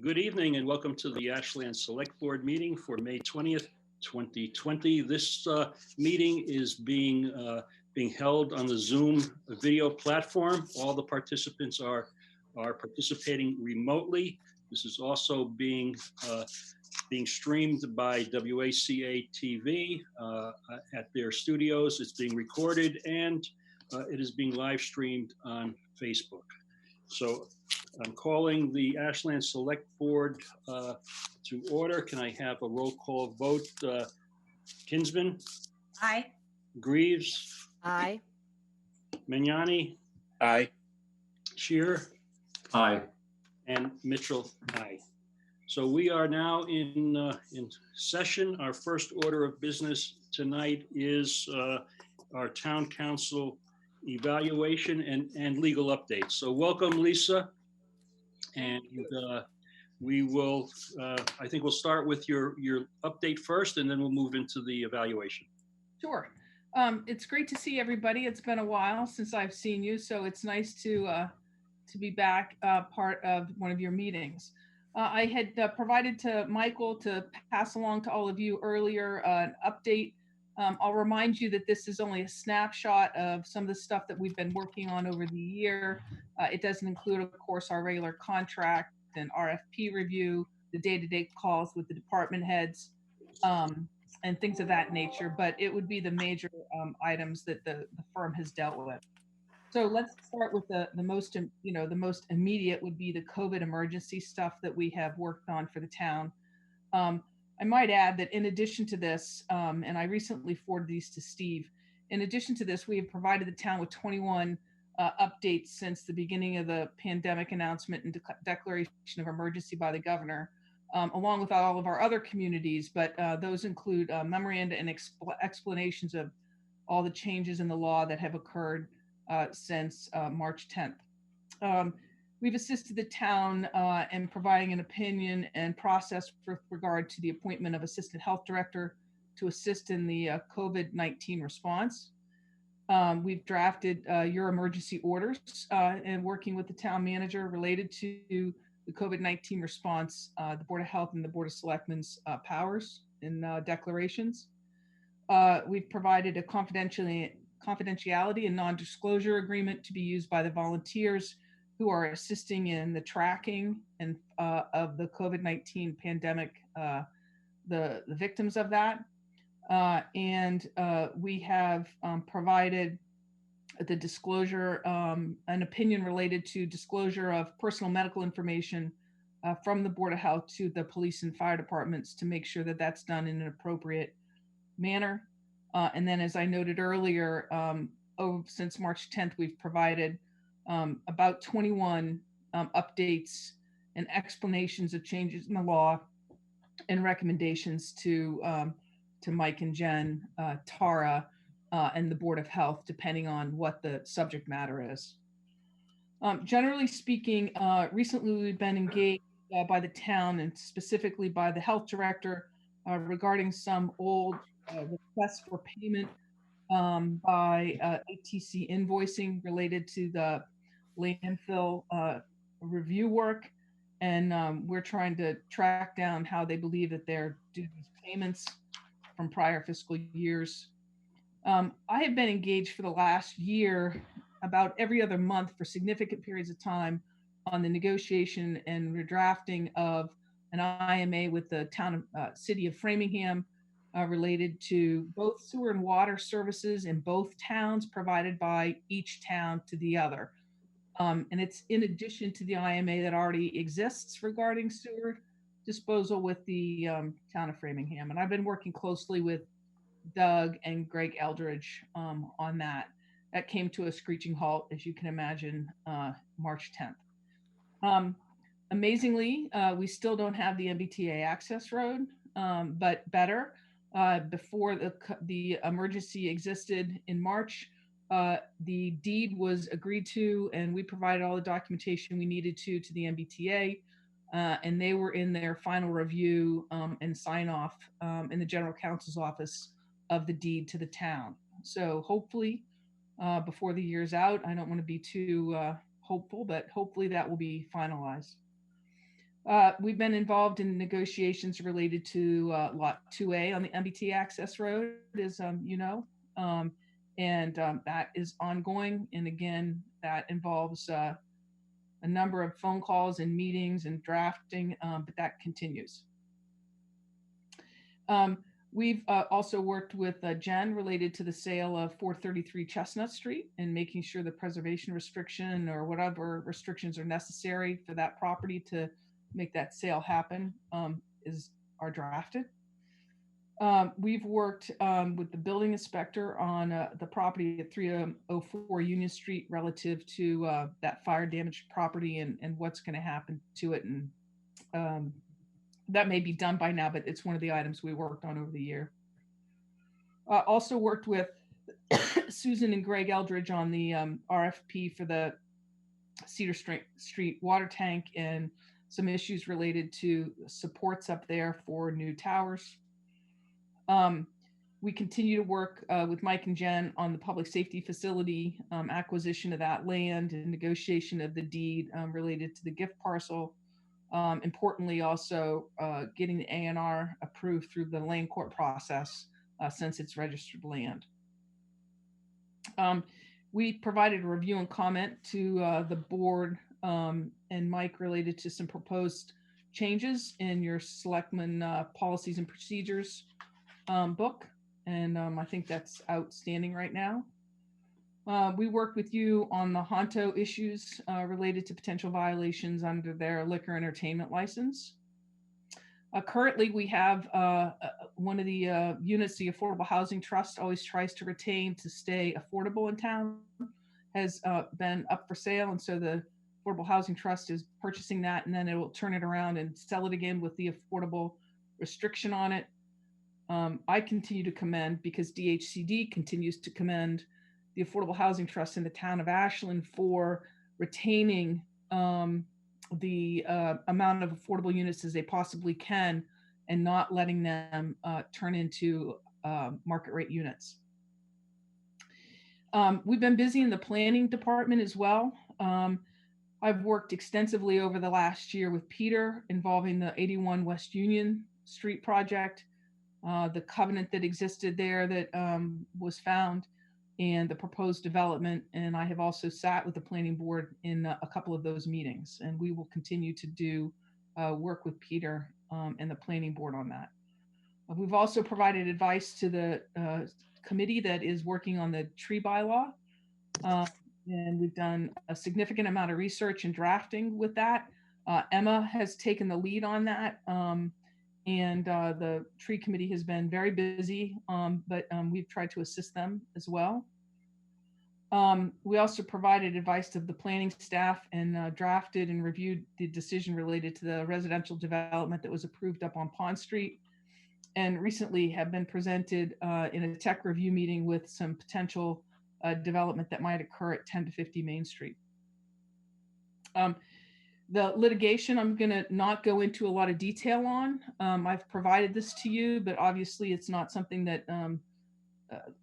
Good evening and welcome to the Ashland Select Board meeting for May 20th, 2020. This meeting is being held on the Zoom video platform. All the participants are participating remotely. This is also being streamed by WACA-TV at their studios. It's being recorded and it is being live streamed on Facebook. So I'm calling the Ashland Select Board to order. Can I have a roll call vote? Kinsman? Aye. Greaves? Aye. Mignani? Aye. Shearer? Aye. And Mitchell? Aye. So we are now in session. Our first order of business tonight is our town council evaluation and legal updates. So welcome, Lisa. And we will, I think we'll start with your update first, and then we'll move into the evaluation. Sure. It's great to see everybody. It's been a while since I've seen you, so it's nice to be back part of one of your meetings. I had provided to Michael to pass along to all of you earlier an update. I'll remind you that this is only a snapshot of some of the stuff that we've been working on over the year. It doesn't include, of course, our regular contract and RFP review, the day-to-day calls with the department heads, and things of that nature, but it would be the major items that the firm has dealt with. So let's start with the most immediate would be the COVID emergency stuff that we have worked on for the town. I might add that in addition to this, and I recently forwarded these to Steve, in addition to this, we have provided the town with 21 updates since the beginning of the pandemic announcement and declaration of emergency by the governor, along with all of our other communities, but those include memoranda and explanations of all the changes in the law that have occurred since March 10th. We've assisted the town in providing an opinion and process with regard to the appointment of Assistant Health Director to assist in the COVID-19 response. We've drafted your emergency orders and working with the town manager related to the COVID-19 response, the Board of Health and the Board of Selectmen's powers and declarations. We've provided a confidentiality and non-disclosure agreement to be used by the volunteers who are assisting in the tracking and of the COVID-19 pandemic, the victims of that. And we have provided the disclosure, an opinion related to disclosure of personal medical information from the Board of Health to the police and fire departments to make sure that that's done in an appropriate manner. And then, as I noted earlier, since March 10th, we've provided about 21 updates and explanations of changes in the law and recommendations to Mike and Jen, Tara, and the Board of Health, depending on what the subject matter is. Generally speaking, recently we've been engaged by the town and specifically by the health director regarding some old requests for payment by ATC invoicing related to the landfill review work. And we're trying to track down how they believe that they're due these payments from prior fiscal years. I have been engaged for the last year, about every other month for significant periods of time, on the negotiation and redrafting of an IMA with the city of Framingham related to both sewer and water services in both towns provided by each town to the other. And it's in addition to the IMA that already exists regarding sewer disposal with the town of Framingham. And I've been working closely with Doug and Greg Eldridge on that. That came to a screeching halt, as you can imagine, March 10th. Amazingly, we still don't have the MBTA access road, but better. Before the emergency existed in March, the deed was agreed to, and we provided all the documentation we needed to the MBTA, and they were in their final review and sign off in the general counsel's office of the deed to the town. So hopefully, before the year's out, I don't want to be too hopeful, but hopefully that will be finalized. We've been involved in negotiations related to Lot 2A on the MBT access road, as you know, that is ongoing. And again, that involves a number of phone calls and meetings and drafting, but that continues. We've also worked with Jen related to the sale of 433 Chestnut Street and making sure the preservation restriction or whatever restrictions are necessary for that property to make that sale happen are drafted. We've worked with the building inspector on the property at 304 Union Street relative to that fire damaged property and what's going to happen to it. And that may be done by now, but it's one of the items we worked on over the year. Also worked with Susan and Greg Eldridge on the RFP for the Cedar Street water tank and some issues related to supports up there for new towers. We continue to work with Mike and Jen on the public safety facility acquisition of that land and negotiation of the deed related to the gift parcel. Importantly, also getting the A&R approved through the land court process since it's registered land. We provided a review and comment to the board and Mike related to some proposed changes in your selectmen policies and procedures book. And I think that's outstanding right now. We worked with you on the Honto issues related to potential violations under their liquor entertainment license. Currently, we have one of the units, the Affordable Housing Trust always tries to retain to stay affordable in town, has been up for sale. And so the Affordable Housing Trust is purchasing that, and then it will turn it around and sell it again with the affordable restriction on it. I continue to commend, because DHCD continues to commend the Affordable Housing Trust in the town of Ashland for retaining the amount of affordable units as they possibly can and not letting them turn into market rate units. We've been busy in the planning department as well. I've worked extensively over the last year with Peter involving the 81 West Union Street project, the covenant that existed there that was found, and the proposed development. And I have also sat with the planning board in a couple of those meetings, and we will continue to do work with Peter and the planning board on that. We've also provided advice to the committee that is working on the tree bylaw. And we've done a significant amount of research and drafting with that. Emma has taken the lead on that. And the tree committee has been very busy, but we've tried to assist them as well. We also provided advice to the planning staff and drafted and reviewed the decision related to the residential development that was approved up on Pond Street, and recently have been presented in a tech review meeting with some potential development that might occur at 10 to 50 Main Street. The litigation, I'm going to not go into a lot of detail on. I've provided this to you, but obviously it's not something that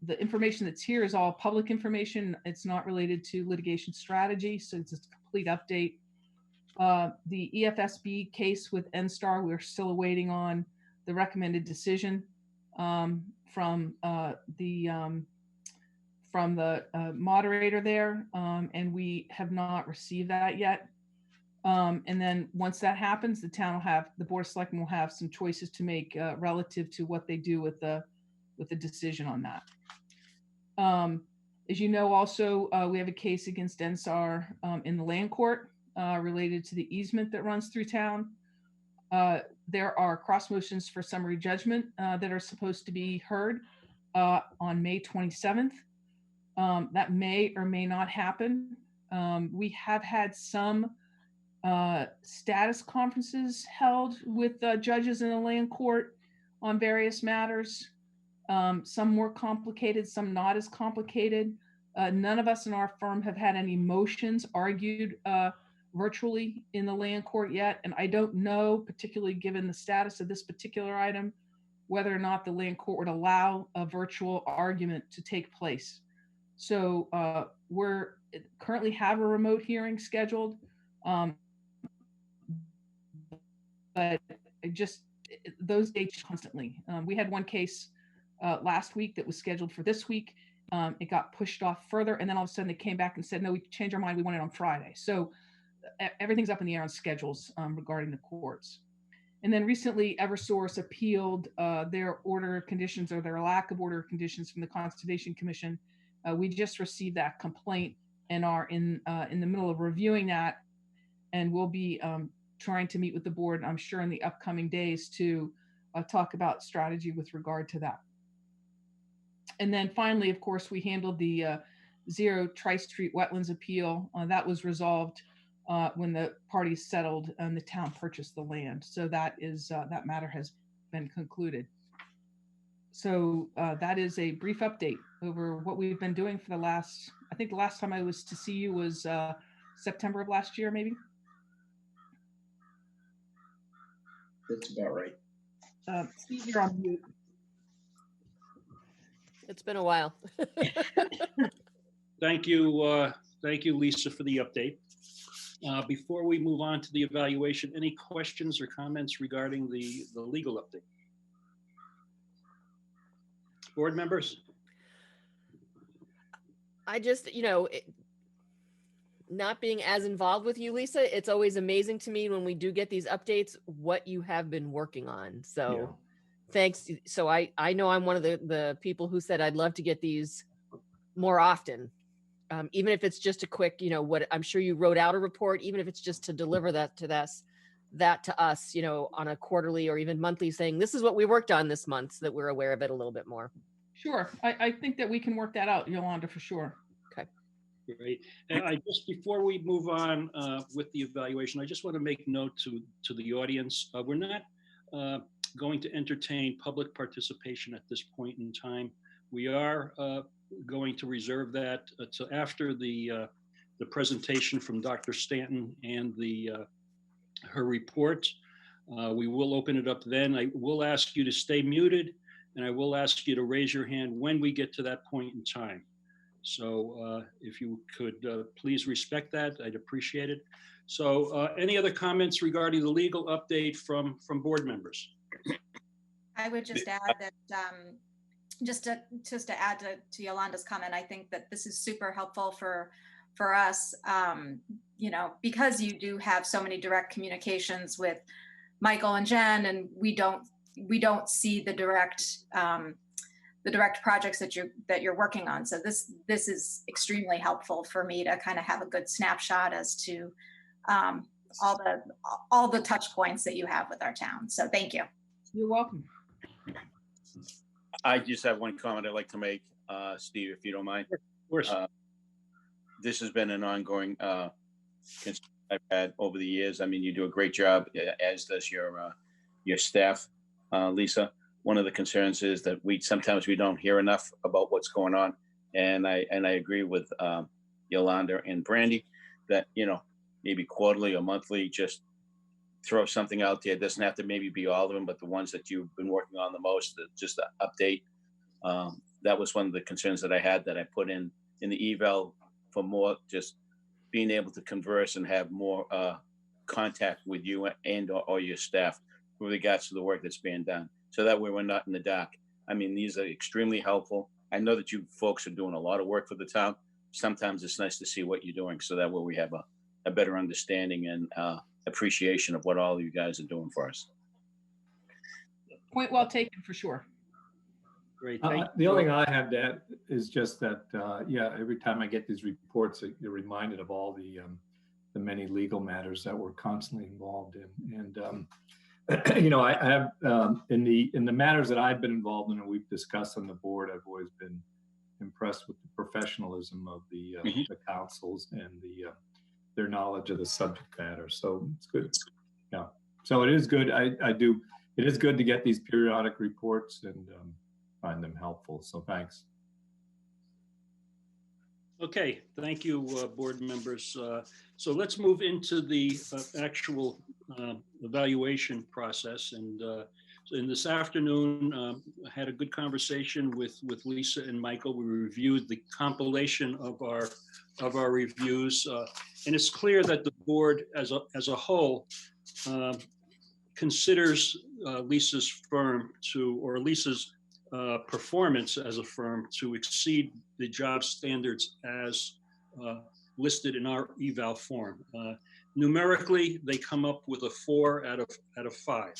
the information that's here is all public information. It's not related to litigation strategy, so it's a complete update. The EFSB case with NSTAR, we're still awaiting on the recommended decision from the moderator there, and we have not received that yet. And then once that happens, the Board of Selectmen will have some choices to make relative to what they do with the decision on that. As you know, also, we have a case against NSAR in the land court related to the easement that runs through town. There are cross motions for summary judgment that are supposed to be heard on May 27th. That may or may not happen. We have had some status conferences held with judges in the land court on various matters. Some more complicated, some not as complicated. None of us in our firm have had any motions argued virtually in the land court yet. And I don't know, particularly given the status of this particular item, whether or not the land court would allow a virtual argument to take place. So we're currently have a remote hearing scheduled. but those dates constantly. We had one case last week that was scheduled for this week. It got pushed off further, and then all of a sudden they came back and said, no, we changed our mind. We want it on Friday. So everything's up in the air on schedules regarding the courts. And then recently Eversource appealed their order of conditions, or their lack of order of conditions, from the Conservation Commission. We just received that complaint and are in the middle of reviewing that, and we'll be trying to meet with the board, I'm sure, in the upcoming days to talk about strategy with regard to that. And then finally, of course, we handled the Zero Tri-Street Wetlands appeal. That was resolved when the parties settled and the town purchased the land. So that matter has been concluded. So that is a brief update over what we've been doing for the last, I think the last time I was to see you was September of last year, maybe. That's about right. Steve, you're on mute. It's been a while. Thank you, Lisa, for the update. Before we move on to the evaluation, any questions or comments regarding the legal update? Board members? I just, not being as involved with you, Lisa, it's always amazing to me when we do get these updates, what you have been working on. So thanks. So I know I'm one of the people who said I'd love to get these more often. Even if it's just a quick, what I'm sure you wrote out a report, even if it's just to deliver that to us, on a quarterly or even monthly, saying this is what we worked on this month, so that we're aware of it a little bit more. Sure. I think that we can work that out, Yolanda, for sure. Okay. Great. And before we move on with the evaluation, I just want to make note to the audience. We're not going to entertain public participation at this point in time. We are going to reserve that to after the presentation from Dr. Stanton and her report. We will open it up then. I will ask you to stay muted, and I will ask you to raise your hand when we get to that point in time. So if you could please respect that, I'd appreciate it. So any other comments regarding the legal update from board members? I would just add that just to add to Yolanda's comment, I think that this is super helpful for us, because you do have so many direct communications with Michael and Jen, and we don't see the direct projects that you're working on. So this is extremely helpful for me to kind of have a good snapshot as to all the touch points that you have with our town. So thank you. You're welcome. I just have one comment I'd like to make, Steve, if you don't mind. Of course. This has been an ongoing concern I've had over the years. I mean, you do a great job, as does your staff, Lisa. One of the concerns is that sometimes we don't hear enough about what's going on, and I agree with Yolanda and Brandy that maybe quarterly or monthly, just throw something out there. It doesn't have to maybe be all of them, but the ones that you've been working on the most, just to update. That was one of the concerns that I had, that I put in the eval, for more just being able to converse and have more contact with you and or your staff with regards to the work that's being done. So that way we're not in the dark. I mean, these are extremely helpful. I know that you folks are doing a lot of work for the town. Sometimes it's nice to see what you're doing, so that way we have a better understanding and appreciation of what all of you guys are doing for us. Point well taken, for sure. Great. The only thing I have to add is just that, every time I get these reports, you're reminded of all the many legal matters that we're constantly involved in. And, I have, in the matters that I've been involved in and we've discussed on the board, I've always been impressed with the professionalism of the councils and their knowledge of the subject matter. So it's good. Yeah. So it is good. It is good to get these periodic reports and find them helpful. So thanks. Okay, thank you, board members. So let's move into the actual evaluation process. And so in this afternoon, I had a good conversation with Lisa and Michael. We reviewed the compilation of our reviews, and it's clear that the board as a whole considers Lisa's firm or Lisa's performance as a firm to exceed the job standards as listed in our eval form. Numerically, they come up with a 4 out of 5.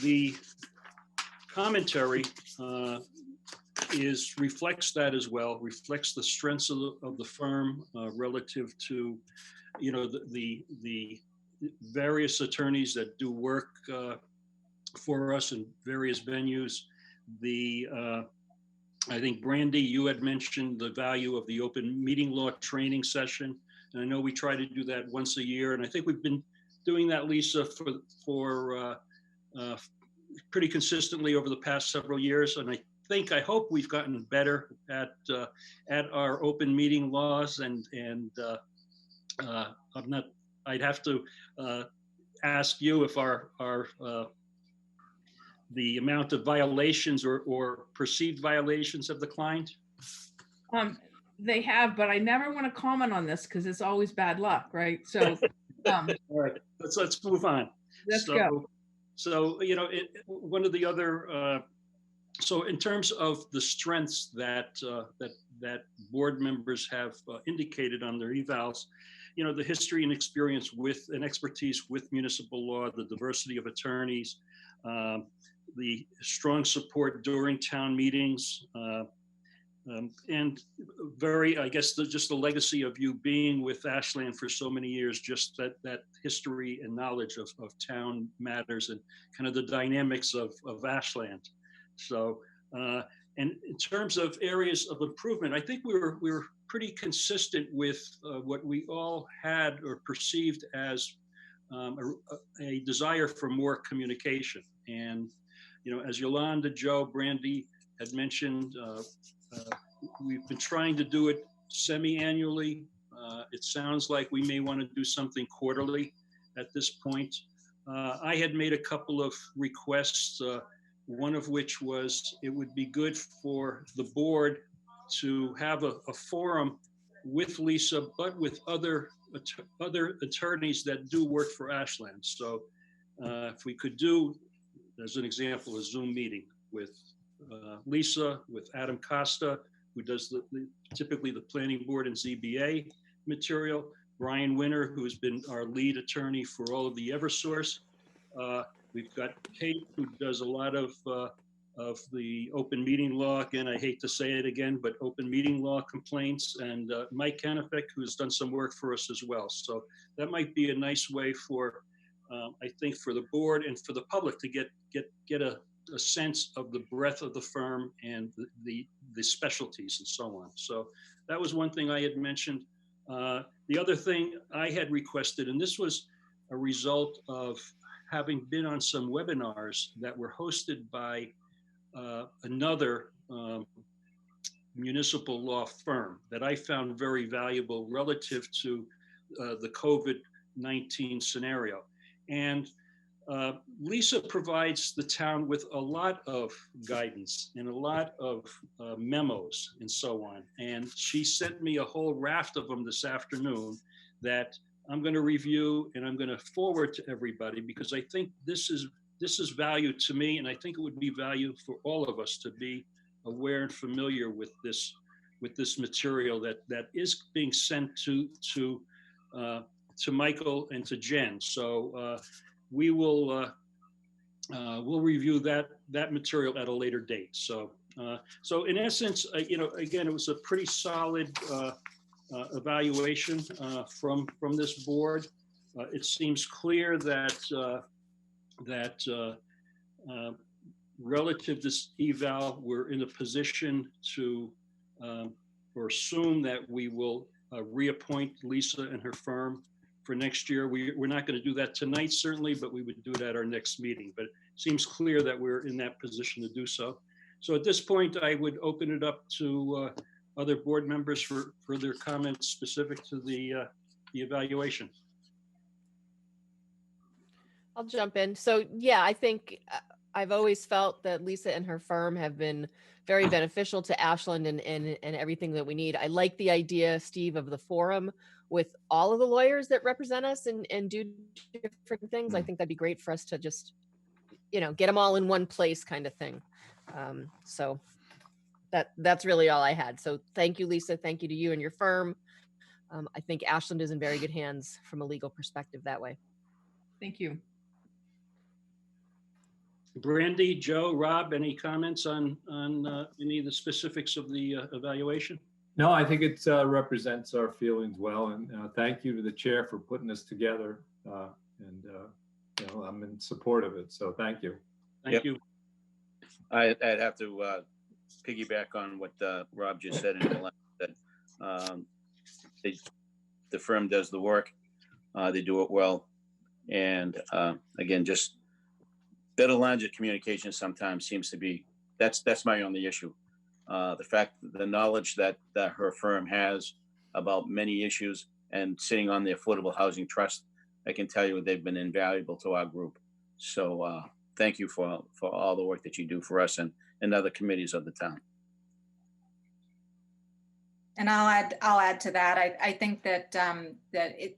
The commentary reflects that as well, reflects the strengths of the firm relative to, the various attorneys that do work for us in various venues. I think Brandy, you had mentioned the value of the open meeting law training session. And I know we try to do that once a year. And I think we've been doing that, Lisa, for pretty consistently over the past several years. And I hope we've gotten better at our open meeting laws. And I'd have to ask you if the amount of violations or perceived violations have declined. They have, but I never want to comment on this because it's always bad luck, right? So, all right, let's move on. Let's go. So, one of the other, so in terms of the strengths that board members have indicated on their evals, the history and experience with and expertise with municipal law, the diversity of attorneys, the strong support during town meetings, and I guess just the legacy of you being with Ashland for so many years, just that history and knowledge of town matters and kind of the dynamics of Ashland. So, and in terms of areas of improvement, I think we were pretty consistent with what we all had or perceived as a desire for more communication. And, as Yolanda, Joe, Brandy had mentioned, we've been trying to do it semi-annually. It sounds like we may want to do something quarterly at this point. I had made a couple of requests, one of which was it would be good for the board to have a forum with Lisa, but with other attorneys that do work for Ashland. So if we could do, as an example, a Zoom meeting with Lisa, with Adam Costa, who does typically the planning board and ZBA material, Brian Winter, who has been our lead attorney for all of the Eversource. We've got Kate, who does a lot of the open meeting law. Again, I hate to say it again, but open meeting law complaints, and Mike Kanafek, who's done some work for us as well. So that might be a nice way for, I think, for the board and for the public to get a sense of the breadth of the firm and the specialties and so on. So that was one thing I had mentioned. The other thing I had requested, and this was a result of having been on some webinars that were hosted by another municipal law firm that I found very valuable relative to the COVID-19 scenario. And Lisa provides the town with a lot of guidance and a lot of memos and so on. And she sent me a whole raft of them this afternoon that I'm going to review and I'm going to forward to everybody, because I think this is value to me, and I think it would be value for all of us to be aware and familiar with this material that is being sent to Michael and to Jen. So we'll review that material at a later date. So in essence, again, it was a pretty solid evaluation from this board. It seems clear that relative to this eval, we're in a position to or assume that we will reappoint Lisa and her firm for next year. We're not going to do that tonight, certainly, but we would do it at our next meeting. But it seems clear that we're in that position to do so. So at this point, I would open it up to other board members for their comments specific to the evaluation. I'll jump in. So yeah, I think I've always felt that Lisa and her firm have been very beneficial to Ashland and everything that we need. I like the idea, Steve, of the forum with all of the lawyers that represent us and do different things. I think that'd be great for us to just, get them all in one place kind of thing. So that's really all I had. So thank you, Lisa. Thank you to you and your firm. I think Ashland is in very good hands from a legal perspective that way. Thank you. Brandy, Joe, Rob, any comments on any of the specifics of the evaluation? No, I think it represents our feelings well, and thank you to the chair for putting this together. I'm in support of it, so thank you. Thank you. I'd have to piggyback on what Rob just said. The firm does the work, they do it well, and again, just better lines of communication sometimes seems to be that's my only issue. The fact, the knowledge that her firm has about many issues and sitting on the Affordable Housing Trust, I can tell you they've been invaluable to our group. So thank you for all the work that you do for us and other committees of the town. And I'll add to that. I think that it,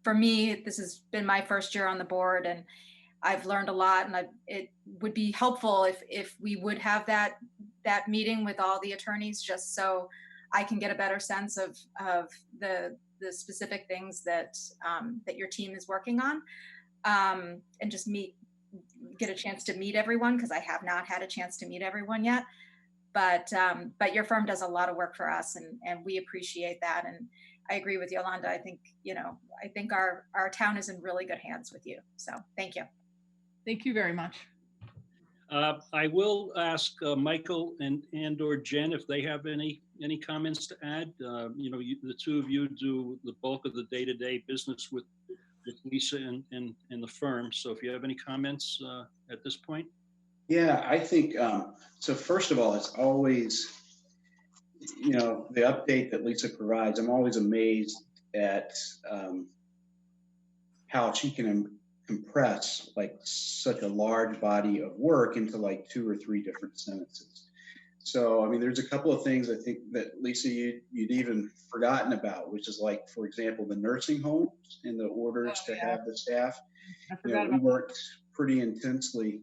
for me, this has been my first year on the board, and I've learned a lot, and it would be helpful if we would have that meeting with all the attorneys, just so I can get a better sense of the specific things that your team is working on, and just get a chance to meet everyone, because I have not had a chance to meet everyone yet. But your firm does a lot of work for us, and we appreciate that. And I agree with Yolanda. I think our town is in really good hands with you. So thank you. Thank you very much. I will ask Michael and or Jen if they have any comments to add. The two of you do the bulk of the day-to-day business with Lisa and the firm. So if you have any comments at this point. Yeah, I think, so first of all, it's always, the update that Lisa provides, I'm always amazed at how she can compress like such a large body of work into like 2 or 3 different sentences. So, I mean, there's a couple of things I think that Lisa, you'd even forgotten about, which is like, for example, the nursing homes and the orders to have the staff. We worked pretty intensely,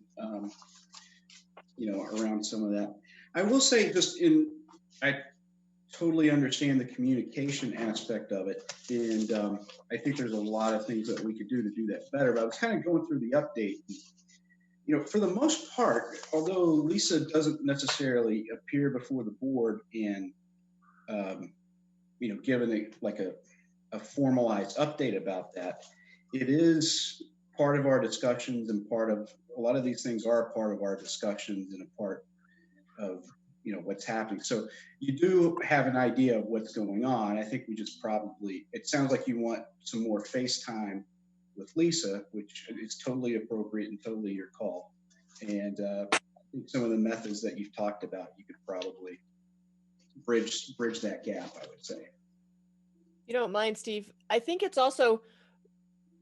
around some of that. I will say I totally understand the communication aspect of it. And I think there's a lot of things that we could do to do that better. But I was kind of going through the update. For the most part, although Lisa doesn't necessarily appear before the board and, given a formalized update about that, it is part of our discussions, and a lot of these things are part of our discussions and a part of what's happening. So you do have an idea of what's going on. I think we just it sounds like you want some more face time with Lisa, which is totally appropriate and totally your call. And I think some of the methods that you've talked about, you could probably bridge that gap, I would say. You don't mind, Steve? I think it's also,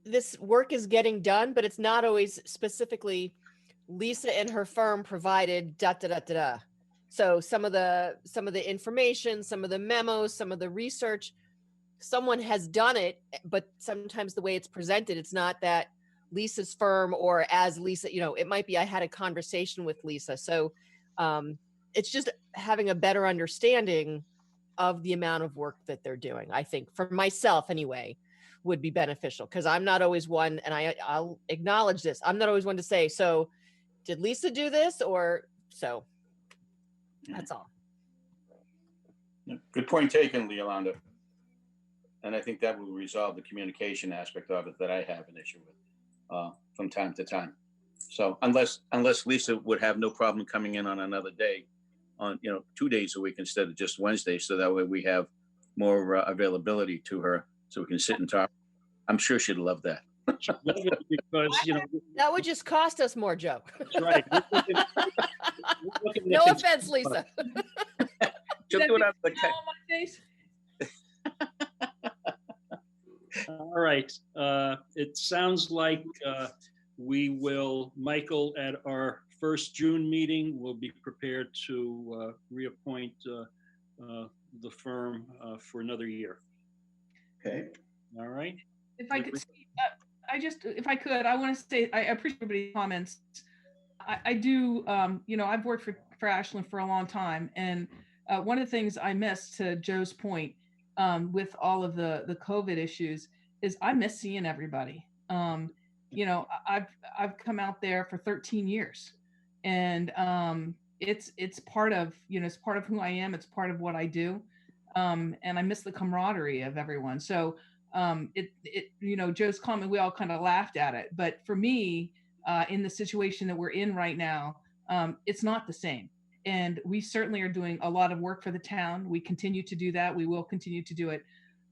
this work is getting done, but it's not always specifically Lisa and her firm provided So some of the information, some of the memos, some of the research, someone has done it, but sometimes the way it's presented, it's not that Lisa's firm or as Lisa, it might be I had a conversation with Lisa. So it's just having a better understanding of the amount of work that they're doing. I think for myself anyway, would be beneficial, because I'm not always one, and I'll acknowledge this, I'm not always one to say, so did Lisa do this? Or so that's all. Good point taken, Yolanda. And I think that will resolve the communication aspect of it that I have an issue with from time to time. So unless Lisa would have no problem coming in on another day, on 2 days a week instead of just Wednesday, so that way we have more availability to her, so we can sit and talk. I'm sure she'd love that. Because that would just cost us more, Joe. That's right. No offense, Lisa. She'll do it on the All right. It sounds like Michael, at our first June meeting, will be prepared to reappoint the firm for another year. Okay. All right. If I could, if I could, I want to say, I appreciate everybody's comments. I do, you know, I've worked for Ashland for a long time. And one of the things I miss, to Joe's point, with all of the COVID issues, is I miss seeing everybody. You know, I've come out there for 13 years, and it's part of, you know, it's part of who I am. It's part of what I do. And I miss the camaraderie of everyone. So you know, Joe's comment, we all kind of laughed at it, but for me, in the situation that we're in right now, it's not the same. And we certainly are doing a lot of work for the town. We continue to do that. We will continue to do it.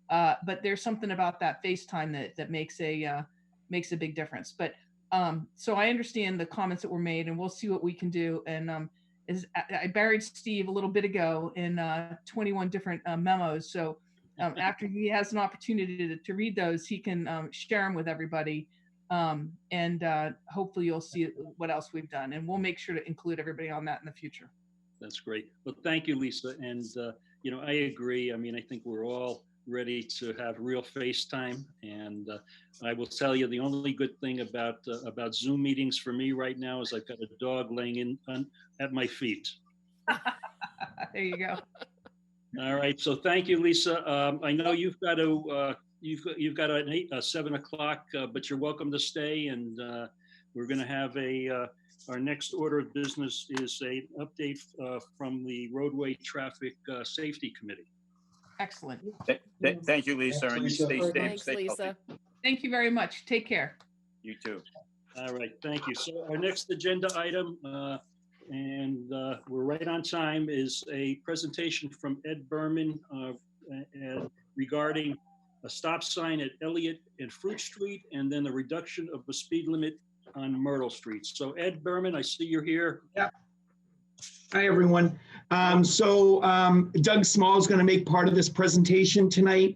But there's something about that FaceTime that makes a big difference. But so I understand the comments that were made, and we'll see what we can do. And I buried Steve a little bit ago in 21 different memos. So after he has an opportunity to read those, he can share them with everybody. And hopefully you'll see what else we've done. And we'll make sure to include everybody on that in the future. That's great. Well, thank you, Lisa. And, you know, I agree. I mean, I think we're all ready to have real FaceTime. And I will tell you, the only good thing about Zoom meetings for me right now is I've got a dog laying at my feet. There you go. All right. So thank you, Lisa. I know you've got to you've got a 7 o'clock, but you're welcome to stay. And we're going to have our next order of business is an update from the Roadway Traffic Safety Committee. Excellent. Thank you, Lisa. And you stay safe. Thanks, Stay Lisa. healthy. Thank you very much. Take care. You too. All right. Thank you. So our next agenda item, and we're right on time, is a presentation from Ed Berman regarding a stop sign at Elliott and Fruit Street, and then the reduction of the speed limit on Myrtle Street. So Ed Berman, I see you're here. Yeah. Hi, everyone. Doug Small is going to make part of this presentation tonight.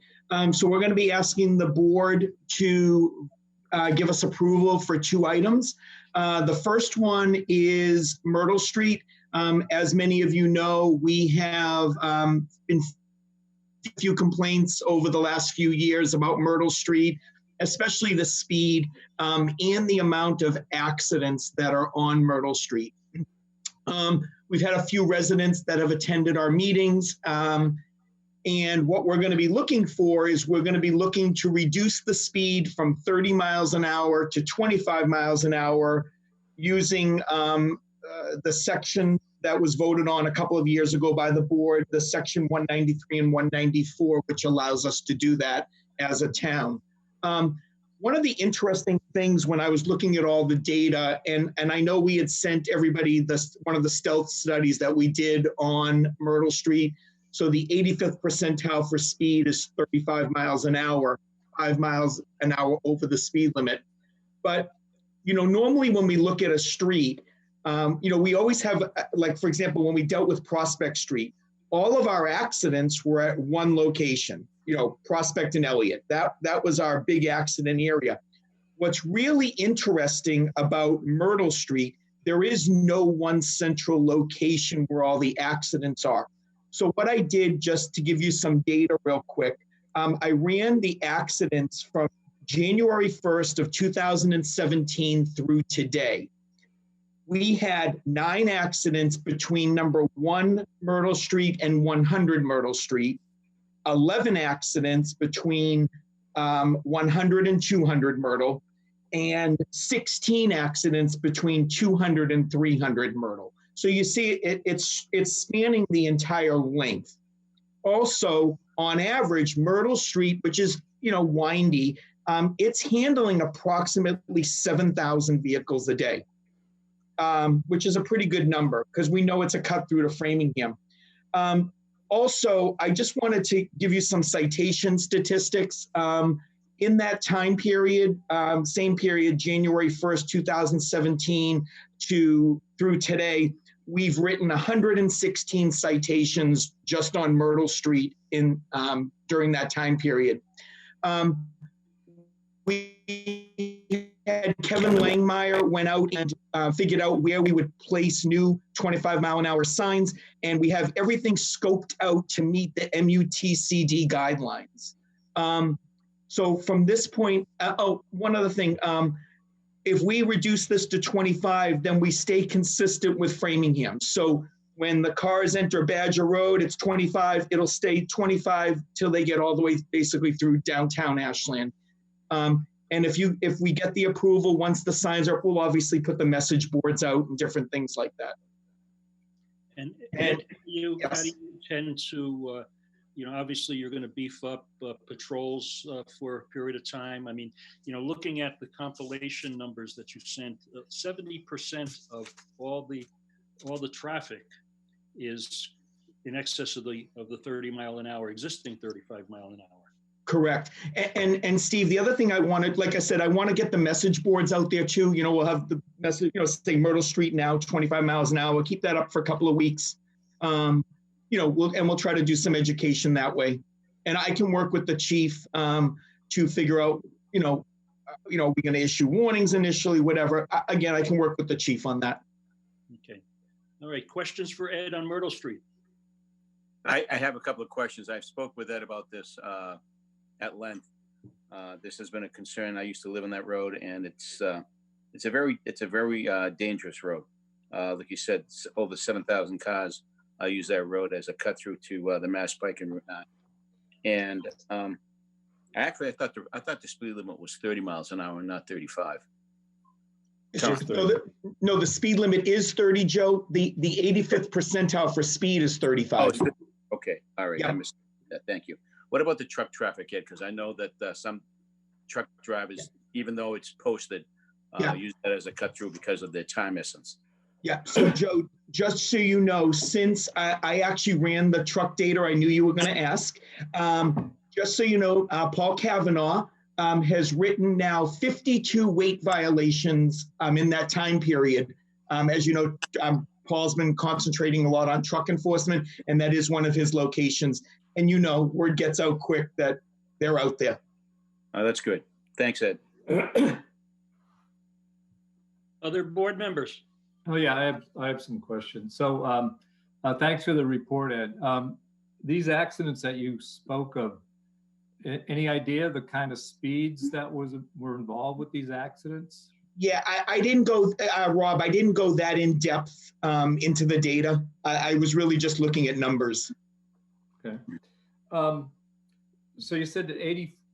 So we're going to be asking the board to give us approval for 2 items. The first one is Myrtle Street. As many of you know, we have been a few complaints over the last few years about Myrtle Street, especially the speed and the amount of accidents that are on Myrtle Street. We've had a few residents that have attended our meetings, and what we're going to be looking for is we're going to be looking to reduce the speed from 30 miles an hour to 25 miles an hour using the section that was voted on a couple of years ago by the board, the section 193 and 194, which allows us to do that as a town. One of the interesting things when I was looking at all the data, and I know we had sent everybody one of the stealth studies that we did on Myrtle Street. So the 85th percentile for speed is 35 miles an hour, 5 miles an hour over the speed limit. But, you know, normally when we look at a street, you know, we always have, like, for example, when we dealt with Prospect Street, all of our accidents were at one location, you know, Prospect and Elliott. That was our big accident area. What's really interesting about Myrtle Street, there is no one central location where all the accidents are. So what I did, just to give you some data real quick, I ran the accidents from January 1st of 2017 through today. We had 9 accidents between number 1 Myrtle Street and 100 Myrtle Street, 11 accidents between 100 and 200 Myrtle, and 16 accidents between 200 and 300 Myrtle. So you see it's spanning the entire length. Also, on average, Myrtle Street, which is, you know, windy, it's handling approximately 7,000 vehicles a day. Which is a pretty good number because we know it's a cut through to Framingham. Also, I just wanted to give you some citation statistics. In that time period, same period, January 1st, 2017 through today, we've written 116 citations just on Myrtle Street during that time period. We had Kevin Langmeyer went out and figured out where we would place new 25-mile-an-hour signs, and we have everything scoped out to meet the MUTCD guidelines. So from this point, one other thing, if we reduce this to 25, then we stay consistent with Framingham. So when the cars enter Badger Road, it's 25, it'll stay 25 till they get all the way basically through downtown Ashland. And if we get the approval, once the signs are, we'll obviously put the message boards out and different things like that. And And- how do you intend to, obviously you're going to beef up patrols for a period of time. I mean, looking at the compilation numbers that you sent, 70% of all the traffic is in excess of the 30 mile an hour, existing 35 mile an hour. Correct. And Steve, the other thing I wanted, like I said, I want to get the message boards out there too. We'll have the message, say Myrtle Street now, 25 miles an hour. We'll keep that up for a couple of weeks. We'll try to do some education that way. And I can work with the chief to figure out, we're going to issue warnings initially, whatever. Again, I can work with the chief on that. Okay. All right. Questions for Ed on Myrtle Street? I have a couple of questions. I've spoke with Ed about this at length. This has been a concern. I used to live on that road, and it's a very dangerous road. Like you said, over 7,000 cars use that road as a cut through to the Mass Pike and Route 9. And actually, I thought the speed limit was 30 miles an hour and not 35. No, the speed limit is 30, Joe. The 85th percentile for speed is 35. Oh, okay, all right. Yeah. I missed that. Thank you. What about the truck traffic, Ed? Because I know that some truck drivers, even though it's posted, use that as a cut through because of their time essence. Yeah. So Joe, just so you know, since I actually ran the truck data, I knew you were going to ask. Just so you know, Paul Kavanaugh has written now 52 weight violations in that time period. As you know, Paul's been concentrating a lot on truck enforcement, and that is one of his locations. And word gets out quick that they're out there. Oh, that's good. Thanks, Ed. Other board members? Oh yeah, I have some questions. So thanks for the report, Ed. These accidents that you spoke of, any idea the kind of speeds that were involved with these accidents? Yeah, I didn't go, Rob, I didn't go that in depth into the data. I was really just looking at numbers. Okay. So you said that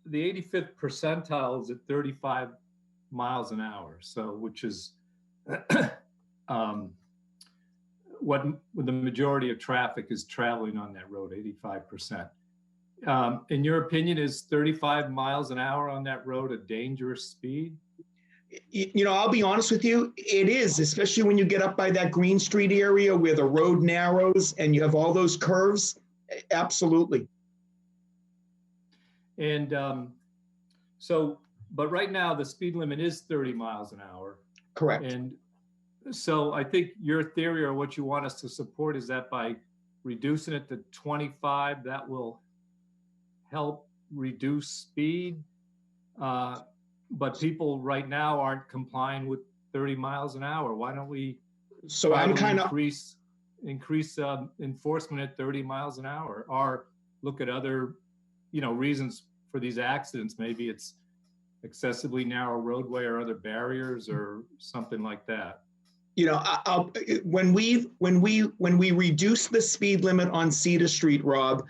the 85th percentile is at 35 miles an hour. So, which is what the majority of traffic is traveling on that road, 85%. In your opinion, is 35 miles an hour on that road a dangerous speed? I'll be honest with you, it is, especially when you get up by that Green Street area where the road narrows and you have all those curves. Absolutely. And but right now the speed limit is 30 miles an hour. Correct. And so I think your theory or what you want us to support is that by reducing it to 25, that will help reduce speed. But people right now aren't complying with 30 miles an hour. Why don't we increase enforcement at 30 miles an hour, or look at other, reasons for these accidents? Maybe it's excessively narrow roadway or other barriers or something like that. When we reduced the speed limit on Cedar Street, Rob,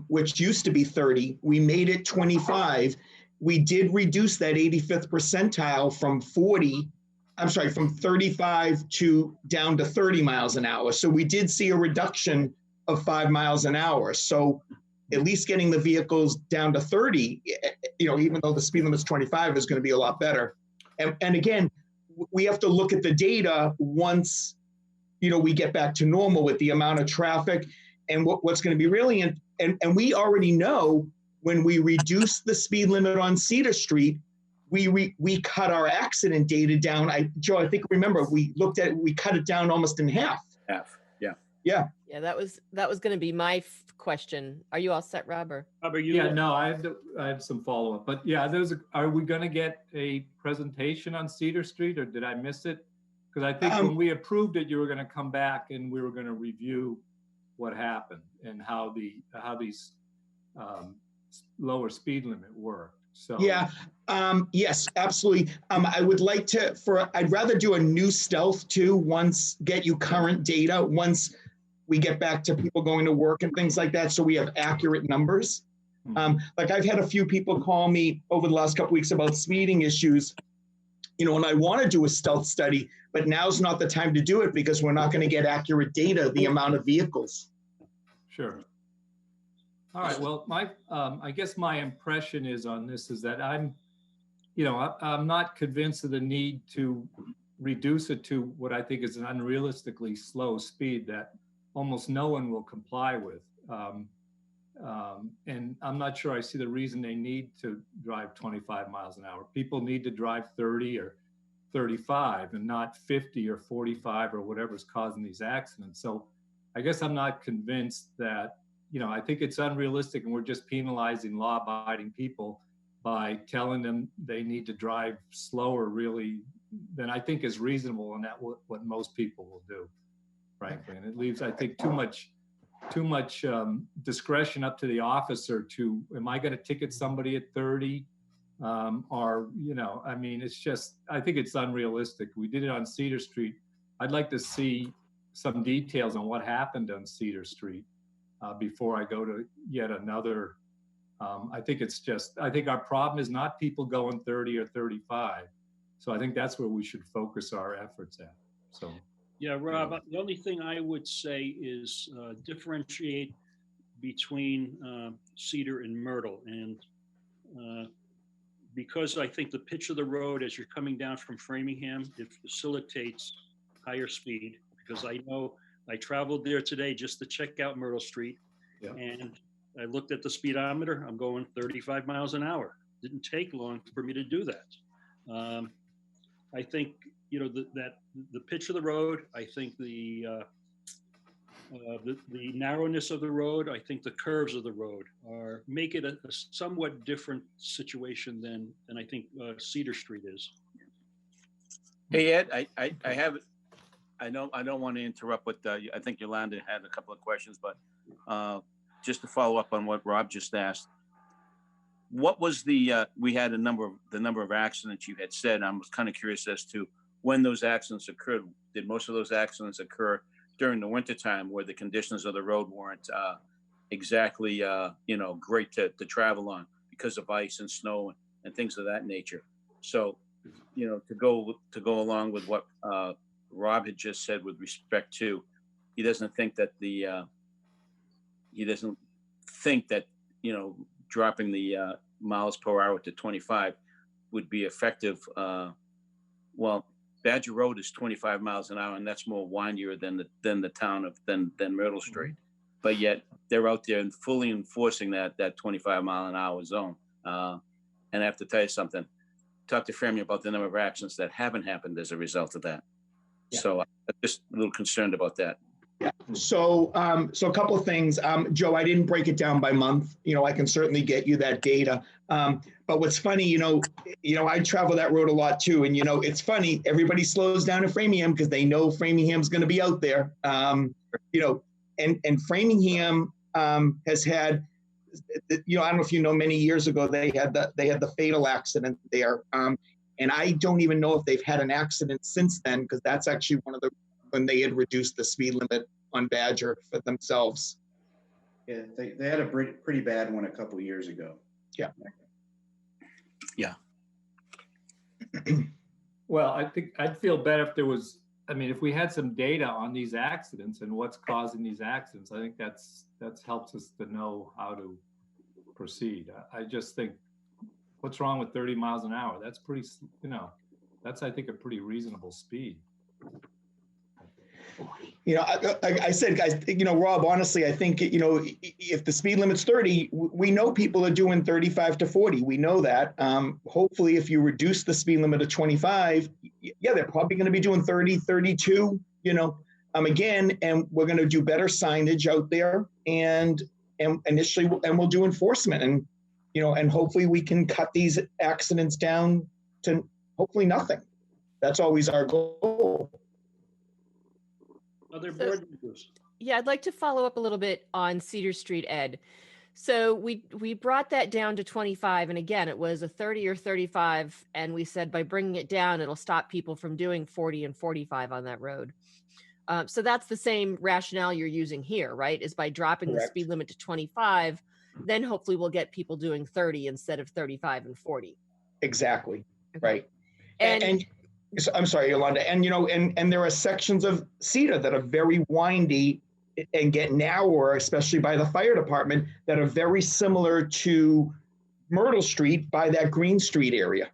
which used to be 30, we made it 25. We did reduce that 85th percentile from 35 to down to 30 miles an hour. So we did see a reduction of 5 miles an hour. So at least getting the vehicles down to 30, even though the speed limit is 25, is going to be a lot better. And again, we have to look at the data once, we get back to normal with the amount of traffic and what's going to be really, and we already know when we reduce the speed limit on Cedar Street, we cut our accident data down. Joe, I think remember we cut it down almost in half. Yeah. Yeah, that was going to be my question. Are you all set, Rob? Rob, are you? Yeah, no, I have some follow up, but yeah, are we going to get a presentation on Cedar Street, or did I miss it? Because I think when we approved it, you were going to come back and we were going to review what happened and how these lower speed limit worked. So Yeah, yes, absolutely. I would like to, I'd rather do a new stealth too, get you current data, once we get back to people going to work and things like that, so we have accurate numbers. Like I've had a few people call me over the last couple weeks about speeding issues, and I want to do a stealth study, but now's not the time to do it because we're not going to get accurate data, the amount of vehicles. Sure. All right. Well, I guess my impression is on this is that I'm not convinced of the need to reduce it to what I think is an unrealistically slow speed that almost no one will comply with. And I'm not sure I see the reason they need to drive 25 miles an hour. People need to drive 30 or 35 and not 50 or 45 or whatever's causing these accidents. So I guess I'm not convinced that, I think it's unrealistic and we're just penalizing law-abiding people by telling them they need to drive slower really than I think is reasonable, and that what most people will do, frankly. And it leaves, I think, too much discretion up to the officer to, am I going to ticket somebody at 30? It's just, I think it's unrealistic. We did it on Cedar Street. I'd like to see some details on what happened on Cedar Street before I go to yet another. I think our problem is not people going 30 or 35. So I think that's where we should focus our efforts at. So. Yeah, Rob, the only thing I would say is differentiate between Cedar and Myrtle. And because I think the pitch of the road as you're coming down from Framingham, it facilitates higher speed, because I know I traveled there today just to check out Myrtle Street. Yeah. And I looked at the speedometer, I'm going 35 miles an hour. Didn't take long for me to do that. I think, that the pitch of the road, I think the narrowness of the road, I think the curves of the road make it a somewhat different situation than I think Cedar Street is. Hey, Ed, I don't want to interrupt, but I think Yolanda had a couple of questions, but just to follow up on what Rob just asked, what was we had the number of accidents you had said. I was kind of curious as to when those accidents occurred. Did most of those accidents occur during the wintertime where the conditions of the road weren't exactly, great to travel on because of ice and snow and things of that nature? So, to go along with what Rob had just said with respect to, he doesn't think that dropping the miles per hour to 25 would be effective. Well, Badger Road is 25 miles an hour, and that's more windier than the town of Myrtle Street. But yet they're out there and fully enforcing that 25 mile an hour zone. And I have to tell you something. Talk to Framingham about the number of accidents that haven't happened as a result of that. Yeah. So I'm just a little concerned about that. Yeah. So a couple of things, Joe. I didn't break it down by month. I can certainly get you that data. But what's funny, I travel that road a lot too, and it's funny. Everybody slows down in Framingham because they know Framingham's going to be out there. And Framingham has had, I don't know if many years ago they had the fatal accident there, and I don't even know if they've had an accident since then, because that's actually when they had reduced the speed limit on Badger for themselves. Yeah, they had a pretty bad one a couple of years ago. Yeah. Yeah. Well, I think I'd feel better if there was, if we had some data on these accidents and what's causing these accidents. I think that's helps us to know how to proceed. I just think, what's wrong with 30 miles an hour? That's pretty, that's, I think, a pretty reasonable speed. I said, guys, Rob, honestly, I think, if the speed limit's 30, we know people are doing 35 to 40. We know that. Hopefully, if you reduce the speed limit to 25, yeah, they're probably going to be doing 30, 32, again, and we're going to do better signage out there and initially, and we'll do enforcement and hopefully we can cut these accidents down to hopefully nothing. That's always our goal. Other board members? Yeah, I'd like to follow up a little bit on Cedar Street, Ed. So we brought that down to 25, and again, it was a 30 or 35, and we said by bringing it down, it'll stop people from doing 40 and 45 on that road. So that's the same rationale you're using here, right? Is by dropping the Correct. speed limit to 25, then hopefully we'll get people doing 30 instead of 35 and 40. Exactly, Okay. right. And So, I'm sorry, Yolanda, and and there are sections of Cedar that are very windy and get narrower, especially by the fire department, that are very similar to Myrtle Street by that Green Street area.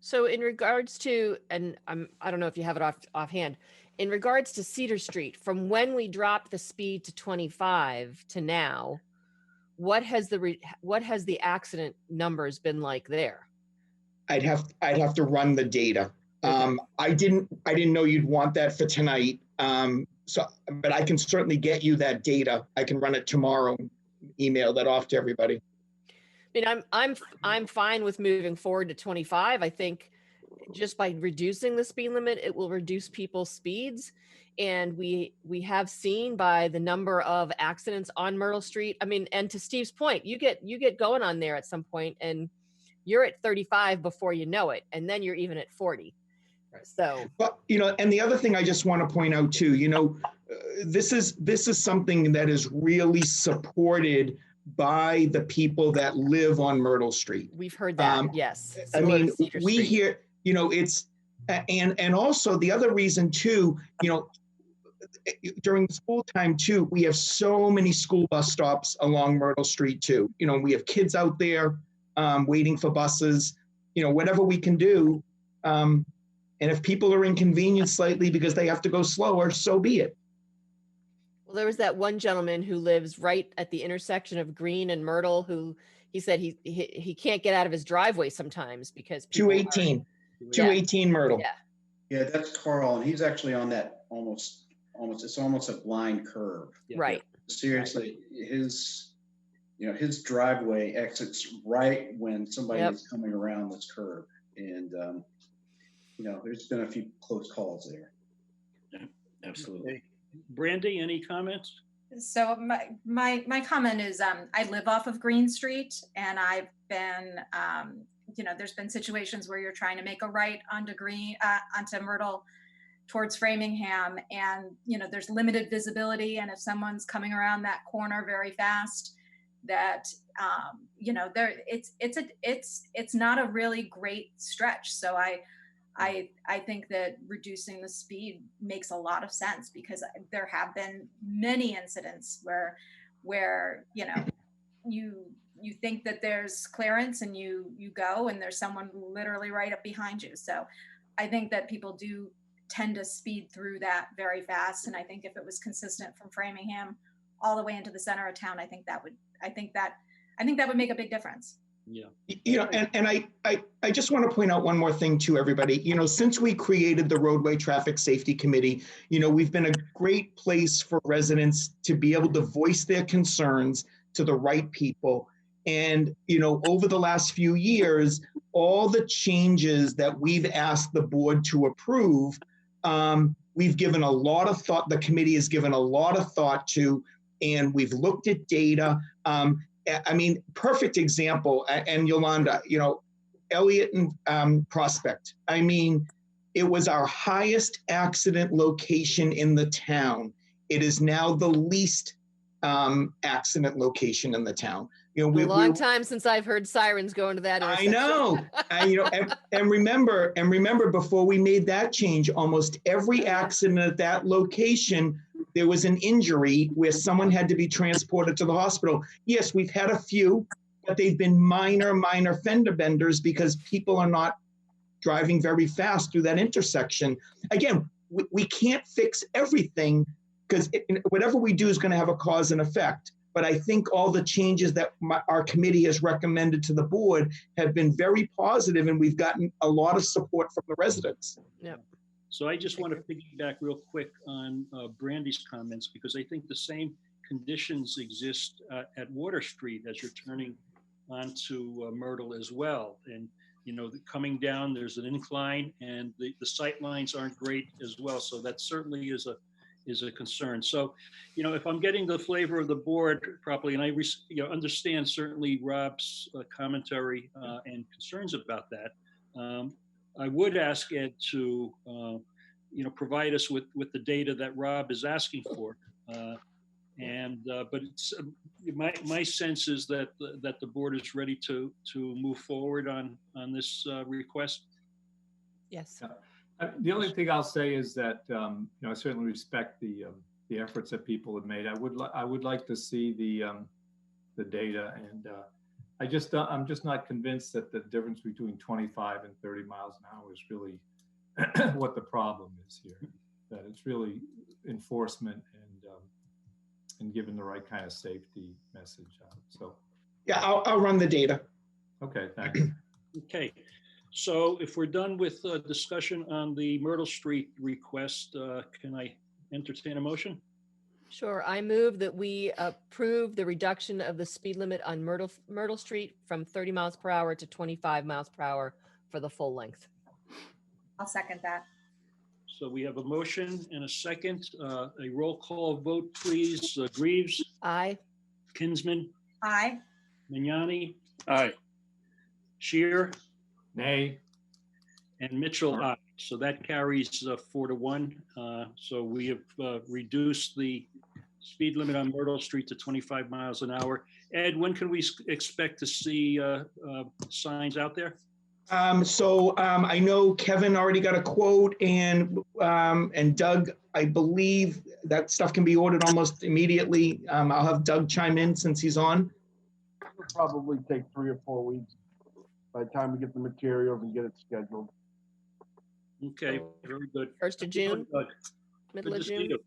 so in regards to, and I don't know if you have it offhand, in regards to Cedar Street, from when we dropped the speed to 25 to now, what has the accident numbers been like there? I'd have to run the data. Okay. I didn't know you'd want that for tonight. But I can certainly get you that data. I can run it tomorrow, email that off to everybody. I mean, I'm fine with moving forward to 25. I think just by reducing the speed limit, it will reduce people's speeds. And we have seen by the number of accidents on Myrtle Street. I mean, and to Steve's point, you get going on there at some point and you're at 35 before you know it. And then you're even at 40. So, but and the other thing I just want to point out too, this is something that is really supported by the people that live on Myrtle Street. We've heard that, yes. I mean, we Street. hear, it's, and also the other reason too, during school time too, we have so many school bus stops along Myrtle Street too. We have kids out there waiting for buses, whatever we can do. And if people are inconvenienced slightly because they have to go slower, so be it. Well, there was that one gentleman who lives right at the intersection of Green and Myrtle who he said he can't get out of his driveway sometimes because 218 Myrtle. Yeah. Yeah, that's Carl, and he's actually on that it's almost a blind curve. Yeah. Right. Seriously, his driveway exits right when somebody is coming around this curve. And, there's been a few close calls there. Yeah, absolutely. Brandy, any comments? So my comment is I live off of Green Street, and I've been there's been situations where you're trying to make a right onto Myrtle towards Framingham, and there's limited visibility, and if someone's coming around that corner very fast, that it's not a really great stretch. So I think that reducing the speed makes a lot of sense, because there have been many incidents where you think that there's clearance and you go and there's someone literally right up behind you. So I think that people do tend to speed through that very fast. And I think if it was consistent from Framingham all the way into the center of town, I think that would make a big difference. Yeah. And I just want to point out one more thing to everybody. Since we created the Roadway Traffic Safety Committee, we've been a great place for residents to be able to voice their concerns to the right people. And, over the last few years, all the changes that we've asked the board to approve, we've given a lot of thought, the committee has given a lot of thought to, and we've looked at data. I mean, perfect example, and Yolanda, Elliott and Prospect. I mean, it was our highest accident location in the town. It is now the least accident location in the town. A long time since I've heard sirens go into that intersection. I know. And remember before we made that change, almost every accident at that location, there was an injury where someone had to be transported to the hospital. Yes, we've had a few, but they've been minor fender benders because people are not driving very fast through that intersection. Again, we can't fix everything because whatever we do is going to have a cause and effect. But I think all the changes that our committee has recommended to the board have been very positive, and we've gotten a lot of support from the residents. Yeah. So I just want to piggyback real quick on Brandy's comments, because I think the same conditions exist at Water Street as you're turning onto Myrtle as well. And, coming down, there's an incline, and the sight lines aren't great as well. So that certainly is is a concern. So, if I'm getting the flavor of the board properly, and I understand certainly Rob's commentary and concerns about that, I would ask Ed to provide us with the data that Rob is asking for. But it's my sense is that the board is ready to move forward on this request. Yes. The only thing I'll say is that I certainly respect the efforts that people have made. I would like to see the data, and I'm just not convinced that the difference between 25 and 30 miles an hour is really what the problem is here. That it's really enforcement and given the right kind of safety message out. So Yeah, I'll run the data. okay, thank you. Okay, so if we're done with discussion on the Myrtle Street request, can I entertain a motion? Sure. I move that we approve the reduction of the speed limit on Myrtle Street from 30 miles per hour to 25 miles per hour for the full length. I'll second that. So we have a motion and a second. A roll call vote, please. Greaves, Aye. Kinsman, Aye. Mignani, Aye. Shear, Nay. and Mitchell, aye. So that carries 4-1. So we have reduced the speed limit on Myrtle Street to 25 miles an hour. Ed, when can we expect to see signs out there? I know Kevin already got a quote, and Doug, I believe that stuff can be ordered almost immediately. I'll have Doug chime in since he's on. It'll probably take 3 or 4 weeks by the time we get the materials and get it scheduled. Okay, very good. 1st of June, Good. middle Good of to see June. you.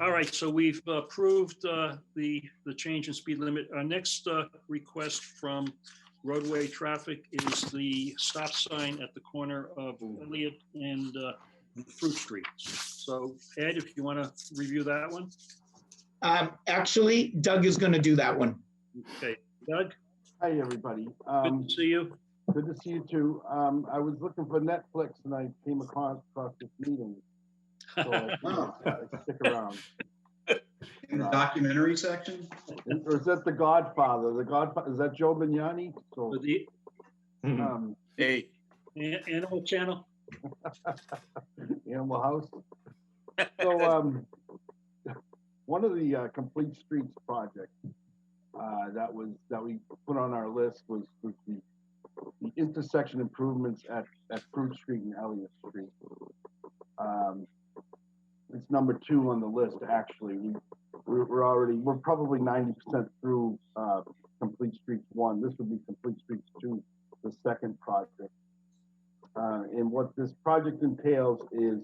All right, so we've approved the change in speed limit. Our next request from roadway traffic is the stop sign at the corner of Elliott and Fruit Street. So Ed, if you want to review that one. Actually, Doug is going to do that one. Okay, Doug, Hi, everybody. good to see you. Good to see you too. I was looking for Netflix and I came across this meeting. So I stick around. In the documentary section? Or is that The Godfather? The Godfather, is that Joe Mignani? So, For the Hey. Animal Channel. Animal House. So, one of the Complete Streets projects that we put on our list was the intersection improvements at Fruit Street and Elliott Street. It's number 2 on the list, actually. We're probably 90% through Complete Streets 1. This would be Complete Streets 2, the second project. And what this project entails is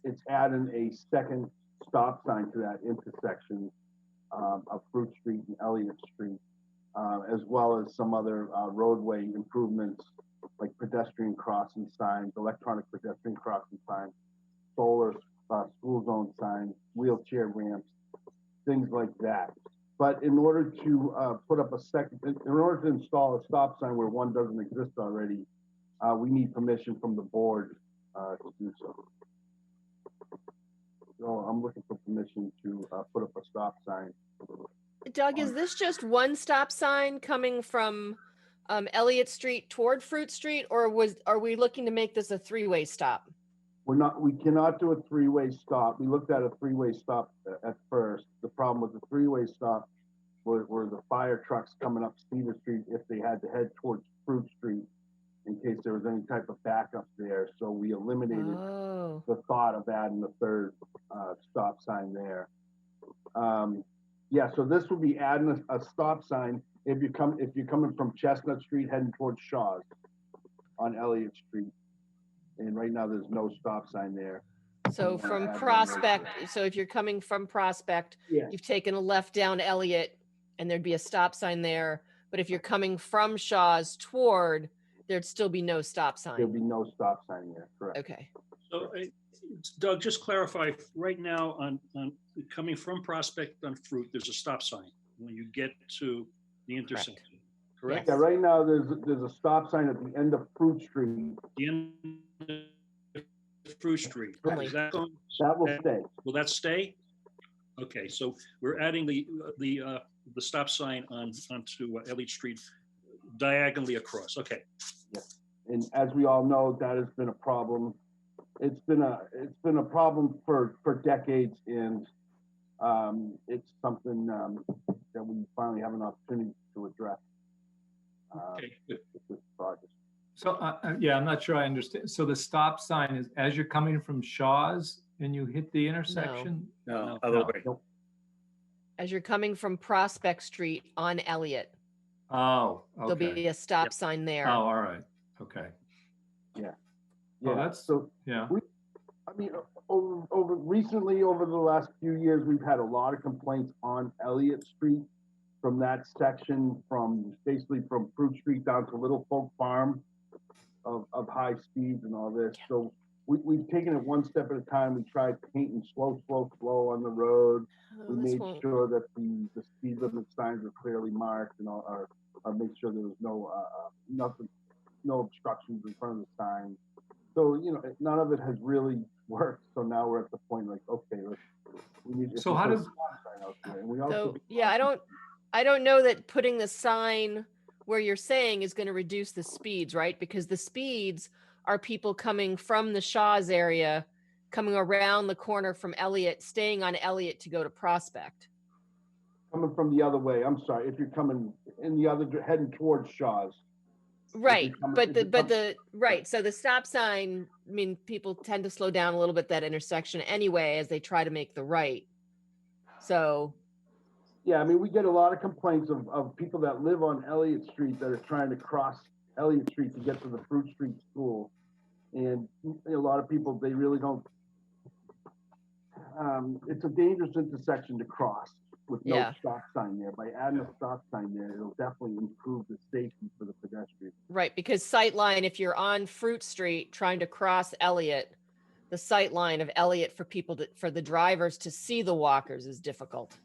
it's adding a second stop sign to that intersection of Fruit Street and Elliott Street, as well as some other roadway improvements like pedestrian crossing signs, electronic pedestrian crossing signs, solar school zone signs, wheelchair ramps, things like that. But in order to in order to install a stop sign where one doesn't exist already, we need permission from the board to do so. So I'm looking for permission to put up a stop sign. Doug, is this just one stop sign coming from Elliott Street toward Fruit Street, or are we looking to make this a 3-way stop? We cannot do a 3-way stop. We looked at a 3-way stop at first. The problem with the 3-way stop were the fire trucks coming up Cedar Street if they had to head towards Fruit Street in case there was any type of backup there. So we eliminated the thought of adding the 3rd stop sign there. So this would be adding a stop sign if you're coming from Chestnut Street heading towards Shaw's on Elliott Street. And right now there's no stop sign there. So from Prospect, so if you're coming from Prospect, you've taken a left down Elliott and there'd be a stop sign there. But if you're coming from Shaw's toward, there'd still be no stop sign. There'll be no stop sign there, correct. Okay. So Doug, just clarify, right now on coming from Prospect on Fruit, there's a stop sign when you get to the intersection, correct? Yeah, right now there's a stop sign at the end of Fruit Street. The end of Fruit Street. Only. Is that going, That will stay. will that stay? Okay, so we're adding the stop sign onto Elliott Street diagonally across. Okay. And as we all know, that has been a problem. It's been a problem for decades, and it's something that we finally have an opportunity to address. Okay, good. With this project. So, yeah, I'm not sure I understand. So the stop sign is as you're coming from Shaw's and you hit the intersection? No, No, other no. way. As you're coming from Prospect Street on Elliott, Oh, there'll okay. be a stop sign there. Oh, all right. Okay. Yeah, that's- so Yeah. I mean, recently over the last few years, we've had a lot of complaints on Elliott Street from that section, from basically from Fruit Street down to Little Folk Farm of high speeds and all this. So we've taken it one step at a time. We tried painting slow on the road. Oh, We this made won't- sure that the speed limit signs were clearly marked and all, or make sure there was no obstructions in front of the sign. So, you know, none of it has really worked. So now we're at the point like, okay, we need. So how does- sign out there. And we also So, yeah, I don't know that putting the sign where you're saying is going to reduce the speeds, right? Because the speeds are people coming from the Shaw's area, coming around the corner from Elliott, staying on Elliott to go to Prospect. coming from the other way. I'm sorry, if you're coming in the other, heading towards Shaw's. Right, coming- but if the, you're but the, right, so the stop sign, I mean, people tend to slow down a little bit that intersection anyway, as they try to make the right. So, Yeah, I mean, we get a lot of complaints of people that live on Elliott Street that are trying to cross Elliott Street to get to the Fruit Street School. And a lot of people, they really don't, it's a dangerous intersection to cross with no Yeah. stop sign there. By adding a stop sign there, it'll definitely improve the safety for the pedestrians. right, because sightline, if you're on Fruit Street trying to cross Elliott, the sightline of Elliott for people to, for the drivers to see the walkers is difficult.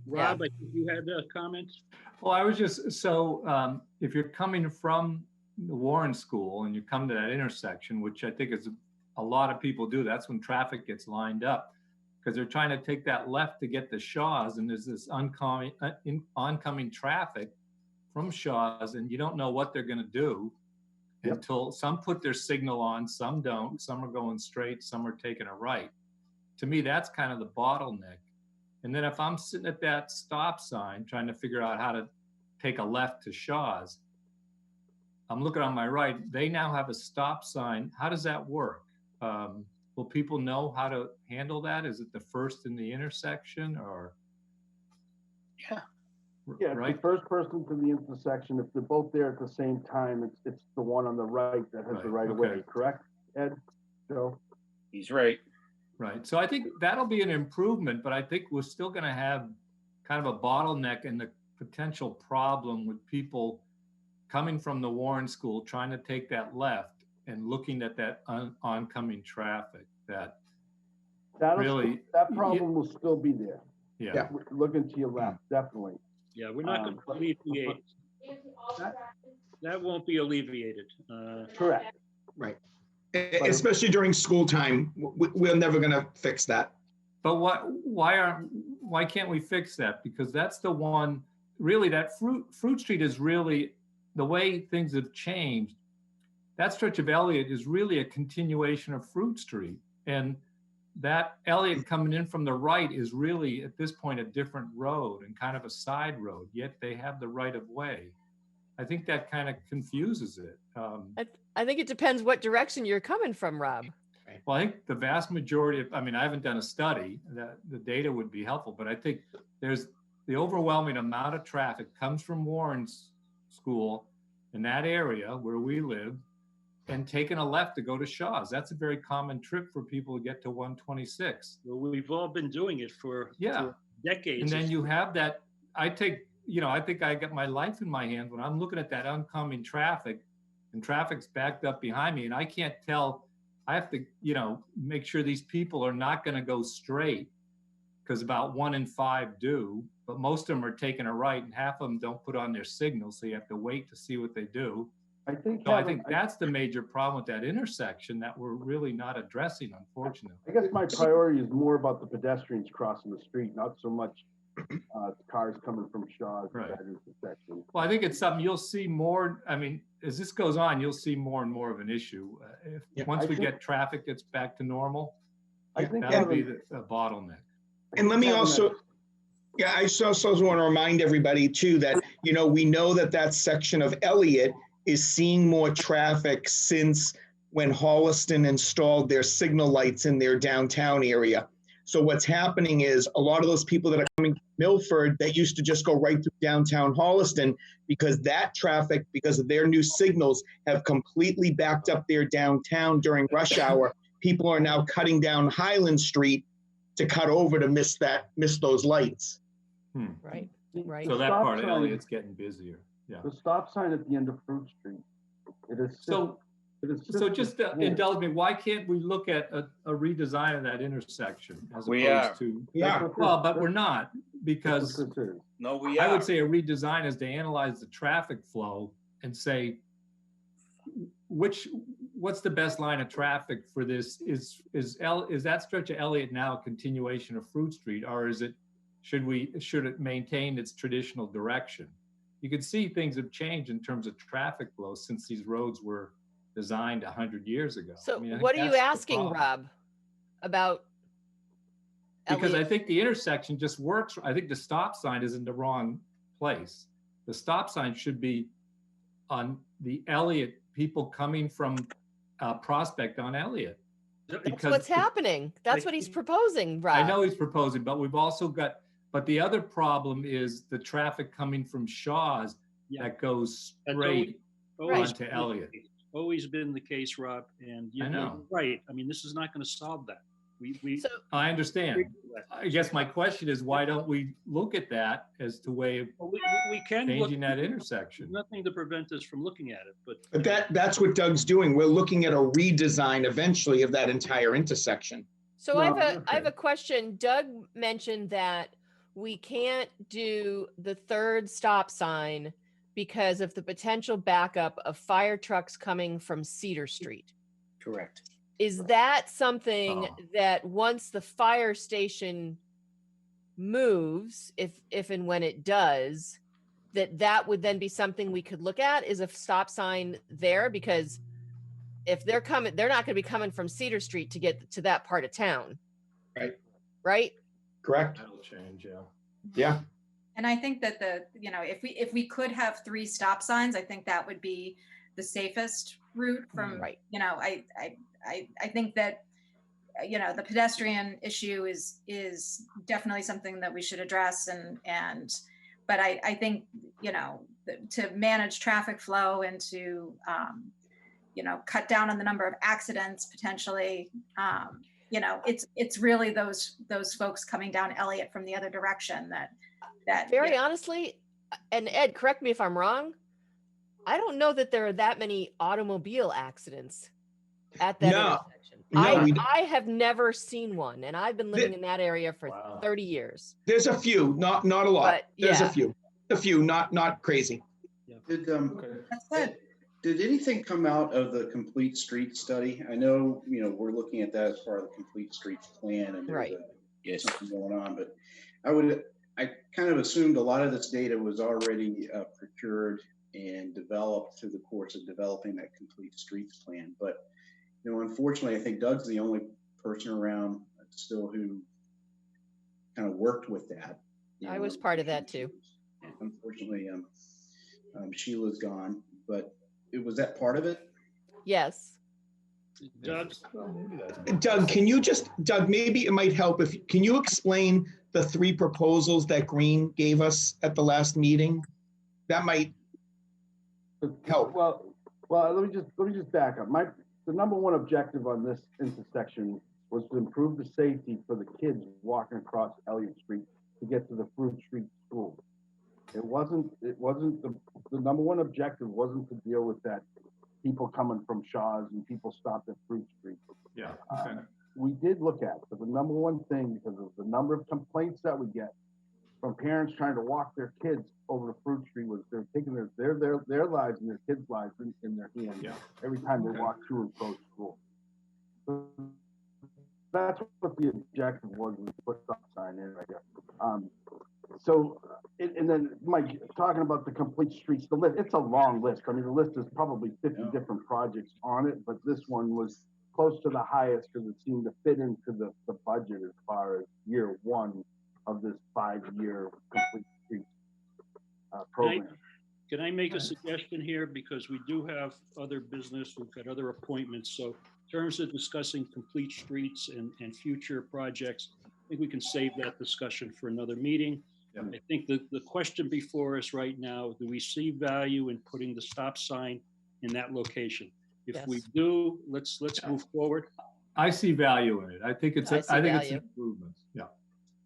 Yeah. Rob, I think you had a comment? Well, I was just, so if you're coming from the Warren School and you come to that intersection, which I think is a lot of people do, that's when traffic gets lined up because they're trying to take that left to get to Shaw's, and there's this oncoming traffic from Shaw's, and you don't know what they're going to do until some put their signal on, some don't, some are going straight, some are taking a right. To me, that's kind of the bottleneck. And then if I'm sitting at that stop sign trying to figure out how to take a left to Shaw's, I'm looking on my right, they now have a stop sign. How does that work? Will people know how to handle that? Is it the first in the intersection or? Yeah. Yeah, it's Right? the first person to the intersection. If they're both there at the same time, it's the one on the right that has the Right, right of way, okay. correct, Ed? Joe? He's right. Right. So I think that'll be an improvement, but I think we're still going to have kind of a bottleneck and the potential problem with people coming from the Warren School, trying to take that left and looking at that oncoming traffic that really, That problem will still be there. yeah. Looking to your left, definitely. Yeah, we're not going to alleviate. That won't be alleviated. Correct. Right. Especially during school time, we're never going to fix that. But why can't we fix that? Because that's the one, really, that Fruit Street is really, the way things have changed, that stretch of Elliott is really a continuation of Fruit Street. And that Elliott coming in from the right is really, at this point, a different road and kind of a side road, yet they have the right of way. I think that kind of confuses it. I think it depends what direction you're coming from, Rob. Well, I think the vast majority of, I mean, I haven't done a study, that the data would be helpful, but I think there's the overwhelming amount of traffic comes from Warren's School in that area where we live and taking a left to go to Shaw's. That's a very common trip for people to get to 126. Well, we've all been doing it for decades. And then you have that, I think I got my life in my hands when I'm looking at that oncoming traffic and traffic's backed up behind me and I can't tell, I have to, make sure these people are not going to go straight because about 1 in 5 do, but most of them are taking a right and half of them don't put on their signal. So you have to wait to see what they do. I think. So I think that's the major problem with that intersection that we're really not addressing, unfortunately. I guess my priority is more about the pedestrians crossing the street, not so much cars coming from Shaw's to Right. that intersection. Well, I think it's something you'll see more. I mean, as this goes on, you'll see more and more of an issue. Once I we think- get traffic gets back to normal, I think that'll be having- the bottleneck. And let me having also, that- yeah, I also want to remind everybody too that, we know that section of Elliott is seeing more traffic since when Holliston installed their signal lights in their downtown area. So what's happening is a lot of those people that are coming from Milford that used to just go right through downtown Holliston, because that traffic, because of their new signals, have completely backed up their downtown during rush hour. People are now cutting down Highland Street to cut over to miss those lights. Right, the- right. the So that stop part of sign- Elliott's getting busier. Yeah. The stop sign at the end of Fruit Street. It is. So just indulge me, why can't we look at a redesign of that intersection as We are. opposed to? Yeah. Well, but we're not, because No, we I are. would say a redesign is to analyze the traffic flow and say, what's the best line of traffic for this? Is that stretch of Elliott now a continuation of Fruit Street, or should it maintain its traditional direction? You can see things have changed in terms of traffic flow since these roads were designed 100 years ago. So I mean, I think what are you that's the asking, problem. Rob, about? Because I Elliott? think the intersection just works. I think the stop sign is in the wrong place. The stop sign should be on the Elliott, people coming from Prospect on Elliott. That's because what's the- happening. That's what he's proposing, Rob. I know he's proposing, but we've also got, but the other problem is the traffic coming from Shaw's Yeah. that goes That's straight Always onto been the Elliott. case. Always been the case, Rob, and I know. you're right. I mean, this is not going to solve that. We So, I understand. I guess my question is, why don't we look at that as to way of Well, we can look, changing that intersection? nothing to prevent us from looking at it, but But that's what Doug's doing. We're looking at a redesign eventually of that entire intersection. so I No, have a question. Doug mentioned that we can't do the third stop sign because of the potential backup of fire trucks coming from Cedar Street. Correct. Is that something Oh. that once the fire station moves, if and when it does, that would then be something we could look at? Is a stop sign there? Because if they're coming, they're not going to be coming from Cedar Street to get to that part of town. Right. Right? Correct? That'll change, yeah. Yeah. And I think that if we could have 3 stop signs, I think that would be the safest route from, Right. I think that, the pedestrian issue is definitely something that we should address but I think, to manage traffic flow and to, cut down on the number of accidents potentially, it's really those folks coming down Elliott from the other direction that Very honestly, and Ed, correct me if I'm wrong, I don't know that there are that many automobile accidents at that No. intersection. No, we- I have never seen one, and I've been living in that area for Wow. 30 years. There's a few, not a lot. But, There's yeah. a few, not crazy. Did, That's good. did anything come out of the complete street study? I know, we're looking at that as part of the complete streets plan and there's Right. Yes. something going on, but I kind of assumed a lot of this data was already procured and developed through the course of developing that complete streets plan. But, unfortunately, I think Doug's the only person around still who kind of worked with that. I was part of that too. Unfortunately, Sheila's gone, but was that part of it? Yes. Doug, Doug, maybe it might help can you explain the 3 proposals that Green gave us at the last meeting? That might help. Well, let me just back up. The number one objective on this intersection was to improve the safety for the kids walking across Elliott Street to get to the Fruit Street School. It wasn't the number one objective wasn't to deal with that people coming from Shaw's and people stopped at Fruit Street. Yeah. Okay. We did look at it, but the number one thing, because of the number of complaints that we get from parents trying to walk their kids over to Fruit Street was they're taking their lives and their kids' lives in their hands Yeah. every time they Okay. walk to and from school. So that's what the objective was when we put stop sign in, I guess. And then Mike, talking about the complete streets, the list, it's a long list. I mean, the list is probably 50 different projects on it, but this one was close to the highest because it seemed to fit into the budget as far as year one of this 5-year complete streets program. Can I make a suggestion here? Because we do have other business, we've got other appointments. So in terms of discussing complete streets and future projects, I think we can save that discussion for another meeting. Yeah. I think the question before us right now, do we see value in putting the stop sign in that location? If we Yes. do, let's move forward. I see value in it. I think it's I see it's value. improvements. Yeah.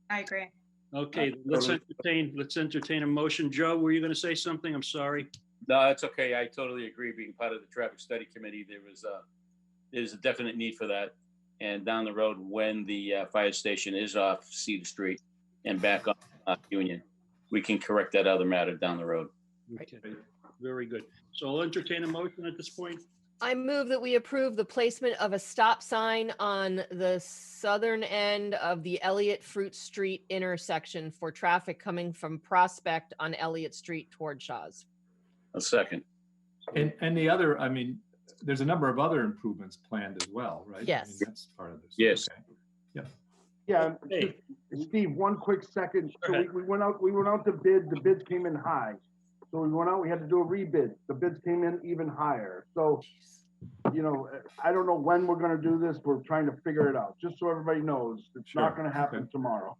I agree. Okay, let's entertain a motion. Joe, were you going to say something? I'm sorry. No, it's okay. I totally agree. Being part of the traffic study committee, there's a definite need for that. And down the road, when the fire station is off Cedar Street and back on Union, we can correct that other matter down the road. Okay, very good. So I'll entertain a motion at this point. I move that we approve the placement of a stop sign on the southern end of the Elliott Fruit Street intersection for traffic coming from Prospect on Elliott Street toward Shaw's. A second. And the other, I mean, there's a number of other improvements planned as well, right? Yes. I mean, that's part of this. Yes. Okay. Yeah, Hey. Steve, one quick second. Go So ahead. we went out to bid, the bids came in high. So we went out, we had to do a rebid. The bids came in even higher. So, you know, I don't know when we're gonna do this. We're trying to figure it out, just so everybody knows. It's not Sure. gonna happen Okay. tomorrow.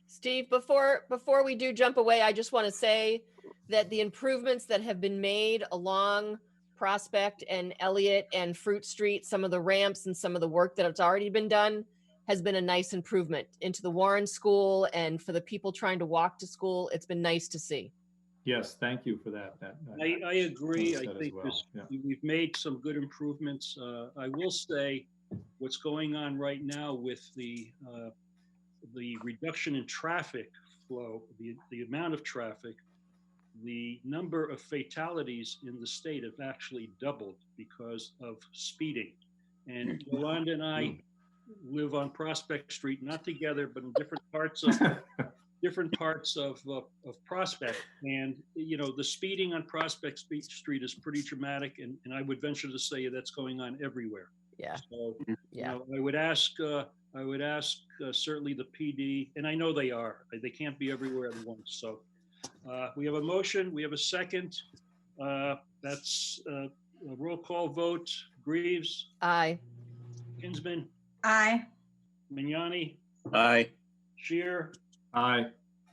Steve, before we do jump away, I just want to say that the improvements that have been made along Prospect and Elliott and Fruit Street, some of the ramps and some of the work that has already been done has been a nice improvement into the Warren School, and for the people trying to walk to school, it's been nice to see. Yes, thank you for that. I agree. I Said as think well, yeah. we've made some good improvements. I will say what's going on right now with the reduction in traffic flow, the amount of traffic, the number of fatalities in the state have actually doubled because of speeding. And Yolanda and I live on Prospect Street, not together, but in different parts of Prospect. And, you know, the speeding on Prospect Street is pretty dramatic. And I would venture to say that's going on everywhere. Yeah. So, Yeah. I would ask certainly the PD, and I know they are, they can't be everywhere at once. So we have a motion, we have a second. That's a roll call vote. Greaves, Aye. Kinsman, Aye. Mignani, Aye. Shear, Aye.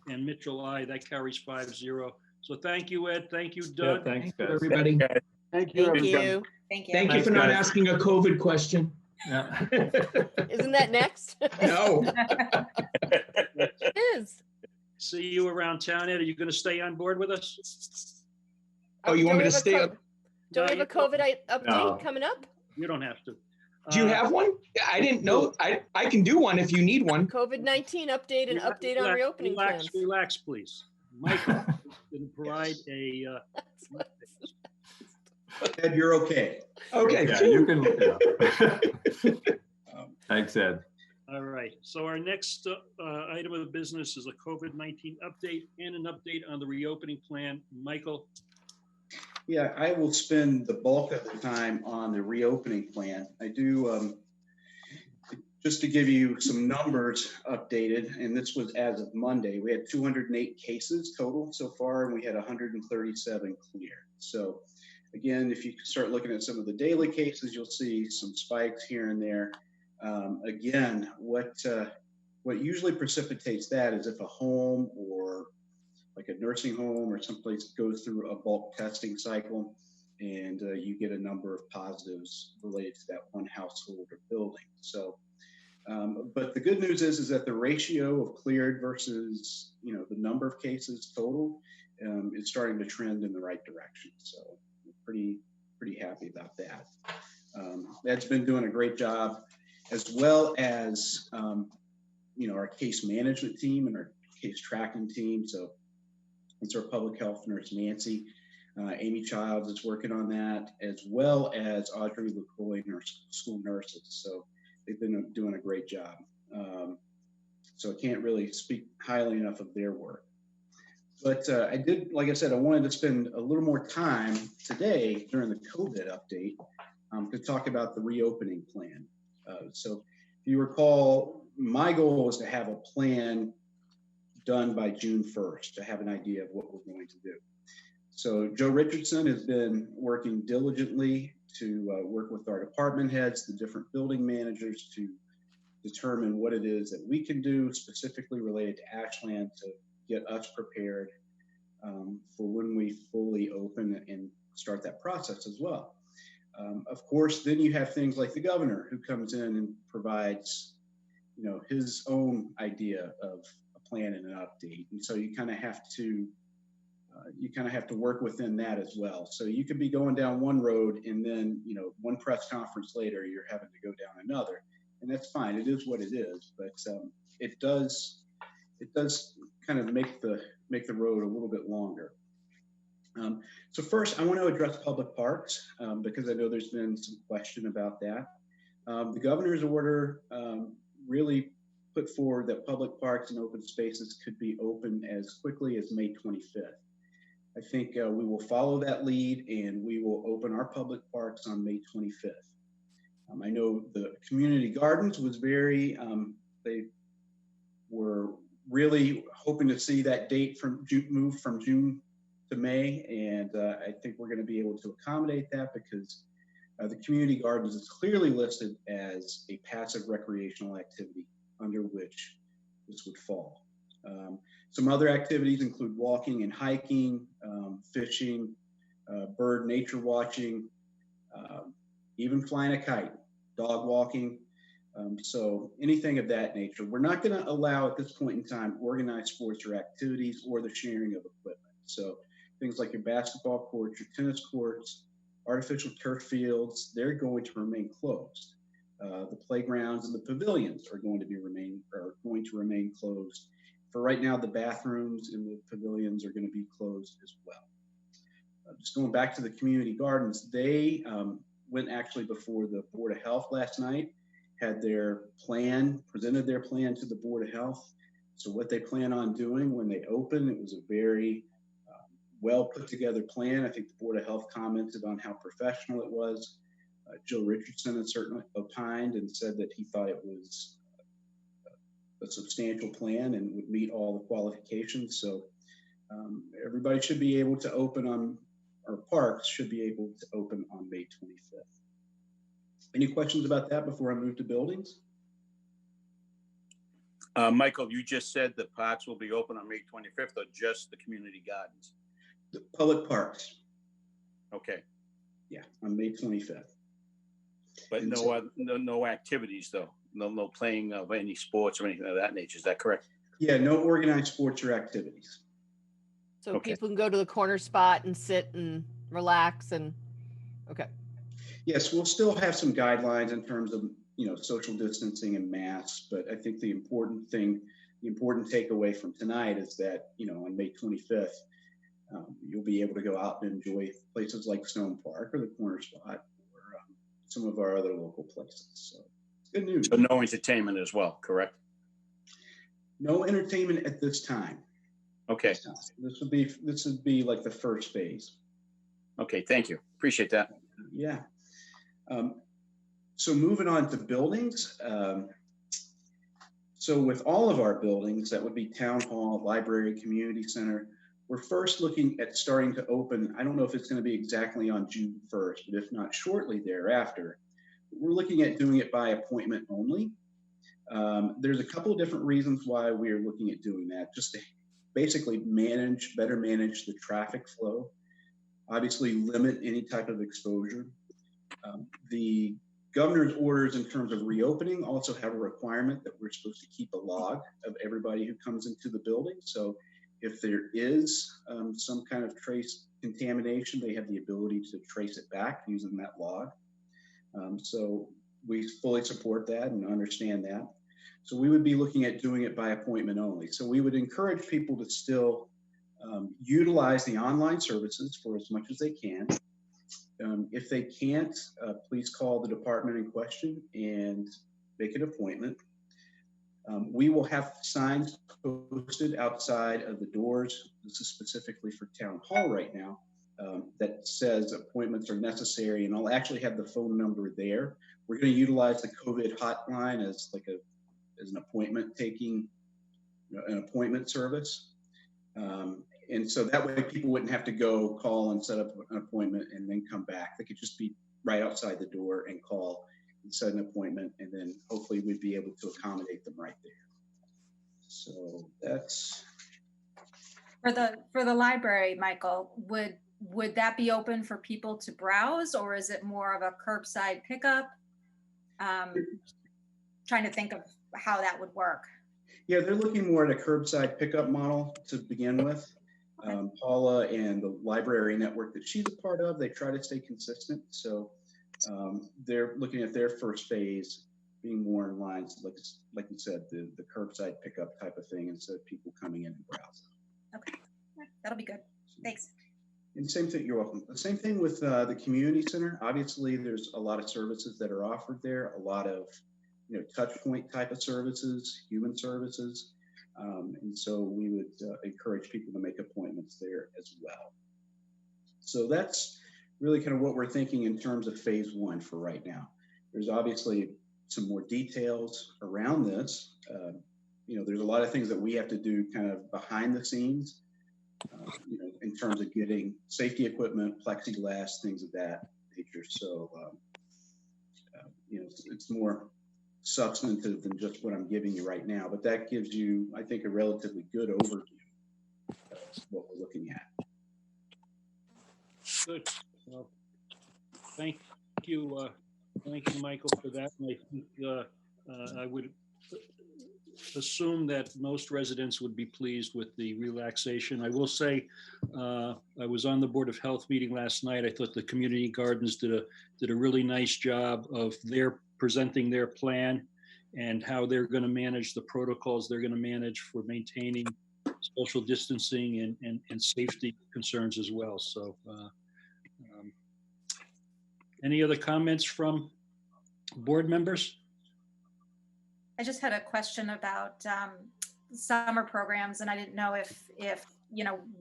and Mitchell, aye. That carries 5-0. So thank you, Ed. Thank you, Yeah, Doug. thanks, Thank you, guys. everybody. Thank you, Thank everybody. you. Thank you. Thank you Thanks, for not guys. asking a COVID question. Yeah. Isn't that next? No. It is. See you around town, Ed. Are you going to stay on board with us? Oh, you want me to stay up? Don't we have a COVID update No. coming up? You don't have to. Do you have one? I didn't know. I can do one if you need one. COVID-19 update and update on reopening plans. Relax, please. Michael is going to provide a, Ed, you're okay. Okay. Yeah, you can look it up. Thanks, Ed. all right. So our next item of business is a COVID-19 update and an update on the reopening plan. Michael, Yeah, I will spend the bulk of the time on the reopening plan. I do, just to give you some numbers updated, and this was as of Monday, we had 208 cases total so far, and we had 137 clear. So again, if you start looking at some of the daily cases, you'll see some spikes here and there. Again, what usually precipitates that is if a home or like a nursing home or someplace goes through a bulk testing cycle and you get a number of positives related to that one household or building. So, but the good news is that the ratio of cleared versus, you know, the number of cases total is starting to trend in the right direction. So I'm pretty happy about that. Ed's been doing a great job, as well as, you know, our case management team and our case tracking team. So it's our public health nurse, Nancy. Amy Childs is working on that, as well as Audrey LaCroix, our school nurses. So they've been doing a great job. So I can't really speak highly enough of their work. But I did, like I said, I wanted to spend a little more time today during the COVID update to talk about the reopening plan. So if you recall, my goal was to have a plan done by June 1st, to have an idea of what we're going to do. So Joe Richardson has been working diligently to work with our department heads, the different building managers, to determine what it is that we can do specifically related to Ashland to get us prepared for when we fully open and start that process as well. Of course, then you have things like the governor who comes in and provides, his own idea of a plan and an update. And so you kind of have to work within that as well. So you could be going down one road and then, one press conference later, you're having to go down another, and that's fine. It is what it is, but it does kind of make the road a little bit longer. So first, I want to address public parks because I know there's been some question about that. The governor's order really put forward that public parks and open spaces could be open as quickly as May 25th. I think we will follow that lead and we will open our public parks on May 25th. I know the community gardens was they were really hoping to see that date move from June to May, and I think we're going to be able to accommodate that because the community gardens is clearly listed as a passive recreational activity under which this would fall. Some other activities include walking and hiking, fishing, bird nature watching, even flying a kite, dog walking. So anything of that nature. We're not going to allow at this point in time organized sports or activities or the sharing of equipment. So things like your basketball courts, your tennis courts, artificial turf fields, they're going to remain closed. The playgrounds and the pavilions are going to remain closed. For right now, the bathrooms in the pavilions are going to be closed as well. Just going back to the community gardens, they went actually before the Board of Health last night, had their plan, presented their plan to the Board of Health. So what they plan on doing when they open, it was a very well put together plan. I think the Board of Health commented on how professional it was. Joe Richardson has certainly opined and said that he thought it was a substantial plan and would meet all the qualifications. So everybody should be able to open on, or parks should be able to open on May 25th. Any questions about that before I move to buildings? Michael, you just said the parks will be open on May 25th or just the community gardens? The public parks. Okay. Yeah, on May 25th. But no activities though? No playing of any sports or anything of that nature, is that correct? Yeah, no organized sports or activities. So Okay. people can go to the corner spot and sit and relax and, okay. Yes, we'll still have some guidelines in terms of, social distancing and masks, but I think the important takeaway from tonight is that, on May 25th, you'll be able to go out and enjoy places like Stone Park or the Corner Spot or some of our other local places. So it's good news. So no entertainment as well, correct? No entertainment at this time. Okay. This would be like the first phase. Okay, thank you. Appreciate that. Yeah. So moving on to buildings. So with all of our buildings, that would be town hall, library, community center, we're first looking at starting to open. I don't know if it's going to be exactly on June 1st, but if not shortly thereafter, we're looking at doing it by appointment only. There's a couple of different reasons why we are looking at doing that, just to basically better manage the traffic flow, obviously limit any type of exposure. The governor's orders in terms of reopening also have a requirement that we're supposed to keep a log of everybody who comes into the building. So if there is some kind of trace contamination, they have the ability to trace it back using that log. So we fully support that and understand that. So we would be looking at doing it by appointment only. So we would encourage people to still utilize the online services for as much as they can. If they can't, please call the department in question and make an appointment. We will have signs posted outside of the doors. This is specifically for Town Hall right now, that says appointments are necessary, and I'll actually have the phone number there. We're going to utilize the COVID hotline as like as an appointment taking, an appointment service. And so that way people wouldn't have to go call and set up an appointment and then come back. They could just be right outside the door and call and set an appointment, and then hopefully we'd be able to accommodate them right there. So that's For the library, Michael, would that be open for people to browse, or is it more of a curbside pickup? Trying to think of how that would work. Yeah, they're looking more at a curbside pickup model to begin with. Paula and the library network that she's a part of, they try to stay consistent. So they're looking at their first phase being more in line, so like you said, the curbside pickup type of thing, instead of people coming in and browsing. Okay, that'll be good. Thanks. And same thing, you're welcome. The same thing with the community center. Obviously, there's a lot of services that are offered there, a lot of touch point type of services, human services. And so we would encourage people to make appointments there as well. So that's really kind of what we're thinking in terms of phase one for right now. There's obviously some more details around this. There's a lot of things that we have to do kind of behind the scenes, in terms of getting safety equipment, plexiglass, things of that nature. So, it's more substantive than just what I'm giving you right now, but that gives you, I think, a relatively good overview of what we're looking at. Good. Well, thank you, Michael, for that. And I think I would assume that most residents would be pleased with the relaxation. I will say, I was on the Board of Health meeting last night. I thought the community gardens did a really nice job of presenting their plan and how they're going to manage the protocols they're going to manage for maintaining social distancing and safety concerns as well. So any other comments from board members? I just had a question about summer programs, and I didn't know if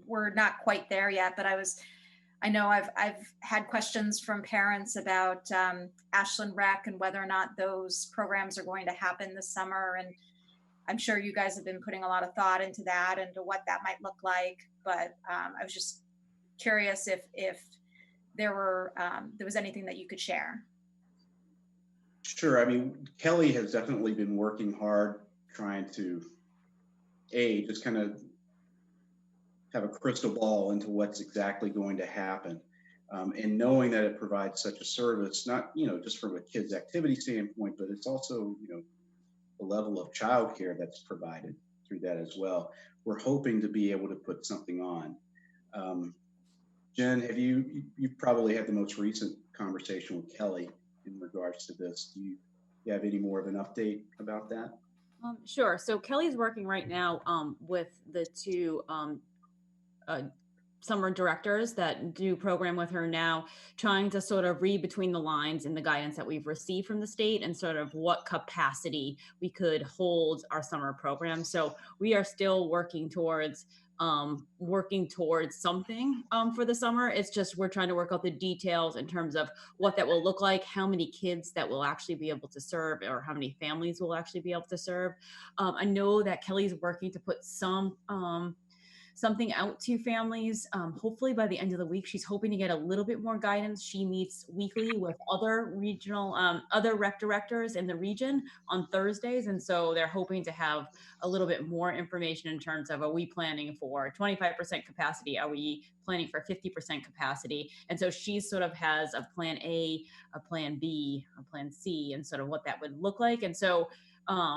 we're not quite there yet, but I know I've had questions from parents about Ashland Rec and whether or not those programs are going to happen this summer. And I'm sure you guys have been putting a lot of thought into that and to what that might look like. But I was just curious if there was anything that you could share. Sure. I mean, Kelly has definitely been working hard trying to, just kind of have a crystal ball into what's exactly going to happen. And knowing that it provides such a service, not, just from a kid's activity standpoint, but it's also, the level of childcare that's provided through that as well. We're hoping to be able to put something on. Jen, you probably had the most recent conversation with Kelly in regards to this. Do you have any more of an update about that? Sure. So Kelly's working right now with the two summer directors that do program with her now, trying to sort of read between the lines in the guidance that we've received from the state and sort of what capacity we could hold our summer program. So we are still working towards something for the summer. It's just we're trying to work out the details in terms of what that will look like, how many kids that will actually be able to serve, or how many families will actually be able to serve. I know that Kelly's working to put something out to families. Hopefully by the end of the week, she's hoping to get a little bit more guidance. She meets weekly with other regional, other rec directors in the region on Thursdays. And so they're hoping to have a little bit more information in terms of, are we planning for 25% capacity? Are we planning for 50% capacity? And so she sort of has a plan A, a plan B, a plan C, and sort of what that would look like. And so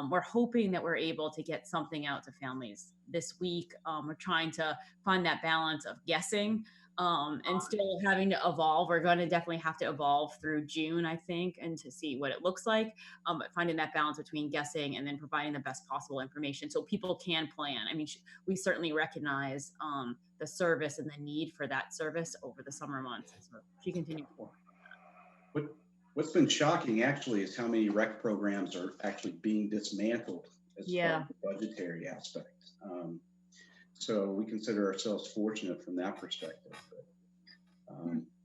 we're hoping that we're able to get something out to families this week. We're trying to find that balance of guessing and still having to evolve. We're going to definitely have to evolve through June, I think, and to see what it looks like. But finding that balance between guessing and then providing the best possible information so people can plan. I mean, we certainly recognize the service and the need for that service over the summer months. So she continued forward. What's been shocking actually is how many rec programs are actually being dismantled as far as the budgetary aspect. So we consider ourselves fortunate from that perspective. But,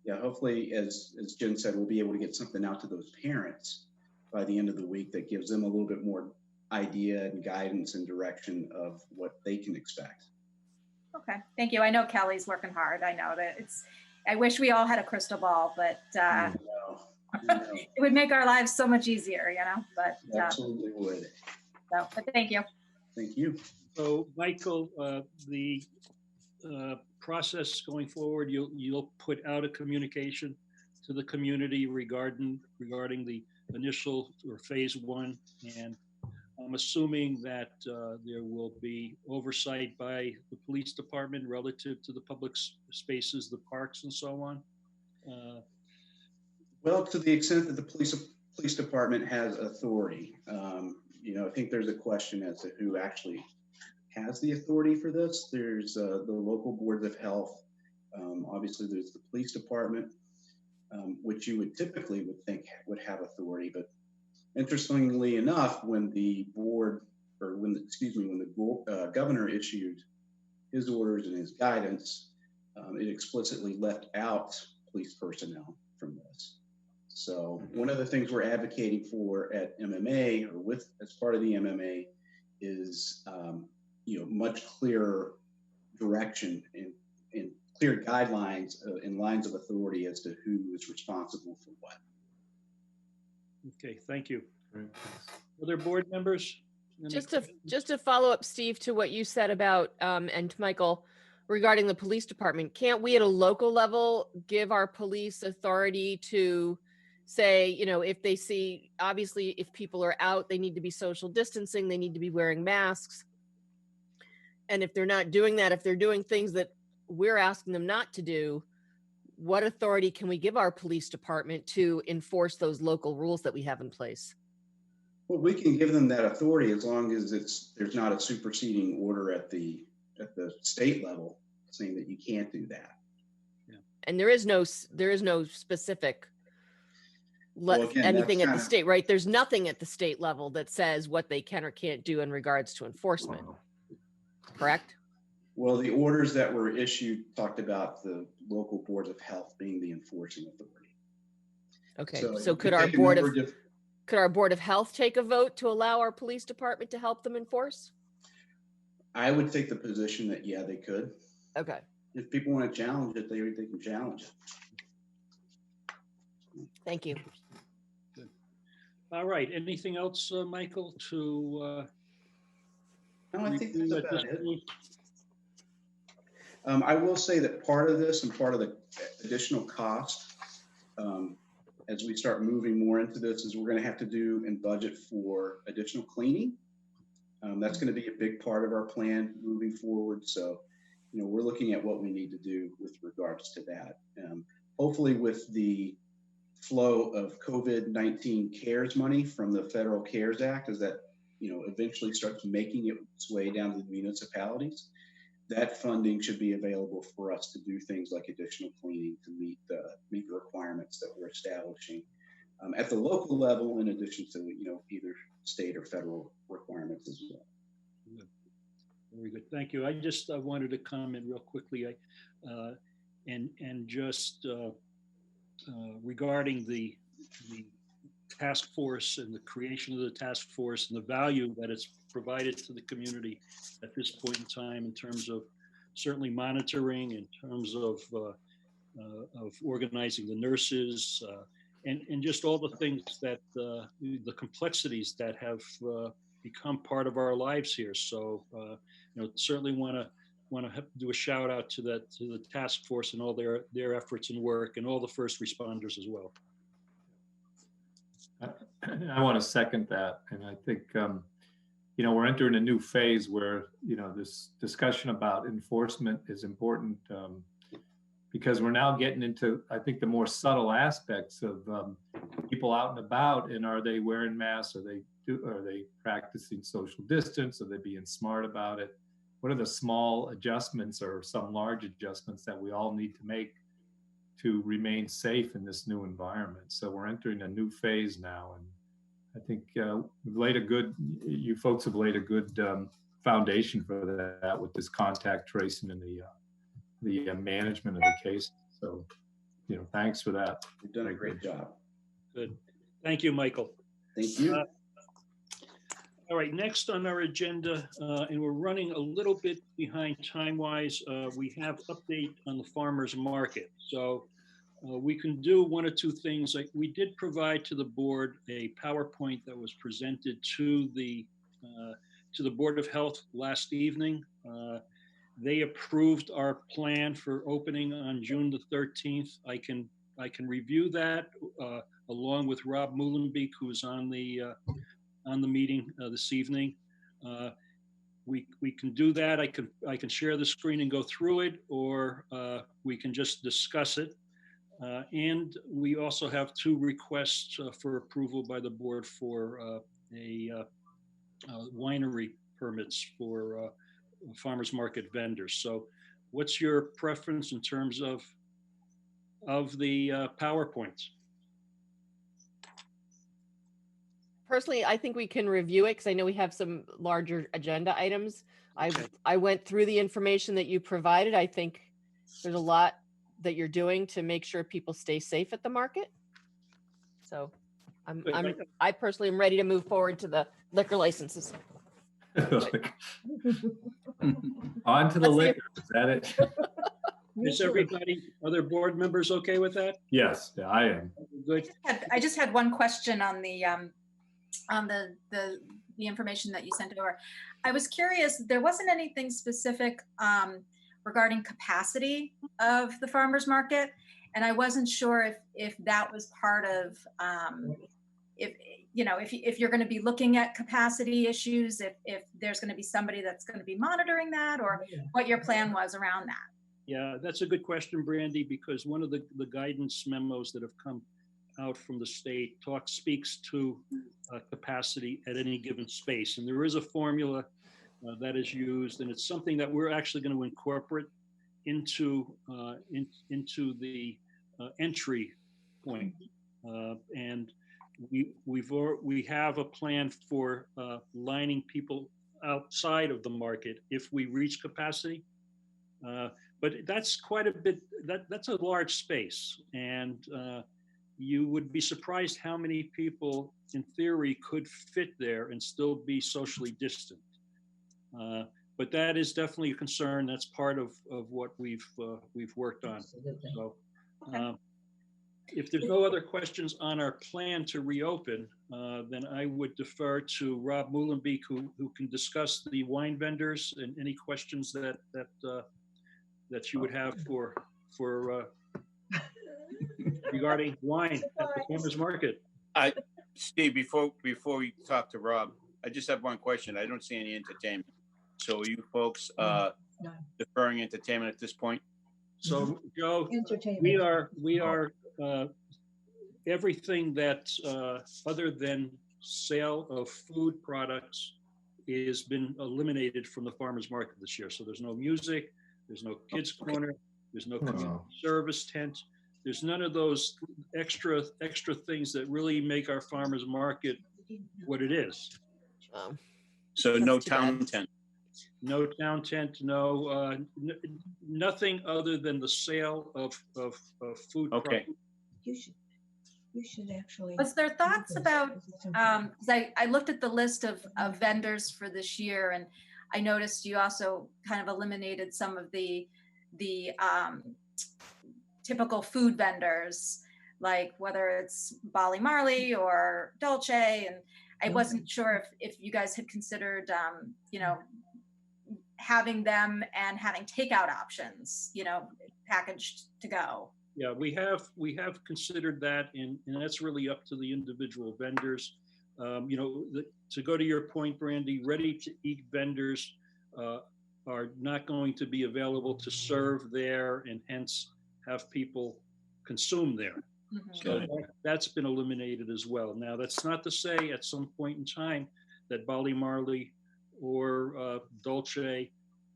yeah, hopefully, as Jen said, we'll be able to get something out to those parents by the end of the week that gives them a little bit more idea and guidance and direction of what they can expect. Okay, thank you. I know Kelly's working hard. I know that I wish we all had a crystal ball, but it would make our lives so much easier, you know, but. Absolutely would. So, but thank you. Thank you. So, Michael, the process going forward, you'll put out a communication to the community regarding the initial or phase 1, and I'm assuming that there will be oversight by the police department relative to the public spaces, the parks, and so on. Well, to the extent that the police department has authority, you know, I think there's a question as to who actually has the authority for this. There's the local boards of health. Obviously, there's the police department, which you would typically think would have authority. But interestingly enough, when the governor issued his orders and his guidance, it explicitly left out police personnel from this. So one of the things we're advocating for at MMA or as part of the MMA is you know, much clearer direction and clear guidelines and lines of authority as to who is responsible for what. Okay, thank you. Other board members? Just to follow up, Steve, to what you said about and Michael regarding the police department, can't we at a local level give our police authority to say, you know, if they see, obviously, if people are out, they need to be social distancing, they need to be wearing masks. And if they're not doing that, if they're doing things that we're asking them not to do, what authority can we give our police department to enforce those local rules that we have in place? Well, we can give them that authority as long as there's not a superseding order at the state level saying that you can't do that. Yeah. And there is no specific anything at the state, right? There's nothing at the state level that says what they can or can't do in regards to enforcement. Correct? Well, the orders that were issued talked about the local boards of health being the enforcing authority. Okay, so could our board of health take a vote to allow our police department to help them enforce? I would take the position that, yeah, they could. Okay. If people want to challenge it, they can challenge it. Thank you. Good. All right. Anything else, Michael, to no, I think that's about it. I will say that part of this and part of the additional cost as we start moving more into this is we're going to have to do and budget for additional cleaning. That's going to be a big part of our plan moving forward. So, you know, we're looking at what we need to do with regards to that. Hopefully with the flow of COVID-19 CARES money from the Federal CARES Act, as that, you know, eventually starts making its way down to the municipalities, that funding should be available for us to do things like additional cleaning to meet the requirements that we're establishing at the local level, in addition to, you know, either state or federal requirements as well. Very good. Thank you. I just wanted to comment real quickly and just regarding the task force and the creation of the task force and the value that it's provided to the community at this point in time, in terms of certainly monitoring, in terms of organizing the nurses, and just all the things that the complexities that have become part of our lives here. So, you know, certainly want to do a shout out to the task force and all their efforts and work, and all the first responders as well. I want to second that, and I think you know, we're entering a new phase where, you know, this discussion about enforcement is important because we're now getting into, I think, the more subtle aspects of people out and about, and are they wearing masks? Are they practicing social distance? Are they being smart about it? What are the small adjustments or some large adjustments that we all need to make to remain safe in this new environment? So we're entering a new phase now, and I think you folks have laid a good foundation for that with this contact tracing and the management of the case. So, thanks for that. You've done a great job. Good. Thank you, Michael. Thank you. All right, next on our agenda, and we're running a little bit behind time-wise, we have update on the farmers market. So we can do one or two things. Like, we did provide to the board a PowerPoint that was presented to the Board of Health last evening. They approved our plan for opening on June the 13th. I can review that along with Rob Muhlenbeek, who's on the meeting this evening. We can do that. I can share the screen and go through it, or we can just discuss it. And we also have two requests for approval by the board for winery permits for farmers market vendors. So what's your preference in terms of the PowerPoints? Personally, I think we can review it because I know we have some larger agenda items. I went through the information that you provided. I think there's a lot that you're doing to make sure people stay safe at the market. So I personally am ready to move forward to the liquor licenses. On to the liquor. Is that it? Is everybody, other board members okay with that? Yes, I am. Good. I just had one question on the information that you sent over. I was curious, there wasn't anything specific regarding capacity of the farmers market, and I wasn't sure if that was part of if you're going to be looking at capacity issues, if there's going to be somebody that's going to be monitoring that, or what your plan was around that. Yeah, that's a good question, Brandy, because one of the guidance memos that have come out from the state speaks to capacity at any given space. And there is a formula that is used, and it's something that we're actually going to incorporate into the entry point. And we have a plan for lining people outside of the market if we reach capacity. But that's quite a bit, that's a large space. And you would be surprised how many people in theory could fit there and still be socially distant. But that is definitely a concern. That's part of what we've worked on. So if there's no other questions on our plan to reopen, then I would defer to Rob Muhlenbeek, who can discuss the wine vendors and any questions that you would have for regarding wine at the farmers market. Steve, before we talk to Rob, I just have one question. I don't see any entertainment. So are you folks deferring entertainment at this point? So Joe, we are everything that other than sale of food products has been eliminated from the farmers market this year. So there's no music, there's no kids corner, there's no community service tent. There's none of those extra things that really make our farmers market what it is. So no town tent. No town tent, no nothing other than the sale of food. Okay. Products. You should actually. Was there thoughts about, because I looked at the list of vendors for this year, and I noticed you also kind of eliminated some of the typical food vendors, like whether it's Bolly Marley or Dolce, and I wasn't sure if you guys had considered, having them and having takeout options, packaged to go. Yeah, we have considered that, and that's really up to the individual vendors. To go to your point, Brandy, ready-to-eat vendors are not going to be available to serve there, and hence have people consume there. So that's been eliminated as well. Now, that's not to say at some point in time that Bali Marley or Dolce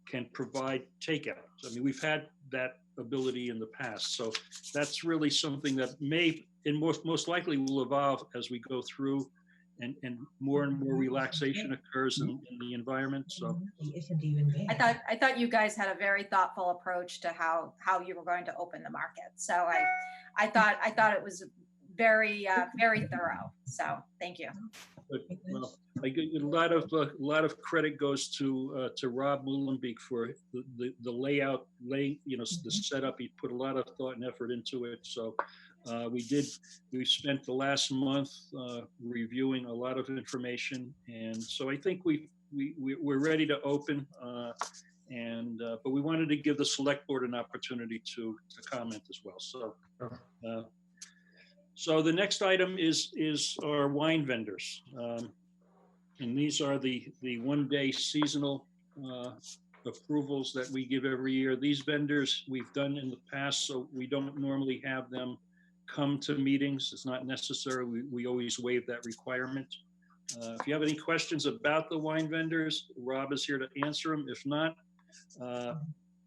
can provide takeout. I mean, we've had that ability in the past. So that's really something that may, and most likely will evolve as we go through, and more relaxation occurs in the environment. So I thought you guys had a very thoughtful approach to how you were going to open the market. So I thought it was very thorough. So thank you. But, well, a lot of credit goes to Rob Muhlenbeek for the layout, the setup. He put a lot of thought and effort into it. So we spent the last month reviewing a lot of information, and so I think we're ready to open. But we wanted to give the select board an opportunity to comment as well. So. So the next item is our wine vendors. And these are the one-day seasonal approvals that we give every year. These vendors we've done in the past, so we don't normally have them come to meetings. It's not necessary. We always waive that requirement. If you have any questions about the wine vendors, Rob is here to answer them. If not,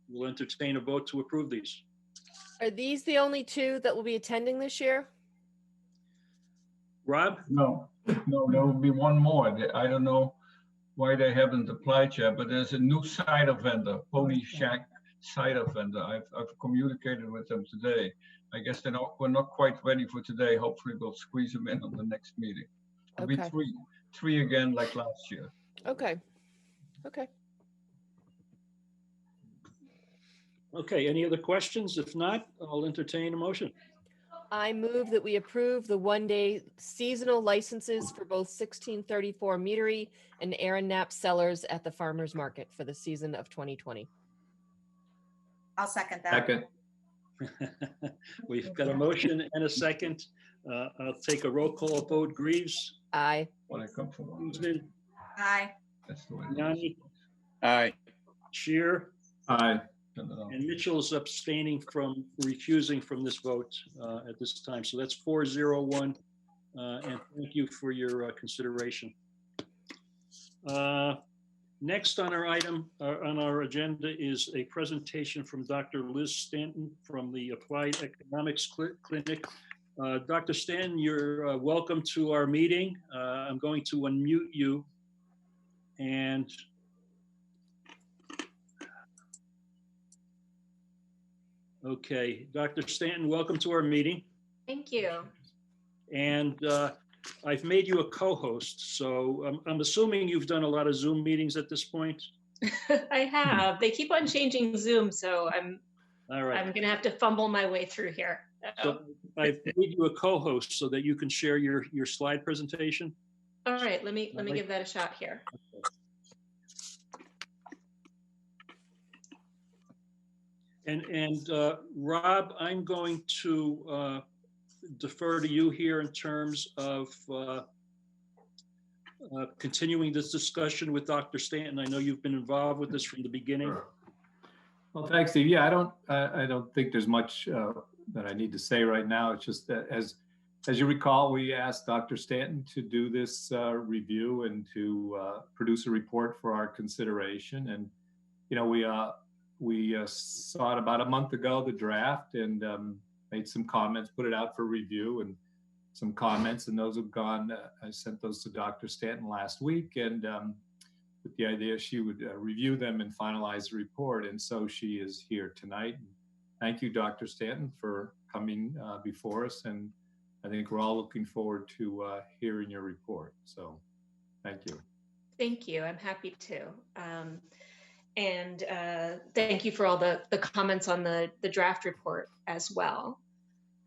we'll entertain a vote to approve these. Are these the only two that will be attending this year? Rob? No, there will be one more. I don't know why they haven't applied yet, but there's a new cider vendor, Pony Shack cider vendor. I've communicated with them today. I guess we're not quite ready for today. Hopefully we'll squeeze them in on the next meeting. It'll be three again like last year. Okay. Okay, any other questions? If not, I'll entertain a motion. I move that we approve the one-day seasonal licenses for both 1634 Meadery and Aaron Knapp Cellars at the Farmers Market for the season of 2020. I'll second that. Second. We've got a motion and a second. I'll take a roll call vote. Greaves? Aye. When I come from Usman? Aye. that's the way it Yanni? is. Aye. Shear? Aye. And Mitchell's refusing from this vote at this time. So that's 4-0-1. And thank you for your consideration. Next on our agenda is a presentation from Dr. Liz Stanton from the Applied Economics Clinic. Dr. Stanton, you're welcome to our meeting. I'm going to unmute you. And okay, Dr. Stanton, welcome to our meeting. Thank you. And I've made you a co-host, so I'm assuming you've done a lot of Zoom meetings at this point. I have. They keep on changing Zoom, so All right. I'm gonna have to fumble my way through here. So I've made you a co-host so that you can share your slide presentation. All right, let me give that a shot here. And Rob, I'm going to defer to you here in terms of continuing this discussion with Dr. Stanton. I know you've been involved with this from the beginning. Well, thanks, Steve. Yeah, I don't think there's much that I need to say right now. It's just that as you recall, we asked Dr. Stanton to do this review and to produce a report for our consideration. And we saw it about a month ago, the draft, and made some comments, put it out for review and some comments, and those have gone. I sent those to Dr. Stanton last week, and with the idea she would review them and finalize the report. And so she is here tonight. Thank you, Dr. Stanton, for coming before us. And I think we're all looking forward to hearing your report. So thank you. Thank you. I'm happy to. And thank you for all the comments on the draft report as well.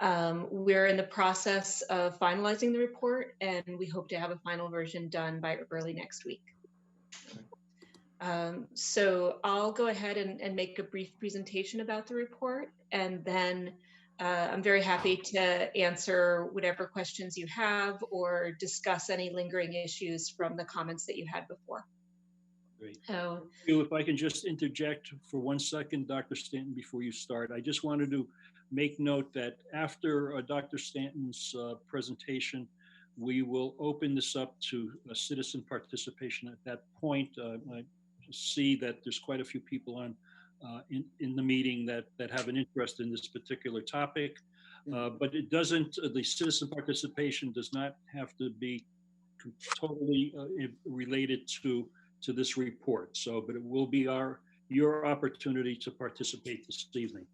We're in the process of finalizing the report, and we hope to have a final version done by early next week. So I'll go ahead and make a brief presentation about the report, and then I'm very happy to answer whatever questions you have or discuss any lingering issues from the comments that you had before. Great. So, If I can just interject for 1 second, Dr. Stanton, before you start, I just wanted to make note that after Dr. Stanton's presentation, we will open this up to citizen participation at that point. I see that there's quite a few people on in the meeting that have an interest in this particular topic. But it doesn't, the citizen participation does not have to be totally related to this report. So, but it will be your opportunity to participate this evening.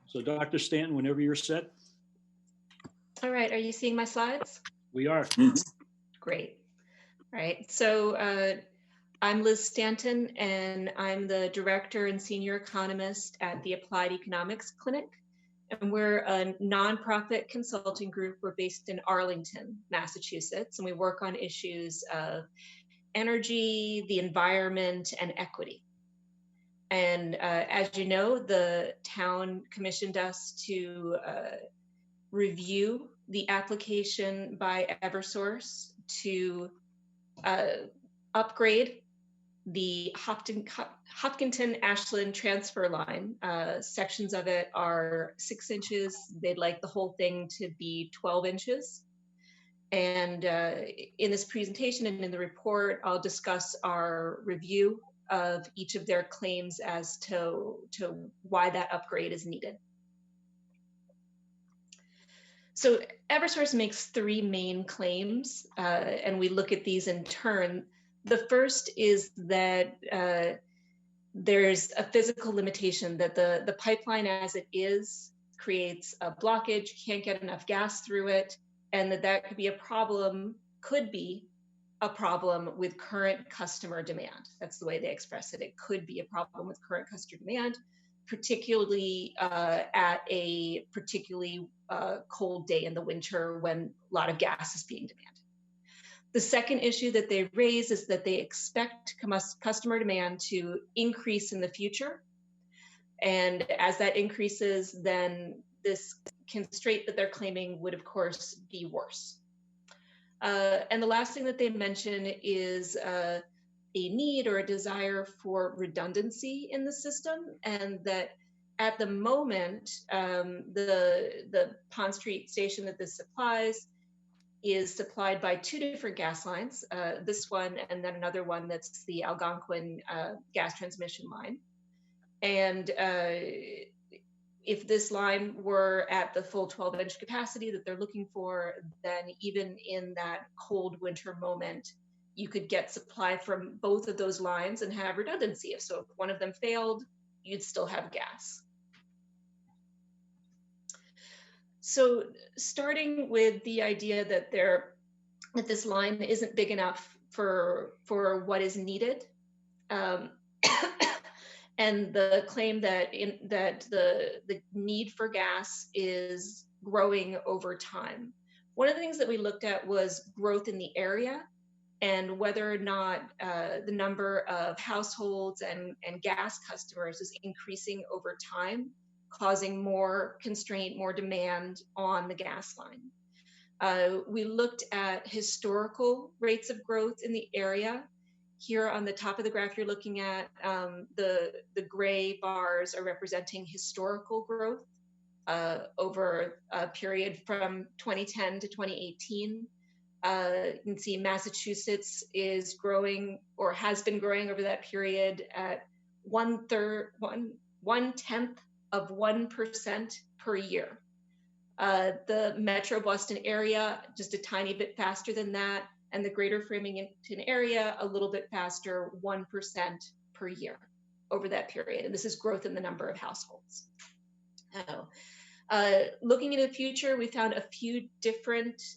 So Dr. Stanton, whenever you're set. All right, are you seeing my slides? We are. Great. All right, so I'm Liz Stanton, and I'm the director and senior economist at the Applied Economics Clinic. And we're a nonprofit consulting group. We're based in Arlington, Massachusetts, and we work on issues of energy, the environment, and equity. And as you know, the town commissioned us to review the application by Eversource to upgrade the Hopkinton-Ashland transfer line. Sections of it are 6 inches. They'd like the whole thing to be 12 inches. And in this presentation and in the report, I'll discuss our review of each of their claims as to why that upgrade is needed. So Eversource makes 3 main claims, and we look at these in turn. The first is that there's a physical limitation, that the pipeline as it is creates a blockage, can't get enough gas through it, and that could be a problem, with current customer demand. That's the way they express it. It could be a problem with current customer demand, particularly at a particularly cold day in the winter when a lot of gas is being demanded. The second issue that they raise is that they expect customer demand to increase in the future. And as that increases, then this constraint that they're claiming would, of course, be worse. And the last thing that they mention is a need or a desire for redundancy in the system, and that at the moment, the Pond Street station that this supplies is supplied by 2 different gas lines, this one and then another one that's the Algonquin gas transmission line. And if this line were at the full 12-inch capacity that they're looking for, then even in that cold winter moment, you could get supply from both of those lines and have redundancy. So if one of them failed, you'd still have gas. So starting with the idea that this line isn't big enough for what is needed, and the claim that the need for gas is growing over time. One of the things that we looked at was growth in the area and whether or not the number of households and gas customers is increasing over time, causing more constraint, more demand on the gas line. We looked at historical rates of growth in the area. Here on the top of the graph you're looking at, the gray bars are representing historical growth over a period from 2010 to 2018. You can see Massachusetts is growing, or has been growing over that period, at 1/10 of 1% per year. The Metro Boston area, just a tiny bit faster than that, and the greater Framingham area, a little bit faster, 1% per year over that period. And this is growth in the number of households. Looking into the future, we found a few different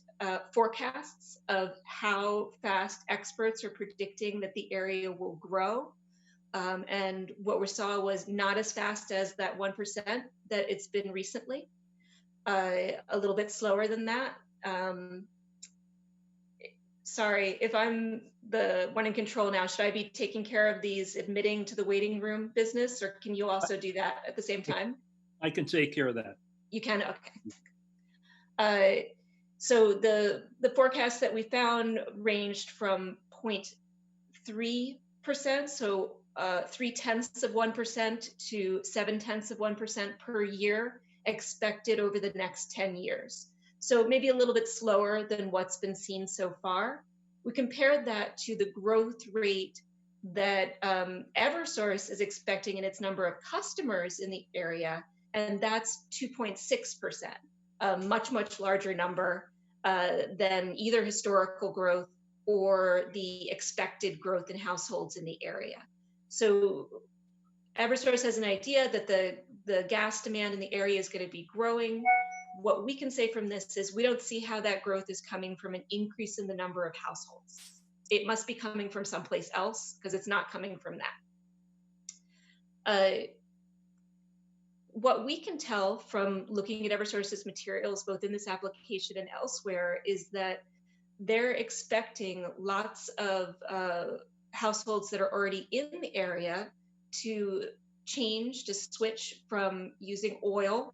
forecasts of how fast experts are predicting that the area will grow. And what we saw was not as fast as that 1% that it's been recently, a little bit slower than that. Sorry, if I'm the one in control now, should I be taking care of these admitting to the waiting room business, or can you also do that at the same time? I can take care of that. You can, okay. So the forecast that we found ranged from 0.3%, so 0.3% to 0.7% per year expected over the next 10 years. So maybe a little bit slower than what's been seen so far. We compared that to the growth rate that Eversource is expecting in its number of customers in the area, and that's 2.6%, a much, much larger number than either historical growth or the expected growth in households in the area. So Eversource has an idea that the gas demand in the area is going to be growing. What we can say from this is we don't see how that growth is coming from an increase in the number of households. It must be coming from someplace else because it's not coming from that. What we can tell from looking at Eversource's materials, both in this application and elsewhere, is that they're expecting lots of households that are already in the area to switch from using oil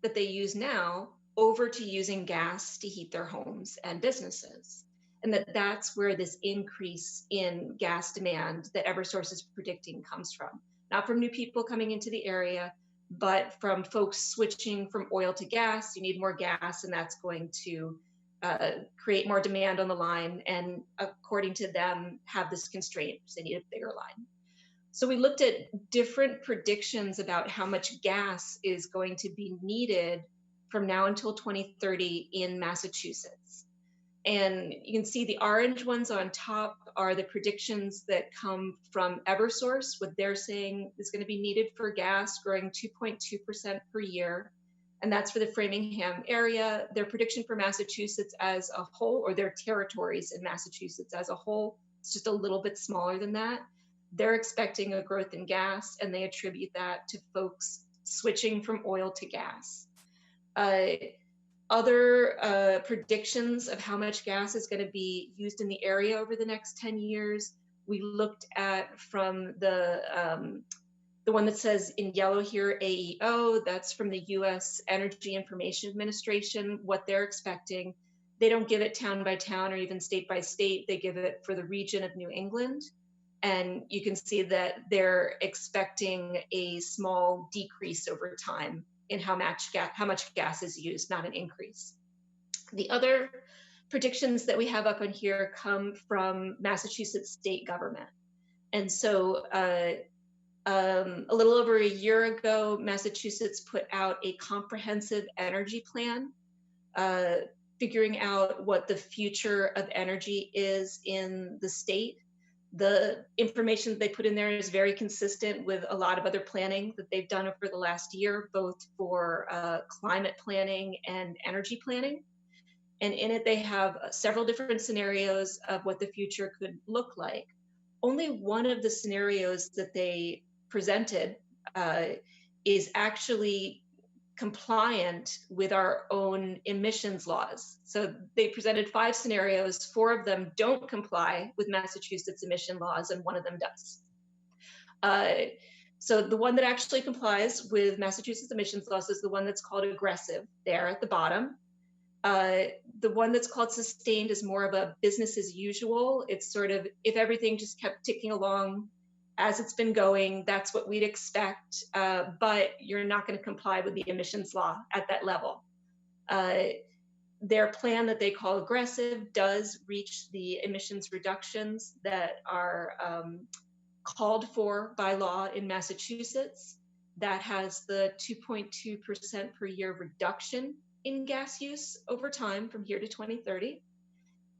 that they use now over to using gas to heat their homes and businesses. And that's where this increase in gas demand that Eversource is predicting comes from. Not from new people coming into the area, but from folks switching from oil to gas. You need more gas, and that's going to create more demand on the line, and according to them, have this constraint, because they need a bigger line. So we looked at different predictions about how much gas is going to be needed from now until 2030 in Massachusetts. And you can see the orange ones on top are the predictions that come from Eversource, what they're saying is going to be needed for gas, growing 2.2% per year. And that's for the Framingham area. Their prediction for Massachusetts as a whole, or their territories in Massachusetts as a whole, it's just a little bit smaller than that. They're expecting a growth in gas, and they attribute that to folks switching from oil to gas. Other predictions of how much gas is going to be used in the area over the next 10 years, we looked at from the one that says in yellow here, AEO, that's from the US Energy Information Administration, what they're expecting. They don't give it town by town or even state by state, they give it for the region of New England. And you can see that they're expecting a small decrease over time in how much gas is used, not an increase. The other predictions that we have up on here come from Massachusetts state government. And so a little over a year ago, Massachusetts put out a comprehensive energy plan, figuring out what the future of energy is in the state. The information that they put in there is very consistent with a lot of other planning that they've done over the last year, both for climate planning and energy planning. And in it, they have several different scenarios of what the future could look like. Only one of the scenarios that they presented is actually compliant with our own emissions laws. So they presented 5 scenarios, 4 of them don't comply with Massachusetts emission laws, and 1 of them does. So the one that actually complies with Massachusetts emissions laws is the one that's called aggressive there at the bottom. The one that's called sustained is more of a business as usual. It's sort of, if everything just kept ticking along as it's been going, that's what we'd expect, but you're not going to comply with the emissions law at that level. Their plan that they call aggressive does reach the emissions reductions that are called for by law in Massachusetts. That has the 2.2% per year reduction in gas use over time from here to 2030.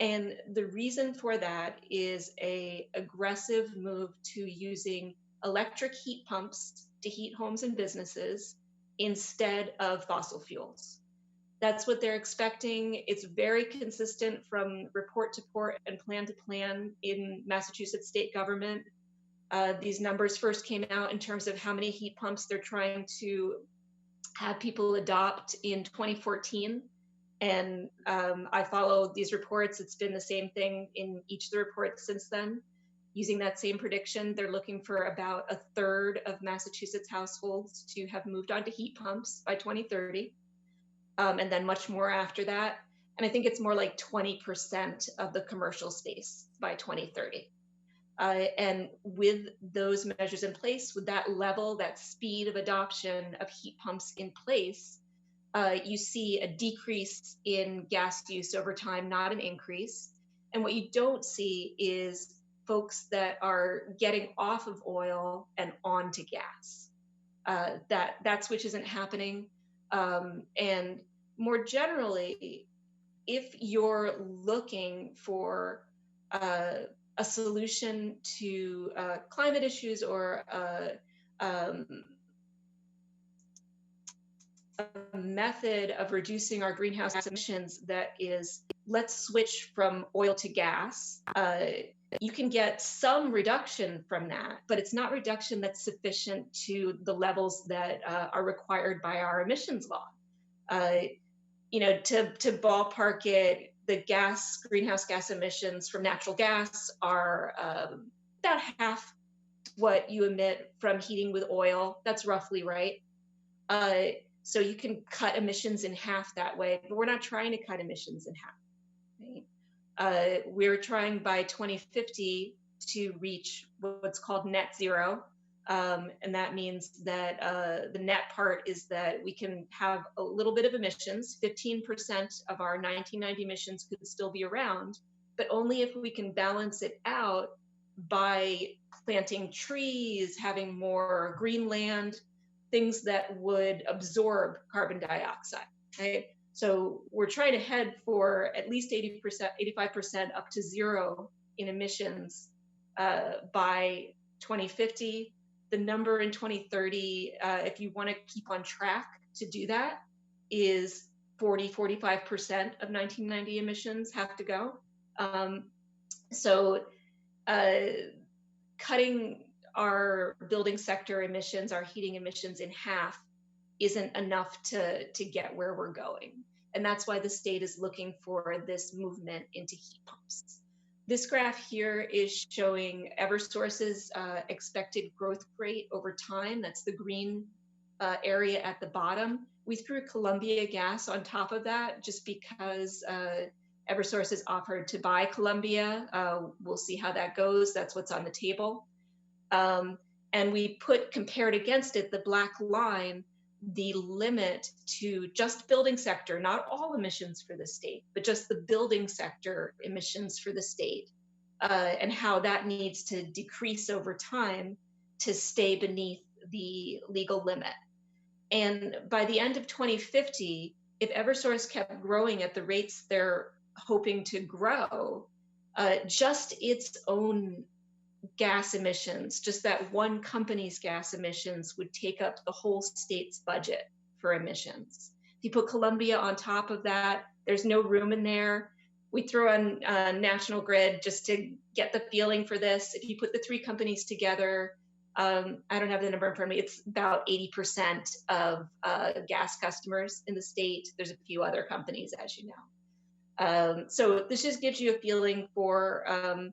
And the reason for that is an aggressive move to using electric heat pumps to heat homes and businesses instead of fossil fuels. That's what they're expecting. It's very consistent from report to report and plan to plan in Massachusetts state government. These numbers first came out in terms of how many heat pumps they're trying to have people adopt in 2014. And I follow these reports. It's been the same thing in each of the reports since then. Using that same prediction, they're looking for about 1/3 of Massachusetts households to have moved on to heat pumps by 2030, and then much more after that. And I think it's more like 20% of the commercial space by 2030. And with those measures in place, with that level, that speed of adoption of heat pumps in place, you see a decrease in gas use over time, not an increase. And what you don't see is folks that are getting off of oil and onto gas. That switch isn't happening. And more generally, if you're looking for a solution to climate issues or a method of reducing our greenhouse gas emissions that is, let's switch from oil to gas, you can get some reduction from that, but it's not reduction that's sufficient to the levels that are required by our emissions law. You know, to ballpark it, the greenhouse gas emissions from natural gas are about half what you emit from heating with oil. That's roughly right. So you can cut emissions in half that way, but we're not trying to cut emissions in half. Right? We're trying by 2050 to reach what's called net zero. And that means that the net part is that we can have a little bit of emissions. 15% of our 1990 emissions could still be around, but only if we can balance it out by planting trees, having more green land, things that would absorb carbon dioxide, right? So we're trying to head for at least 80%, 85% up to zero in emissions by 2050. The number in 2030, if you want to keep on track to do that, is 45% of 1990 emissions have to go. So cutting our building sector emissions, our heating emissions in half isn't enough to get where we're going. And that's why the state is looking for this movement into heat pumps. This graph here is showing Eversource's expected growth rate over time. That's the green area at the bottom. We threw Columbia Gas on top of that just because Eversource has offered to buy Columbia. We'll see how that goes. That's what's on the table. And we compared against it, the black line, the limit to just building sector, not all emissions for the state, but just the building sector emissions for the state, and how that needs to decrease over time to stay beneath the legal limit. And by the end of 2050, if Eversource kept growing at the rates they're hoping to grow, just its own gas emissions, just that one company's gas emissions would take up the whole state's budget for emissions. If you put Columbia on top of that, there's no room in there. We throw on National Grid just to get the feeling for this. If you put the three companies together, I don't have the number in front of me, it's about 80% of gas customers in the state. There's a few other companies, as you know. So this just gives you a feeling for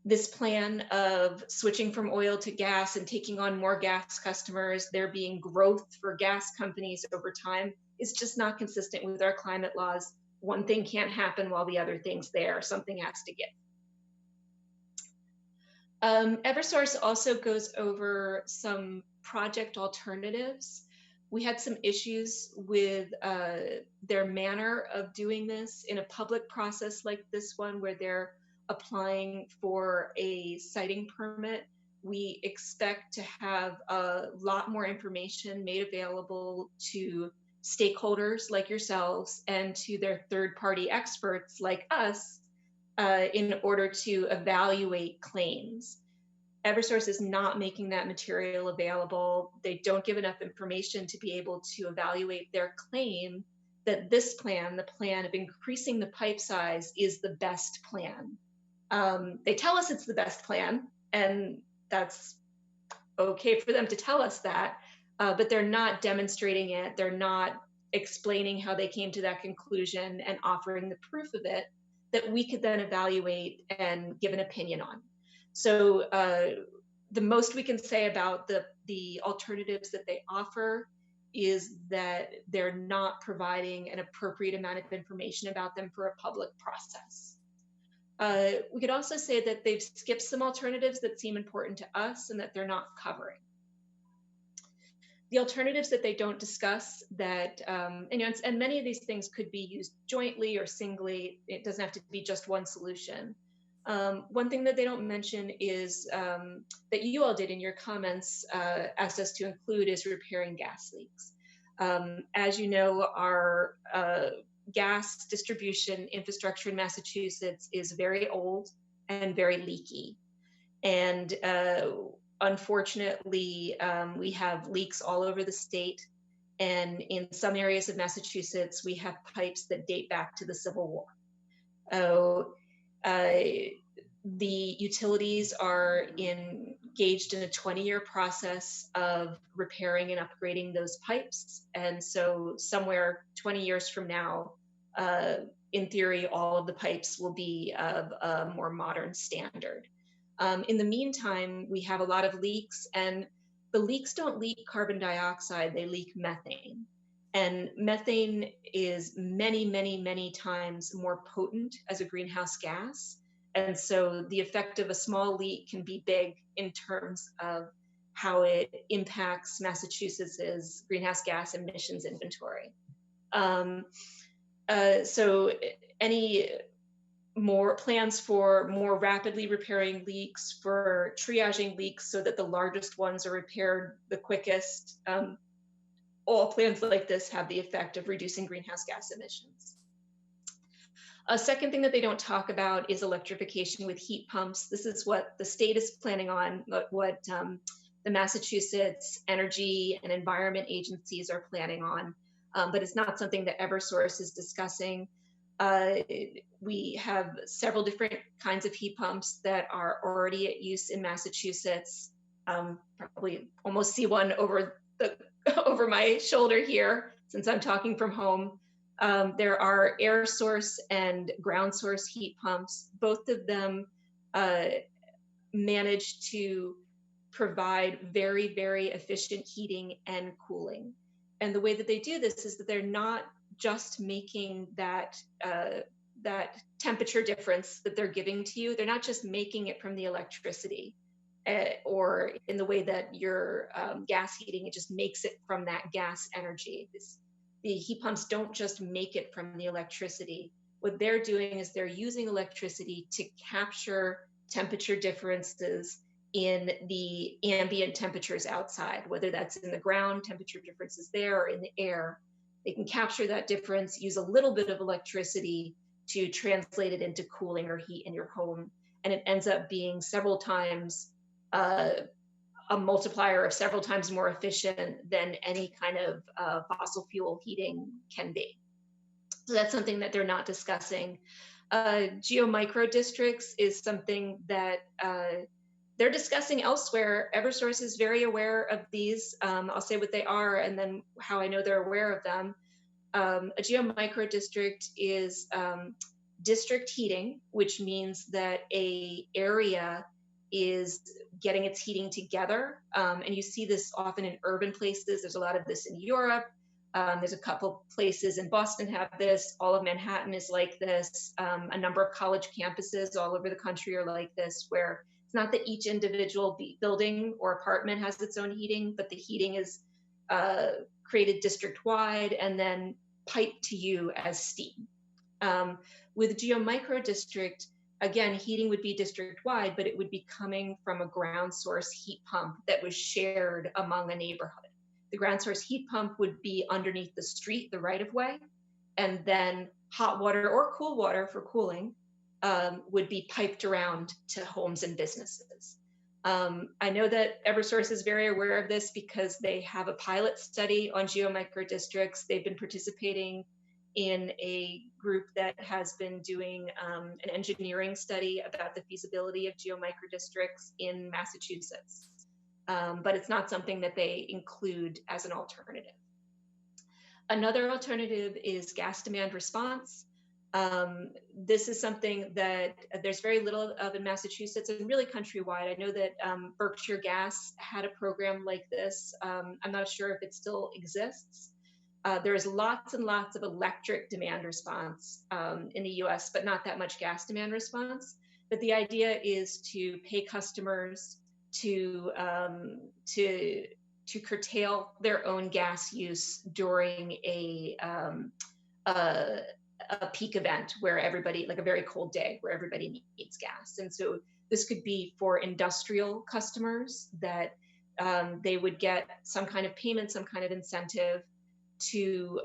this plan of switching from oil to gas and taking on more gas customers, there being growth for gas companies over time, is just not consistent with our climate laws. One thing can't happen while the other thing's there. Something has to give. Eversource also goes over some project alternatives. We had some issues with their manner of doing this in a public process like this one, where they're applying for a siting permit. We expect to have a lot more information made available to stakeholders like yourselves and to their third-party experts like us in order to evaluate claims. Eversource is not making that material available. They don't give enough information to be able to evaluate their claim that this plan, the plan of increasing the pipe size, is the best plan. They tell us it's the best plan, and that's okay for them to tell us that, but they're not demonstrating it. They're not explaining how they came to that conclusion and offering the proof of it that we could then evaluate and give an opinion on. So the most we can say about the alternatives that they offer is that they're not providing an appropriate amount of information about them for a public process. We could also say that they've skipped some alternatives that seem important to us and that they're not covering. The alternatives that they don't discuss that, and many of these things could be used jointly or singly. It doesn't have to be just one solution. One thing that they don't mention is that you all did in your comments, asked us to include is repairing gas leaks. As you know, our gas distribution infrastructure in Massachusetts is very old and very leaky. And unfortunately, we have leaks all over the state. And in some areas of Massachusetts, we have pipes that date back to the Civil War. The utilities are engaged in a 20-year process of repairing and upgrading those pipes. And so somewhere 20 years from now, in theory, all of the pipes will be of a more modern standard. In the meantime, we have a lot of leaks, and the leaks don't leak carbon dioxide, they leak methane. And methane is many, many, many times more potent as a greenhouse gas. And so the effect of a small leak can be big in terms of how it impacts Massachusetts's greenhouse gas emissions inventory. So any more plans for more rapidly repairing leaks, for triaging leaks so that the largest ones are repaired the quickest, all plans like this have the effect of reducing greenhouse gas emissions. A second thing that they don't talk about is electrification with heat pumps. This is what the state is planning on, what the Massachusetts Energy and Environment agencies are planning on, but it's not something that Eversource is discussing. We have several different kinds of heat pumps that are already at use in Massachusetts. Probably almost see one over my shoulder here since I'm talking from home. There are air source and ground source heat pumps. Both of them manage to provide very, very efficient heating and cooling. And the way that they do this is that they're not just making that temperature difference that they're giving to you. They're not just making it from the electricity or in the way that your gas heating, it just makes it from that gas energy. The heat pumps don't just make it from the electricity. What they're doing is they're using electricity to capture temperature differences in the ambient temperatures outside, whether that's in the ground, temperature differences there, or in the air. They can capture that difference, use a little bit of electricity to translate it into cooling or heat in your home. And it ends up being several times a multiplier of several times more efficient than any kind of fossil fuel heating can be. So that's something that they're not discussing. Geomicro districts is something that they're discussing elsewhere. Eversource is very aware of these. I'll say what they are and then how I know they're aware of them. A geomicro district is district heating, which means that a area is getting its heating together. And you see this often in urban places. There's a lot of this in Europe. There's a couple places in Boston have this. All of Manhattan is like this. A number of college campuses all over the country are like this, where it's not that each individual building or apartment has its own heating, but the heating is created district-wide and then piped to you as steam. With a geomicro district, again, heating would be district-wide, but it would be coming from a ground source heat pump that was shared among a neighborhood. The ground source heat pump would be underneath the street, the right-of-way, and then hot water or cool water for cooling would be piped around to homes and businesses. I know that Eversource is very aware of this because they have a pilot study on geomicro districts. They've been participating in a group that has been doing an engineering study about the feasibility of geomicro districts in Massachusetts. But it's not something that they include as an alternative. Another alternative is gas demand response. This is something that there's very little of in Massachusetts and really countrywide. I know that Berkshire Gas had a program like this. I'm not sure if it still exists. There's lots and lots of electric demand response in the US, but not that much gas demand response. But the idea is to pay customers to to curtail their own gas use during a peak event where everybody, like a very cold day where everybody needs gas. And so this could be for industrial customers that they would get some kind of payment, some kind of incentive to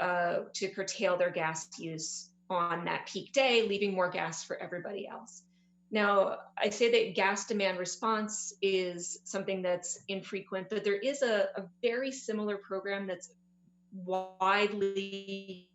curtail their gas use on that peak day, leaving more gas for everybody else. Now, I say that gas demand response is something that's infrequent, but there is a very similar program that's widely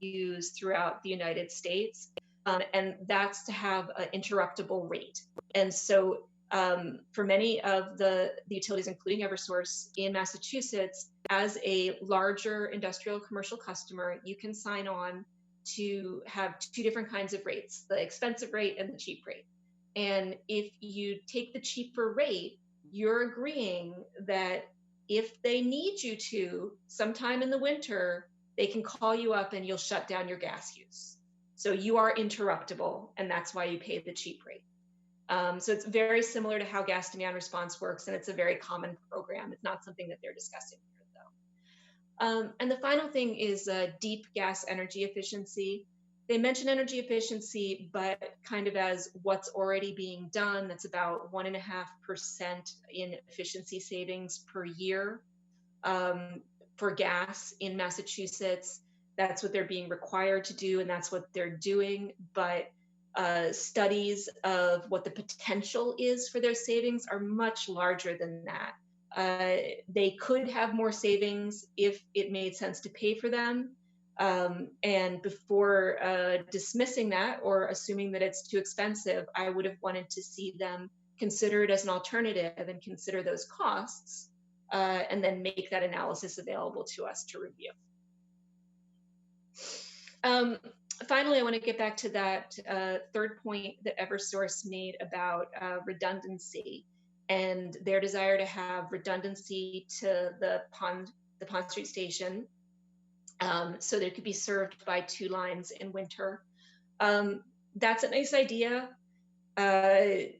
used throughout the United States, and that's to have an interruptible rate. And so for many of the utilities, including Eversource in Massachusetts, as a larger industrial commercial customer, you can sign on to have two different kinds of rates, the expensive rate and the cheap rate. And if you take the cheaper rate, you're agreeing that if they need you to, sometime in the winter, they can call you up and you'll shut down your gas use. So you are interruptible, and that's why you pay the cheap rate. So it's very similar to how gas demand response works, and it's a very common program. It's not something that they're discussing here, though. And the final thing is deep gas energy efficiency. They mention energy efficiency, but kind of as what's already being done. That's about 1.5% in efficiency savings per year for gas in Massachusetts. That's what they're being required to do, and that's what they're doing. But studies of what the potential is for their savings are much larger than that. They could have more savings if it made sense to pay for them. And before dismissing that or assuming that it's too expensive, I would have wanted to see them consider it as an alternative and consider those costs, and then make that analysis available to us to review. Finally, I want to get back to that third point that Eversource made about redundancy and their desire to have redundancy to the Pond Street station, so they could be served by 2 lines in winter. That's a nice idea. It's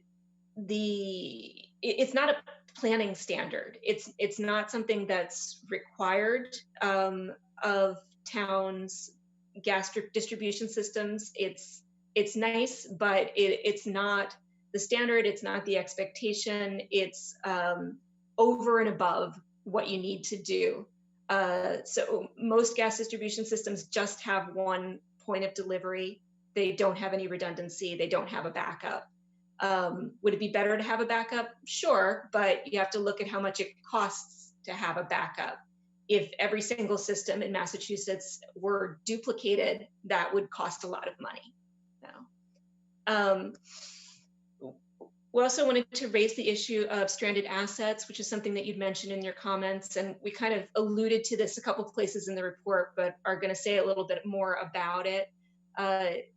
not a planning standard. It's not something that's required of towns' gas distribution systems. It's nice, but it's not the standard. It's not the expectation. It's over and above what you need to do. So most gas distribution systems just have one point of delivery. They don't have any redundancy. They don't have a backup. Would it be better to have a backup? Sure, but you have to look at how much it costs to have a backup. If every single system in Massachusetts were duplicated, that would cost a lot of money. We also wanted to raise the issue of stranded assets, which is something that you'd mentioned in your comments. And we kind of alluded to this a couple of places in the report, but are going to say a little bit more about it.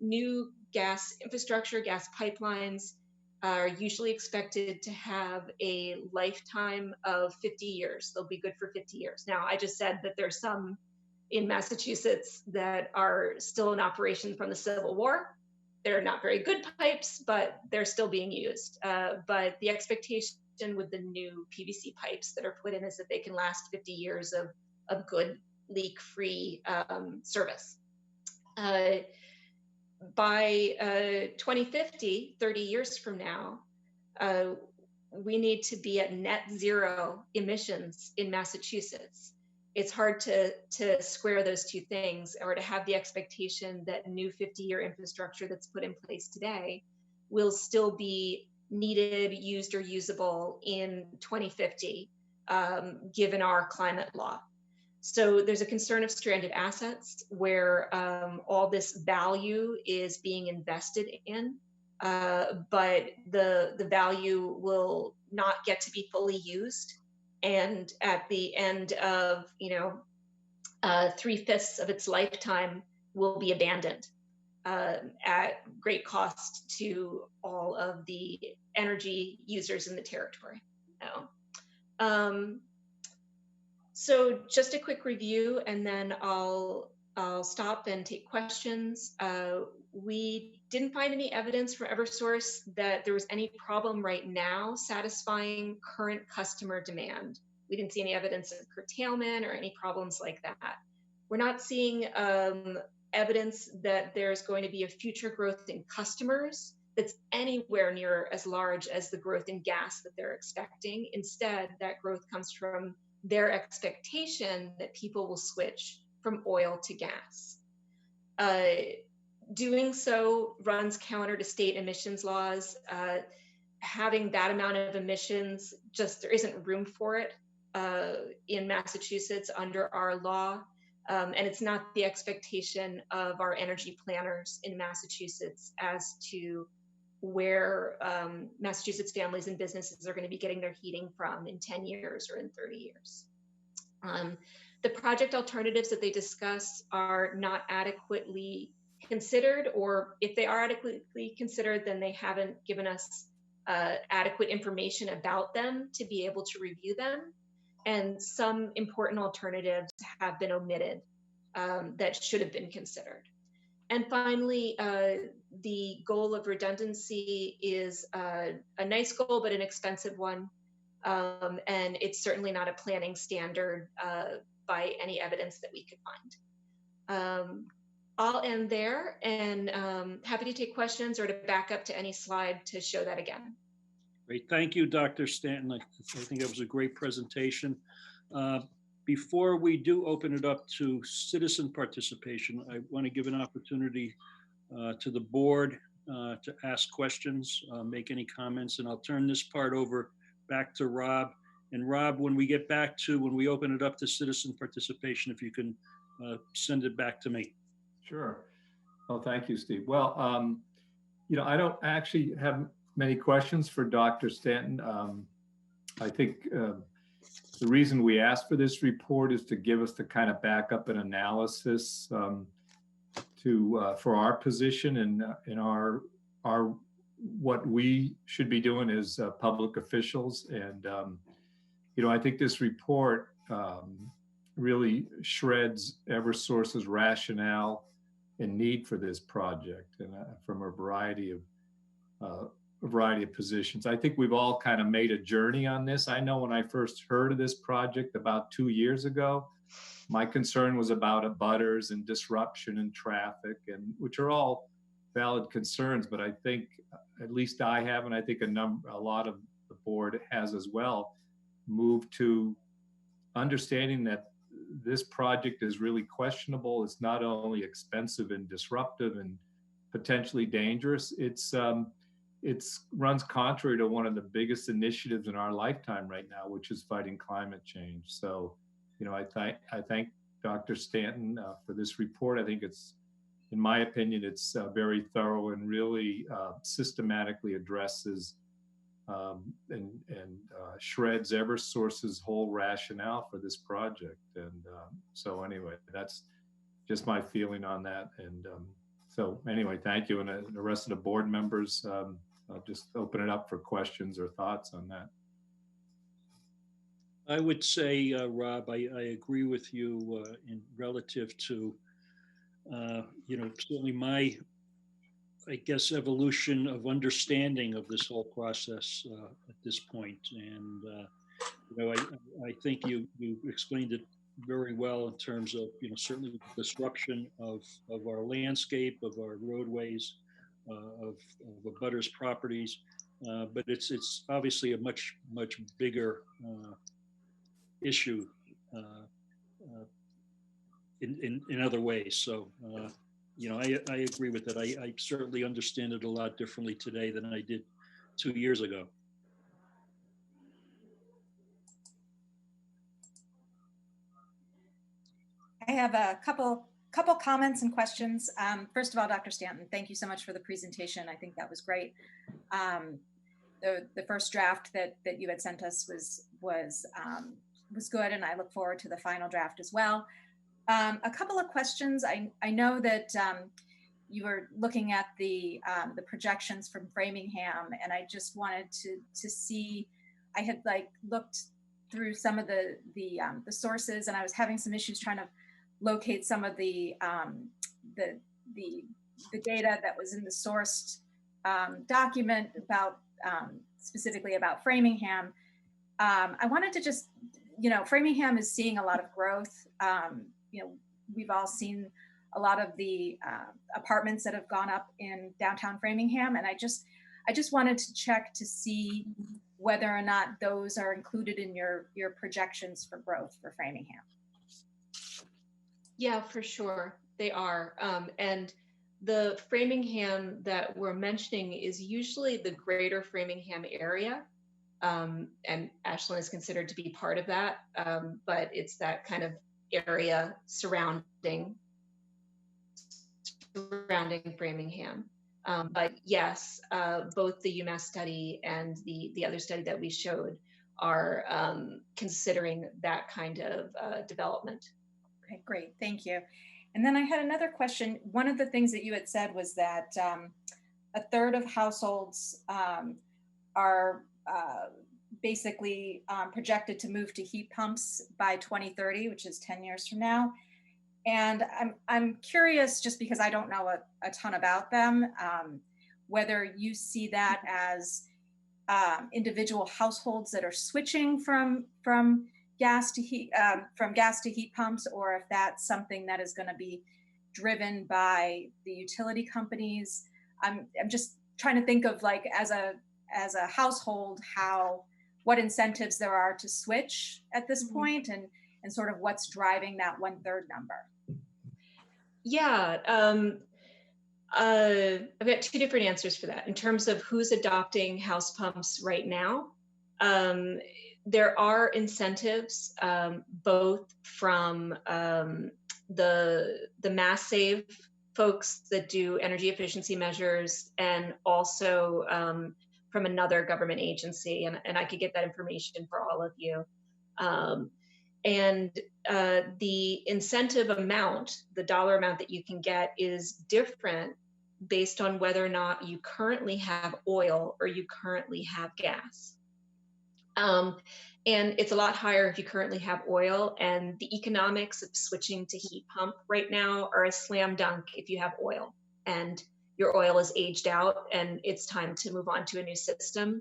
New gas infrastructure, gas pipelines are usually expected to have a lifetime of 50 years. They'll be good for 50 years. Now, I just said that there's some in Massachusetts that are still in operation from the Civil War. They're not very good pipes, but they're still being used. But the expectation with the new PVC pipes that are put in is that they can last 50 years of good leak-free service. By 2050, 30 years from now, we need to be at net zero emissions in Massachusetts. It's hard to square those two things, or to have the expectation that new 50-year infrastructure that's put in place today will still be needed, used, or usable in 2050, given our climate law. So there's a concern of stranded assets where all this value is being invested in, but the value will not get to be fully used. And at the end of, 3/5 of its lifetime will be abandoned at great cost to all of the energy users in the territory. So just a quick review, and then I'll stop and take questions. We didn't find any evidence from Eversource that there was any problem right now satisfying current customer demand. We didn't see any evidence of curtailment or any problems like that. We're not seeing evidence that there's going to be a future growth in customers that's anywhere near as large as the growth in gas that they're expecting. Instead, that growth comes from their expectation that people will switch from oil to gas. Doing so runs counter to state emissions laws. Having that amount of emissions, there isn't room for it in Massachusetts under our law. And it's not the expectation of our energy planners in Massachusetts as to where Massachusetts families and businesses are going to be getting their heating from in 10 years or in 30 years. The project alternatives that they discuss are not adequately considered, or if they are adequately considered, then they haven't given us adequate information about them to be able to review them. And some important alternatives have been omitted that should have been considered. And finally, the goal of redundancy is a nice goal, but an expensive one. And it's certainly not a planning standard by any evidence that we could find. I'll end there, and happy to take questions or to back up to any slide to show that again. Great. Thank you, Dr. Stanton. I think that was a great presentation. Before we do open it up to citizen participation, I want to give an opportunity to the board to ask questions, make any comments, and I'll turn this part over back to Rob. And Rob, when we open it up to citizen participation, if you can send it back to me. Sure. Well, thank you, Steve. Well, I don't actually have many questions for Dr. Stanton. I think the reason we asked for this report is to give us the kind of backup and analysis for our position and in our what we should be doing as public officials. And I think this report really shreds Eversource's rationale and need for this project, and from a variety of positions. I think we've all kind of made a journey on this. I know when I first heard of this project about 2 years ago, my concern was about abutters and disruption and traffic, and which are all valid concerns. But I think, at least I have, and I think a lot of the board has as well, moved to understanding that this project is really questionable. It's not only expensive and disruptive and potentially dangerous, it runs contrary to one of the biggest initiatives in our lifetime right now, which is fighting climate change. So, I thank Dr. Stanton for this report. I think in my opinion, it's very thorough and really systematically addresses and shreds Eversource's whole rationale for this project. And so anyway, that's just my feeling on that. And so anyway, thank you. And the rest of the board members, I'll just open it up for questions or thoughts on that. I would say, Rob, I agree with you in relative to, certainly my, I guess, evolution of understanding of this whole process at this point. And, I think you explained it very well in terms of, certainly the disruption of our landscape, of our roadways, of abutters' properties. But it's obviously a much bigger issue in other ways. So, I agree with it. I certainly understand it a lot differently today than I did 2 years ago. I have a couple comments and questions. First of all, Dr. Stanton, thank you so much for the presentation. I think that was great. The first draft that you had sent us was good, and I look forward to the final draft as well. A couple of questions. I know that you were looking at the projections from Framingham, and I just wanted to see. I had looked through some of the sources, and I was having some issues trying to locate some of the data that was in the sourced document about specifically about Framingham. I wanted to just you know, Framingham is seeing a lot of growth. You know, we've all seen a lot of the apartments that have gone up in downtown Framingham, and I just wanted to check to see whether or not those are included in your projections for growth for Framingham. Yeah, for sure. They are. And the Framingham that we're mentioning is usually the greater Framingham area. And Ashland is considered to be part of that. But it's that kind of area surrounding Framingham. But yes, both the UMass study and the other study that we showed are considering that kind of development. Okay, great, thank you. And then I had another question. One of the things that you had said was that a third of households are basically projected to move to heat pumps by 2030, which is 10 years from now. And I'm curious, just because I don't know a ton about them, whether you see that as individual households that are switching from gas to heat pumps, or if that's something that is going to be driven by the utility companies. I'm just trying to think of, like, as a household, what incentives there are to switch at this point, and sort of what's driving that 1/3 number. Yeah, I've got two different answers for that. In terms of who's adopting house pumps right now, there are incentives, both from the Mass Save folks that do energy efficiency measures, and also from another government agency, and I could get that information for all of you. And the incentive amount, the dollar amount that you can get, is different based on whether or not you currently have oil or you currently have gas. And it's a lot higher if you currently have oil, and the economics of switching to heat pump right now are a slam dunk if you have oil and your oil is aged out and it's time to move on to a new system.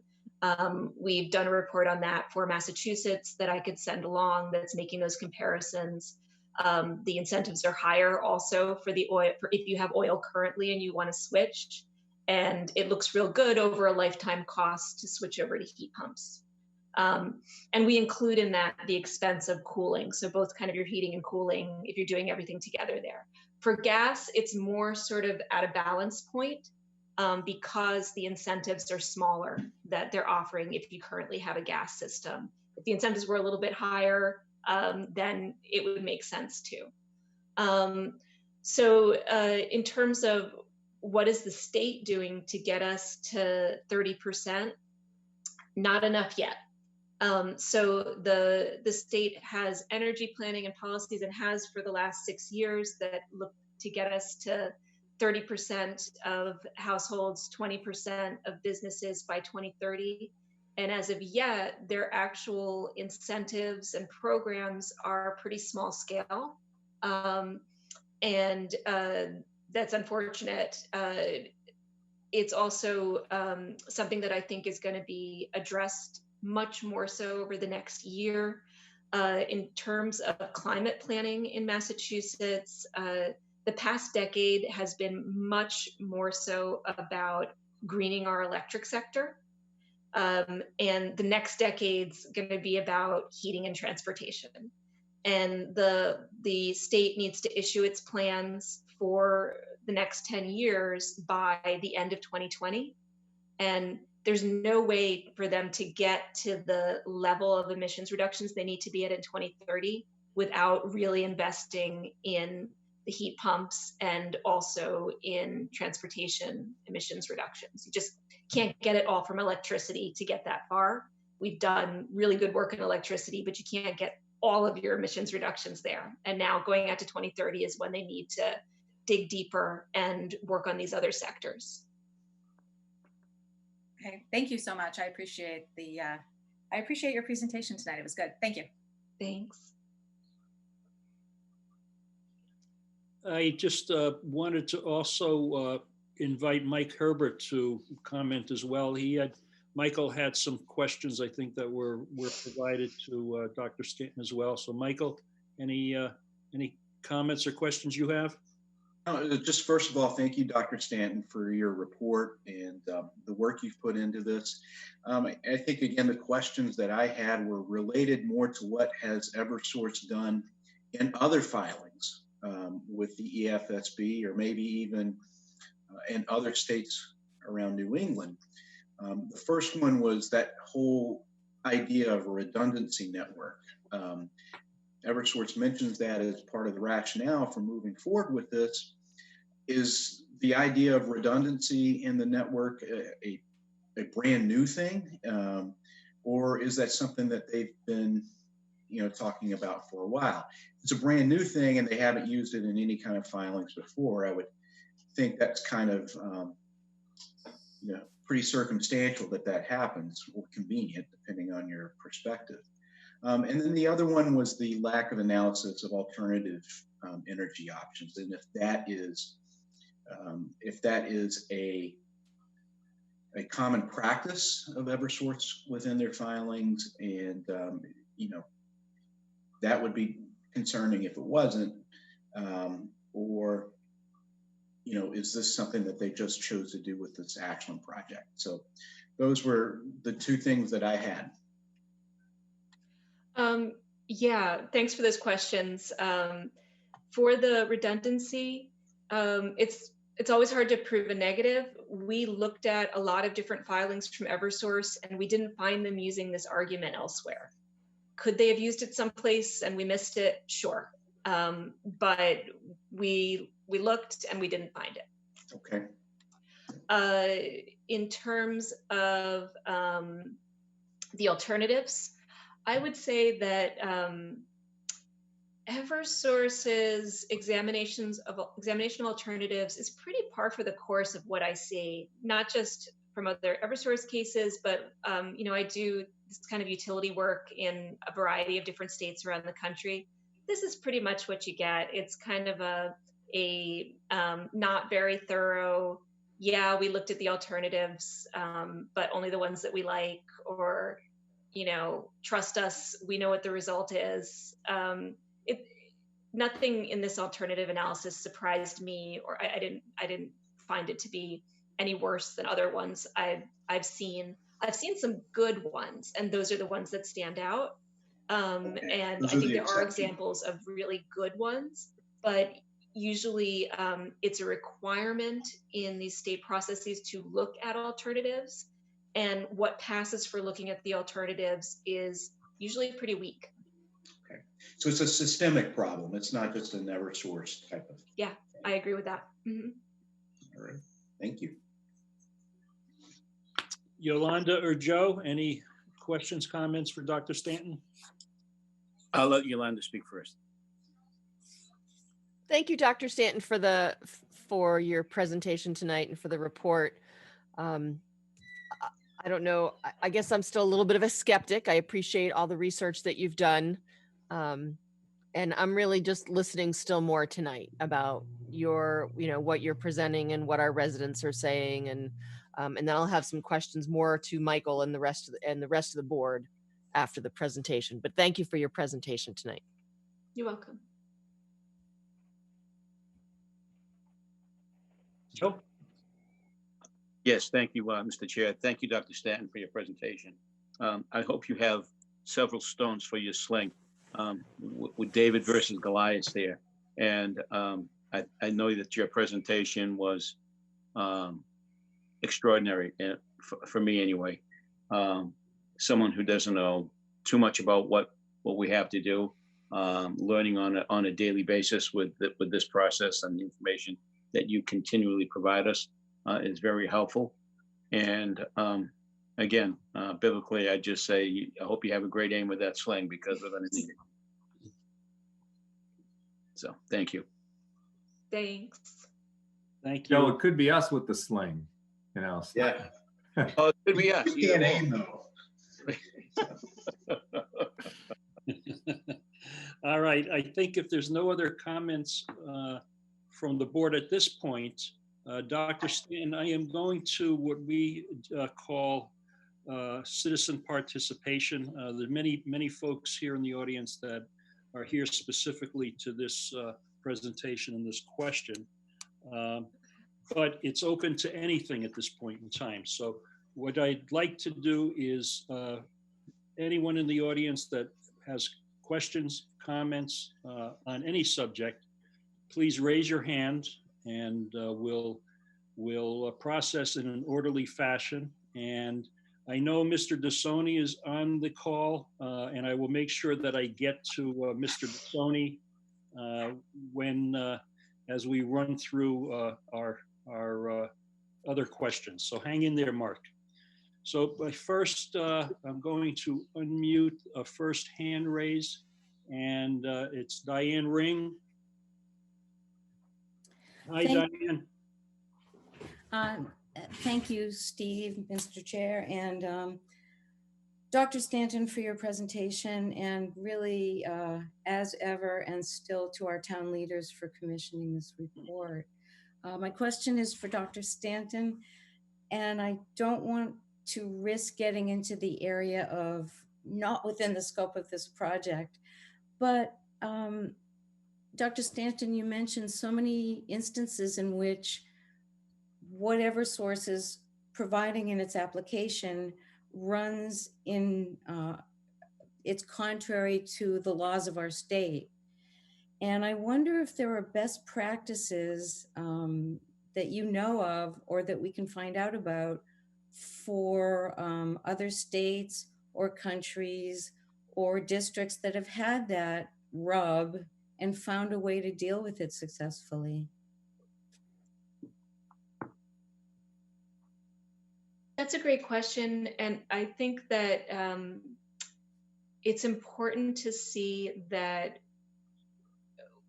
We've done a report on that for Massachusetts that I could send along that's making those comparisons. The incentives are higher also for the oil, for if you have oil currently and you want to switch, and it looks real good over a lifetime cost to switch over to heat pumps. And we include in that the expense of cooling. So both kind of your heating and cooling, if you're doing everything together there. For gas, it's more sort of at a balance point, because the incentives are smaller that they're offering if you currently have a gas system. If the incentives were a little bit higher, then it would make sense too. So in terms of what is the state doing to get us to 30%, not enough yet. So the state has energy planning and policies, and has for the last 6 years, that look to get us to 30% of households, 20% of businesses by 2030. And as of yet, their actual incentives and programs are pretty small scale. And that's unfortunate. It's also something that I think is going to be addressed much more so over the next year. In terms of climate planning in Massachusetts, the past decade has been much more so about greening our electric sector. And the next decade's going to be about heating and transportation. And the state needs to issue its plans for the next 10 years by the end of 2020. And there's no way for them to get to the level of emissions reductions they need to be at in 2030 without really investing in the heat pumps and also in transportation emissions reductions. You just can't get it all from electricity to get that far. We've done really good work in electricity, but you can't get all of your emissions reductions there. And now going out to 2030 is when they need to dig deeper and work on these other sectors. Okay, thank you so much. I appreciate your presentation tonight. It was good. Thank you. Thanks. I just wanted to also invite Mike Herbert to comment as well. He had Michael had some questions, I think, that were provided to Dr. Stanton as well. So Michael, any comments or questions you have? Just first of all, thank you, Dr. Stanton, for your report and the work you've put into this. I think, again, the questions that I had were related more to what has Eversource done in other filings with the EFSB, or maybe even in other states around New England. The first one was that whole idea of a redundancy network. Eversource mentions that as part of the rationale for moving forward with this. Is the idea of redundancy in the network a brand new thing, or is that something that they've been, talking about for a while? If it's a brand new thing and they haven't used it in any kind of filings before, I would think that's kind of, pretty circumstantial that happens, or convenient, depending on your perspective. And then the other one was the lack of analysis of alternative energy options, and if that is a common practice of Eversource within their filings, and that would be concerning if it wasn't, or is this something that they just chose to do with this Ashland project? So those were the two things that I had. Yeah, thanks for those questions. For the redundancy, it's always hard to prove a negative. We looked at a lot of different filings from Eversource, and we didn't find them using this argument elsewhere. Could they have used it someplace and we missed it? Sure. But we looked and we didn't find it. Okay. In terms of the alternatives, I would say that Eversource's examination of alternatives is pretty par for the course of what I see, not just from other Eversource cases, but I do this kind of utility work in a variety of different states around the country. This is pretty much what you get. It's kind of a not very thorough, yeah, we looked at the alternatives, but only the ones that we like, or trust us, we know what the result is. Nothing in this alternative analysis surprised me, or I didn't find it to be any worse than other ones I've seen. I've seen some good ones, and those are the ones that stand out. And I think there are examples of really good ones, but usually it's a requirement in these state processes to look at alternatives, and what passes for looking at the alternatives is usually pretty weak. Okay, so it's a systemic problem. It's not just an Eversource type of. Yeah, I agree with that. Mm-hmm. All right, thank you. Yolanda or Joe, any questions, comments for Dr. Stanton? I'll let Yolanda speak first. Thank you, Dr. Stanton, for your presentation tonight and for the report. I don't know, I guess I'm still a little bit of a skeptic. I appreciate all the research that you've done. And I'm really just listening still more tonight about what you're presenting and what our residents are saying. And then I'll have some questions more to Michael and the rest of the board after the presentation. But thank you for your presentation tonight. You're welcome. Joe? Yes, thank you, Mr. Chair. Thank you, Dr. Stanton, for your presentation. I hope you have several stones for your sling with David versus Goliath there. And I know that your presentation was extraordinary, for me anyway. Someone who doesn't know too much about what we have to do, learning on a daily basis with this process and the information that you continually provide us is very helpful. And again, biblically, I just say, I hope you have a great aim with that sling, because we're going to need it. So thank you. Thanks. Thank you. Joe, it could be us with the sling, Yeah. Oh, it could be us. You can't aim though. All right, I think if there's no other comments from the board at this point, Dr. Stanton, I am going to what we call citizen participation. There are many folks here in the audience that are here specifically to this presentation and this question. But it's open to anything at this point in time. So what I'd like to do is anyone in the audience that has questions, comments on any subject, please raise your hand and we'll process in an orderly fashion. And I know Mr. Dasoni is on the call, and I will make sure that I get to Mr. Dasoni as we run through our other questions. So hang in there, Mark. So first, I'm going to unmute a first hand raise, and it's Diane Ring. Hi, Diane. Thank you, Steve, Mr. Chair, and Dr. Stanton for your presentation, and really, as ever, and still to our town leaders for commissioning this report. My question is for Dr. Stanton, and I don't want to risk getting into the area of not within the scope of this project, but Dr. Stanton, you mentioned so many instances in which whatever source is providing in its application runs in, it's contrary to the laws of our state. And I wonder if there are best practices that you know of or that we can find out about for other states or countries or districts that have had that rub and found a way to deal with it successfully. That's a great question. And I think that it's important to see that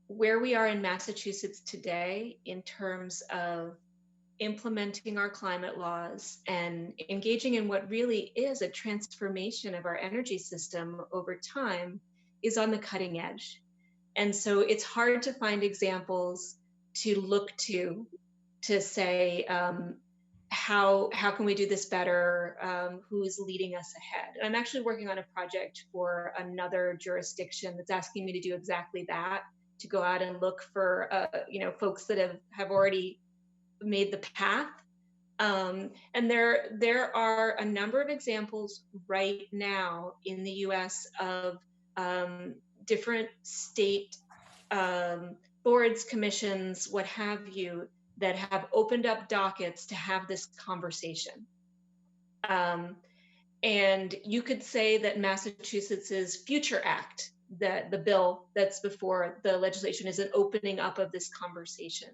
where we are in Massachusetts today in terms of implementing our climate laws and engaging in what really is a transformation of our energy system over time is on the cutting edge. And so it's hard to find examples to look to say, how can we do this better? Who's leading us ahead? And I'm actually working on a project for another jurisdiction that's asking me to do exactly that, to go out and look for folks that have already made the path. And there are a number of examples right now in the US of different state boards, commissions, what have you, that have opened up dockets to have this conversation. And you could say that Massachusetts's Future Act, that the bill that's before the legislation, is an opening up of this conversation.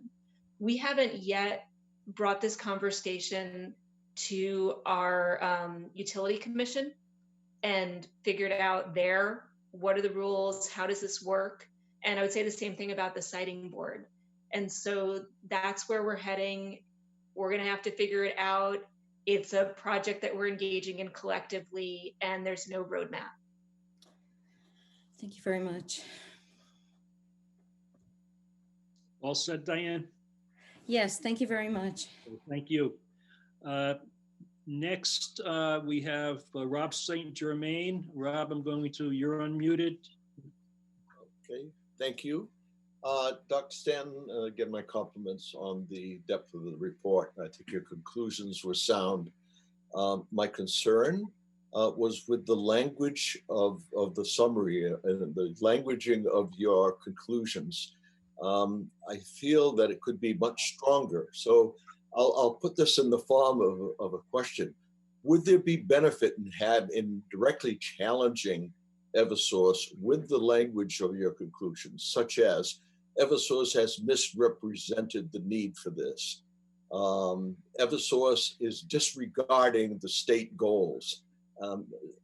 We haven't yet brought this conversation to our utility commission and figured out there, what are the rules, how does this work? And I would say the same thing about the siting board. And so that's where we're heading. We're gonna have to figure it out. It's a project that we're engaging in collectively, and there's no roadmap. Thank you very much. All set, Diane? Yes, thank you very much. Thank you. Next, we have Rob St. Germain. Rob, you're unmuted. Okay, thank you. Dr. Stanton, again, my compliments on the depth of the report. I think your conclusions were sound. My concern was with the language of the summary and the languaging of your conclusions. I feel that it could be much stronger. So I'll put this in the form of a question. Would there be benefit in directly challenging Eversource with the language of your conclusions, such as Eversource has misrepresented the need for this. Eversource is disregarding the state goals.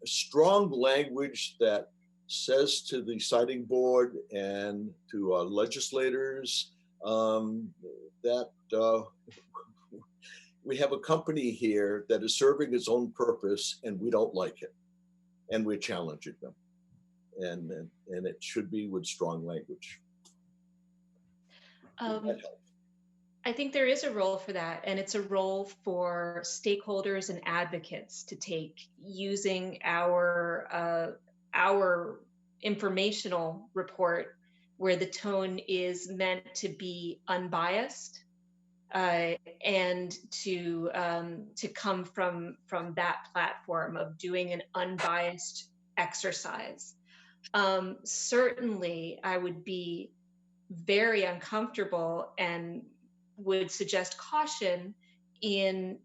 Strong language that says to the siting board and to our legislators that we have a company here that is serving its own purpose and we don't like it. And we're challenging them. And it should be with strong language. I think there is a role for that, and it's a role for stakeholders and advocates to take, using our informational report, where the tone is meant to be unbiased, and to come from that platform of doing an unbiased exercise. Certainly, I would be very uncomfortable and would suggest caution in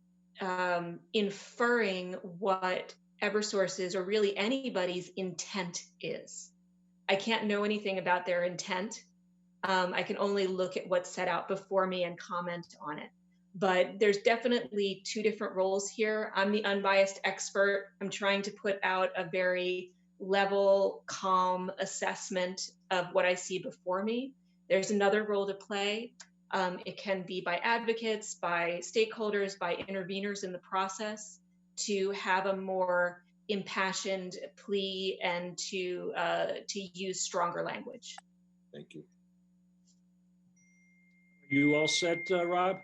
inferring what Eversource's, or really anybody's, intent is. I can't know anything about their intent. I can only look at what's set out before me and comment on it. But there's definitely two different roles here. I'm the unbiased expert. I'm trying to put out a very level, calm assessment of what I see before me. There's another role to play. It can be by advocates, by stakeholders, by interveners in the process, to have a more impassioned plea and to use stronger language. Thank you. You all set, Rob?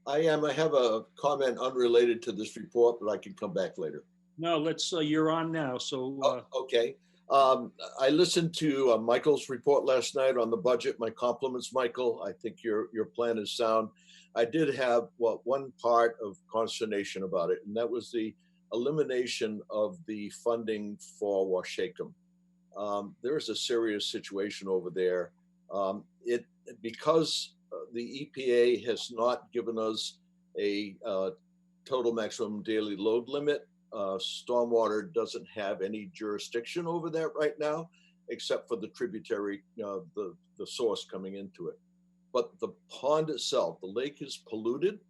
I am. I have a comment unrelated to this report, but I can come back later. No, let's, you're on now, so. Okay. I listened to Michael's report last night on the budget. My compliments, Michael. I think your plan is sound. I did have one part of consternation about it, and that was the elimination of the funding for Washacom. There is a serious situation over there. Because the EPA has not given us a total maximum daily load limit, stormwater doesn't have any jurisdiction over that right now, except for the tributary, the source coming into it. But the pond itself, the lake is polluted.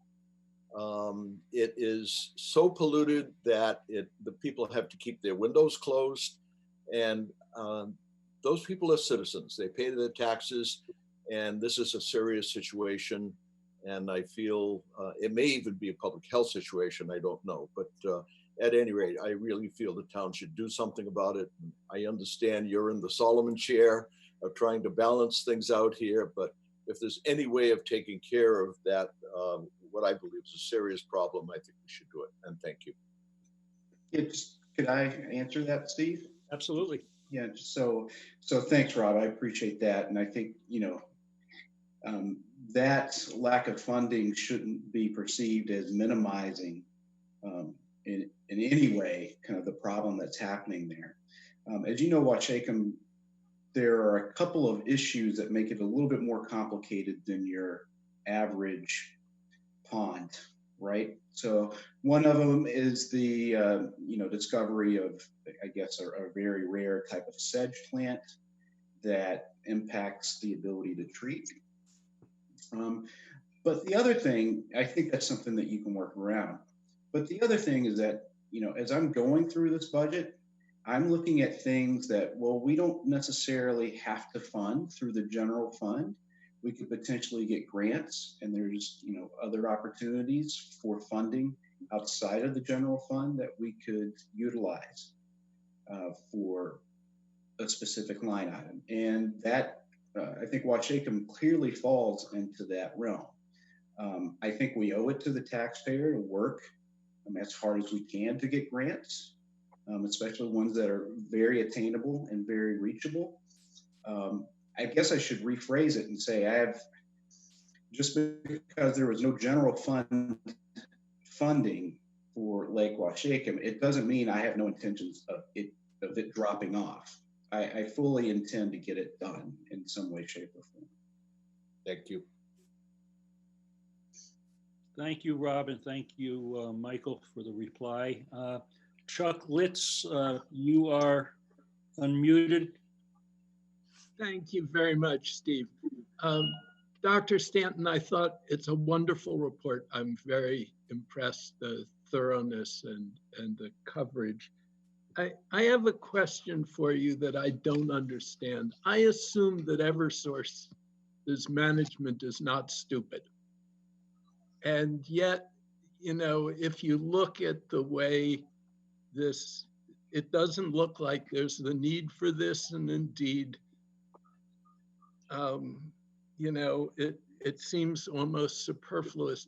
It is so polluted that the people have to keep their windows closed. And those people are citizens. They pay their taxes. And this is a serious situation. And I feel it may even be a public health situation. I don't know. But at any rate, I really feel the town should do something about it. I understand you're in the Solomon chair of trying to balance things out here. But if there's any way of taking care of that, what I believe is a serious problem, I think we should do it. And thank you. Could I answer that, Steve? Absolutely. Yeah, so thanks, Rob. I appreciate that. And I think, that lack of funding shouldn't be perceived as minimizing in any way kind of the problem that's happening there. As you know, Washacom, there are a couple of issues that make it a little bit more complicated than your average pond, right? So one of them is the discovery of, I guess, a very rare type of sedge plant that impacts the ability to treat. But the other thing, I think that's something that you can work around. But the other thing is that, as I'm going through this budget, I'm looking at things that, well, we don't necessarily have to fund through the general fund. We could potentially get grants, and there's, other opportunities for funding outside of the general fund that we could utilize for a specific line item. And that, I think Washacom clearly falls into that realm. I think we owe it to the taxpayer to work as hard as we can to get grants, especially ones that are very attainable and very reachable. I guess I should rephrase it and say just because there was no general fund funding for Lake Washacom, it doesn't mean I have no intentions of it dropping off. I fully intend to get it done in some way, shape, or form. Thank you. Thank you, Rob, and thank you, Michael, for the reply. Chuck Litz, you are unmuted. Thank you very much, Steve. Dr. Stanton, I thought it's a wonderful report. I'm very impressed, the thoroughness and the coverage. I have a question for you that I don't understand. I assume that Eversource's management is not stupid. And yet, if you look at the way it doesn't look like there's the need for this. And indeed, it seems almost superfluous.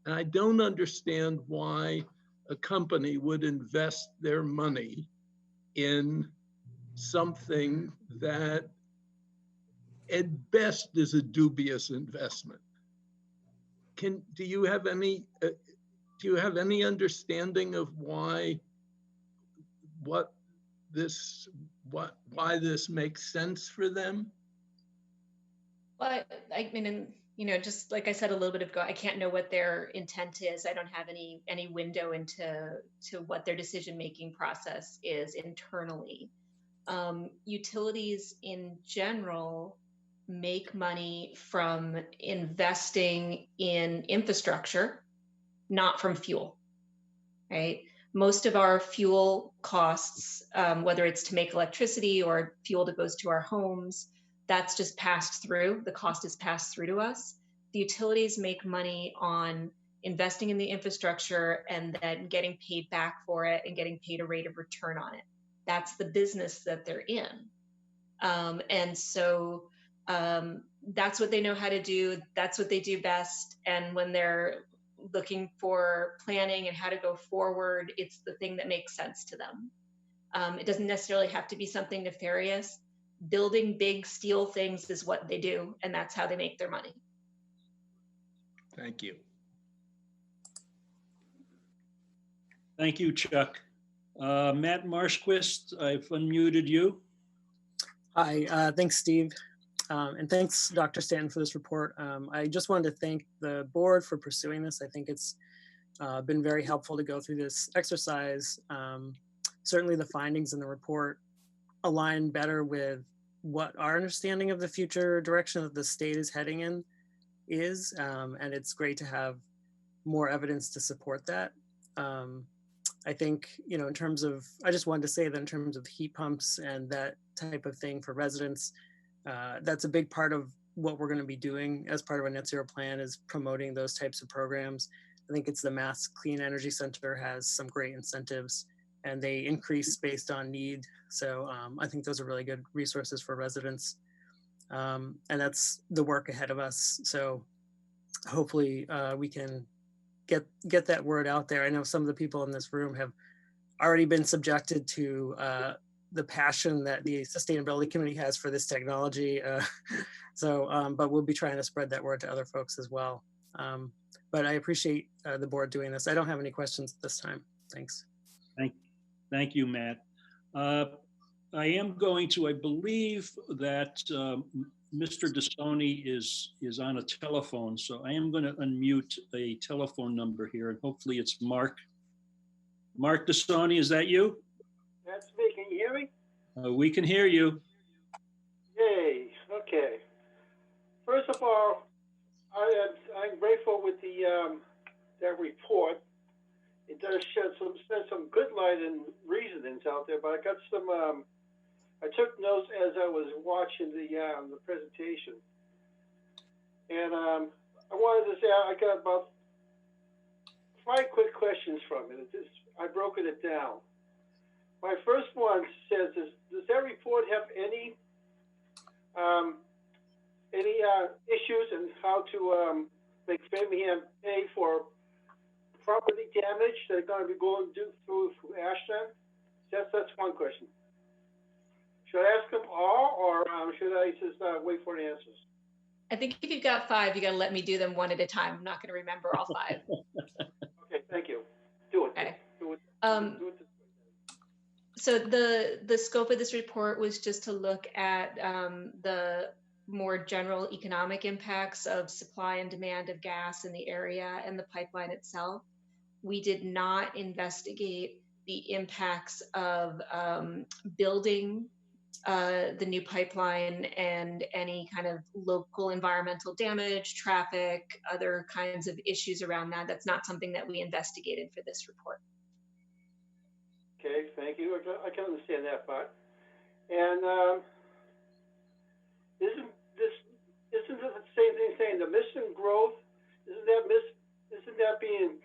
And I don't understand why a company would invest their money in something that at best is a dubious investment. Do you have any understanding of why this makes sense for them? Well, I mean, and, you know, just like I said a little bit ago, I can't know what their intent is. I don't have any window into what their decision-making process is internally. Utilities in general make money from investing in infrastructure, not from fuel, right? Most of our fuel costs, whether it's to make electricity or fuel that goes to our homes, that's just passed through. The cost is passed through to us. The utilities make money on investing in the infrastructure and then getting paid back for it and getting paid a rate of return on it. That's the business that they're in. And so that's what they know how to do. That's what they do best. And when they're looking for planning and how to go forward, it's the thing that makes sense to them. It doesn't necessarily have to be something nefarious. Building big steel things is what they do, and that's how they make their money. Thank you. Thank you, Chuck. Matt Marshquist, I've unmuted you. Hi, thanks, Steve. And thanks, Dr. Stanton, for this report. I just wanted to thank the board for pursuing this. I think it's been very helpful to go through this exercise. Certainly the findings in the report align better with what our understanding of the future direction that the state is heading in is. And it's great to have more evidence to support that. I think, you know, in terms of, I just wanted to say that in terms of heat pumps and that type of thing for residents, that's a big part of what we're going to be doing as part of a net zero plan, is promoting those types of programs. I think it's the Mass Clean Energy Center has some great incentives, and they increase based on need. So I think those are really good resources for residents. And that's the work ahead of us. So hopefully we can get that word out there. I know some of the people in this room have already been subjected to the passion that the Sustainability Committee has for this technology. But we'll be trying to spread that word to other folks as well. But I appreciate the board doing this. I don't have any questions this time. Thanks. Thank you, Matt. I am going to, I believe that Mr. DeSoni is on a telephone, so I am going to unmute a telephone number here, and hopefully it's Mark. Mark DeSoni, is that you? That's me. Can you hear me? We can hear you. Yay. Okay. First of all, I'm grateful with that report. It does shed some good light and reasonings out there, but I got some. I took notes as I was watching the presentation, and I wanted to say I got about 5 quick questions from it. I've broken it down. My first one says, does that report have any issues in how to make Framingham pay for property damage they're going to be going to do through Ashland? That's one question. Should I ask them all, or should I just wait for the answers? I think if you've got 5, you got to let me do them one at a time. I'm not going to remember all 5. Okay, thank you. Do it. Okay. Do it. Do it. So the scope of this report was just to look at the more general economic impacts of supply and demand of gas in the area and the pipeline itself. We did not investigate the impacts of building the new pipeline and any kind of local environmental damage, traffic, other kinds of issues around that. That's not something that we investigated for this report. Okay, thank you. I can understand that part. And isn't it the same thing saying the mission growth? Isn't that being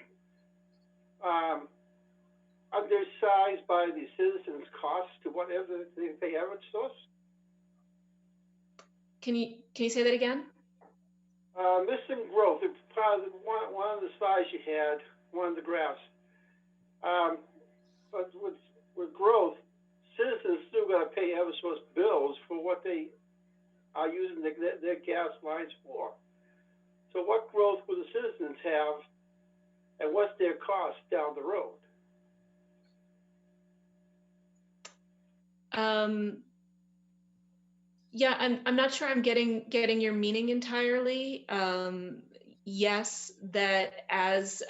undersized by the citizens' costs to whatever they have at source? Can you say that again? Missing growth. It's part of one of the slides you had, one of the graphs. But with growth, citizens still got to pay Eversource bills for what they are using their gas lines for. So what growth will the citizens have, and what's their cost down the road? Yeah, I'm not sure I'm getting your meaning entirely. Yes, that as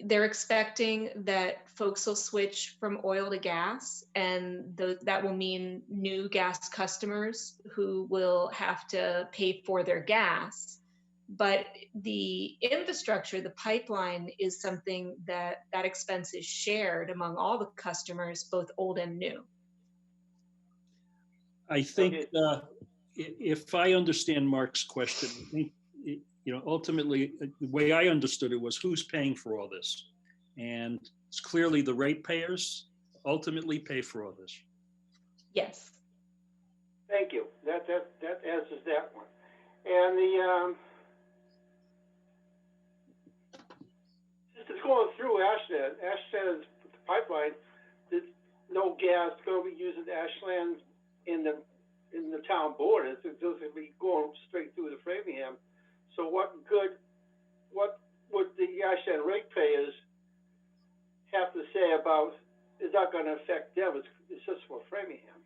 they're expecting that folks will switch from oil to gas, and that will mean new gas customers who will have to pay for their gas. But the infrastructure, the pipeline, is something that expense is shared among all the customers, both old and new. I think if I understand Mark's question, I think, ultimately, the way I understood it was who's paying for all this? And it's clearly the ratepayers ultimately pay for all this. Yes. Thank you. That answers that one. And the it's going through Ashland. Ashland's pipeline. There's no gas going to be using Ashland in the town borders. It's just going to be going straight through the Framingham. So what would the Ashland ratepayers have to say about? It's not going to affect them. It's just for Framingham.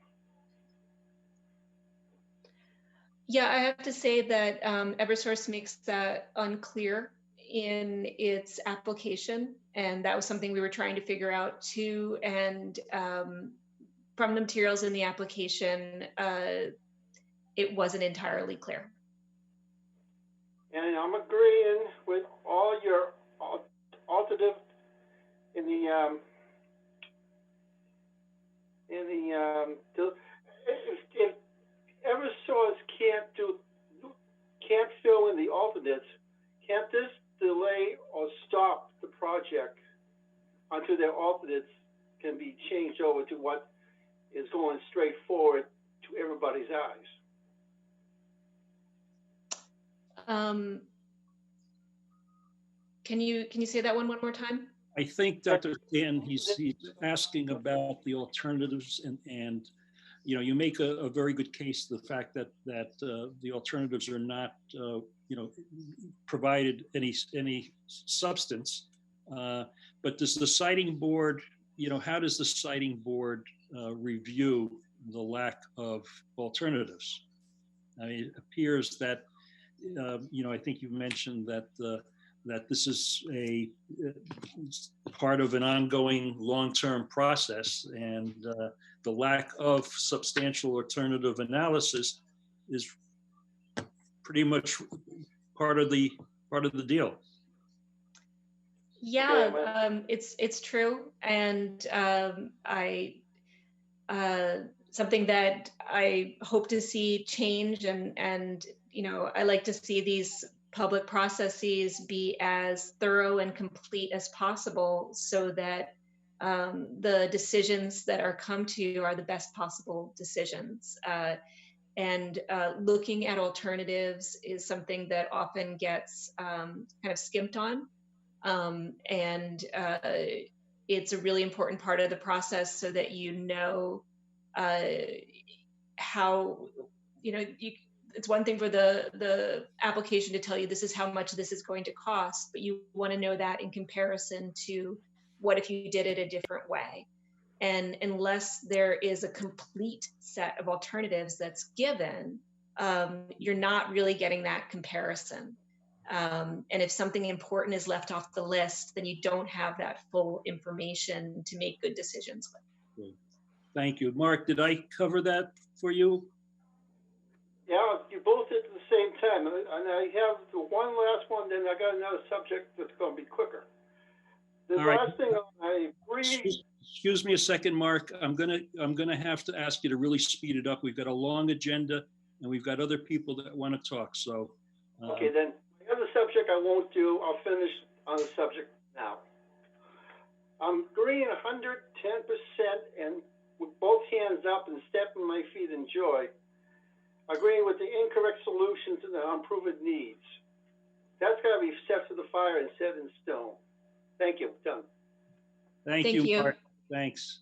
Yeah, I have to say that Eversource makes that unclear in its application, and that was something we were trying to figure out too. And from the materials in the application, it wasn't entirely clear. And I'm agreeing with all your alternative in the if Eversource can't fill in the alternates, can't this delay or stop the project until their alternates can be changed over to what is going straight forward to everybody's eyes? Can you say that one more time? I think Dr. Dan, he's asking about the alternatives, and you make a very good case, the fact that the alternatives are not provided any substance, but does the siting board, how does the siting board review the lack of alternatives? I mean, it appears that I think you mentioned that that this is a part of an ongoing long-term process, and the lack of substantial alternative analysis is pretty much part of the deal. Yeah, it's true, and something that I hope to see change, and I like to see these public processes be as thorough and complete as possible, so that the decisions that are come to are the best possible decisions. And looking at alternatives is something that often gets kind of skimped on. And it's a really important part of the process, so that how, it's one thing for the application to tell you this is how much this is going to cost, but you want to know that in comparison to what if you did it a different way. And unless there is a complete set of alternatives that's given, you're not really getting that comparison. And if something important is left off the list, then you don't have that full information to make good decisions with. Great. Thank you. Mark, did I cover that for you? Yeah, you both did at the same time. And I have the one last one, then I got another subject that's going to be quicker. The last thing I agree. Excuse me a second, Mark. I'm gonna have to ask you to really speed it up. We've got a long agenda, and we've got other people that want to talk. So. Okay, then the other subject I won't do. I'll finish on the subject now. I'm agreeing 110% and with both hands up and stamping my feet in joy agreeing with the incorrect solutions and the unproven needs. That's got to be set to the fire and set in stone. Thank you. Done. Thank you, Mark. Thanks.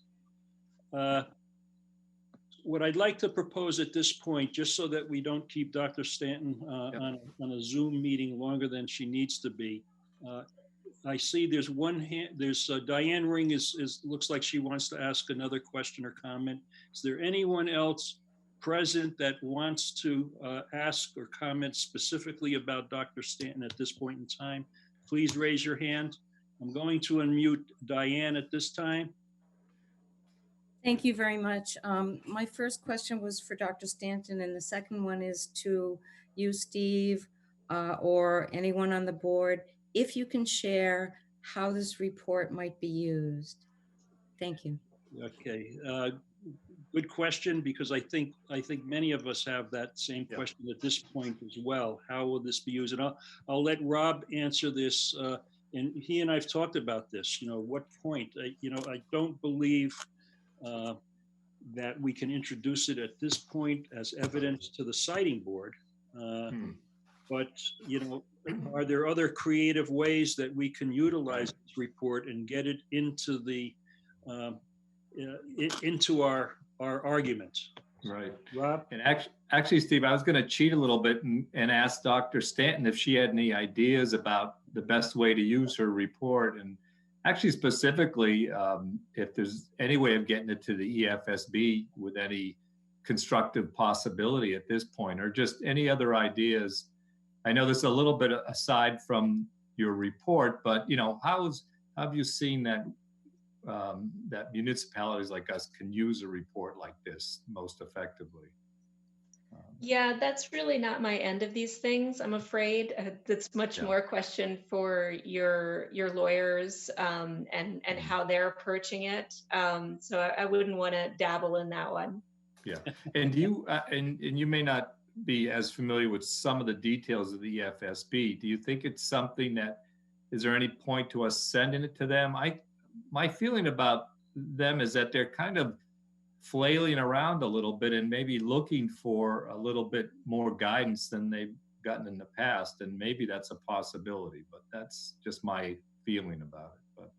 What I'd like to propose at this point, just so that we don't keep Dr. Stanton on a Zoom meeting longer than she needs to be, I see there's one hand, there's Diane Ring looks like she wants to ask another question or comment. Is there anyone else present that wants to ask or comment specifically about Dr. Stanton at this point in time? Please raise your hand. I'm going to unmute Diane at this time. Thank you very much. My first question was for Dr. Stanton, and the second one is to you, Steve, or anyone on the board, if you can share how this report might be used. Thank you. Okay, good question, because I think many of us have that same question at this point as well. How will this be used? And I'll let Rob answer this. And he and I've talked about this. What point? I don't believe that we can introduce it at this point as evidence to the siting board. But are there other creative ways that we can utilize this report and get it into the into our argument? Right. Rob? And actually, Steve, I was going to cheat a little bit and ask Dr. Stanton if she had any ideas about the best way to use her report, and actually specifically if there's any way of getting it to the EFSB with any constructive possibility at this point, or just any other ideas. I know this is a little bit aside from your report, but how have you seen that that municipalities like us can use a report like this most effectively? Yeah, that's really not my end of these things, I'm afraid. That's much more a question for your lawyers and how they're approaching it. So I wouldn't want to dabble in that one. Yeah, and you and you may not be as familiar with some of the details of the EFSB. Do you think it's something that, is there any point to us sending it to them? My feeling about them is that they're kind of flailing around a little bit and maybe looking for a little bit more guidance than they've gotten in the past. And maybe that's a possibility, but that's just my feeling about it. But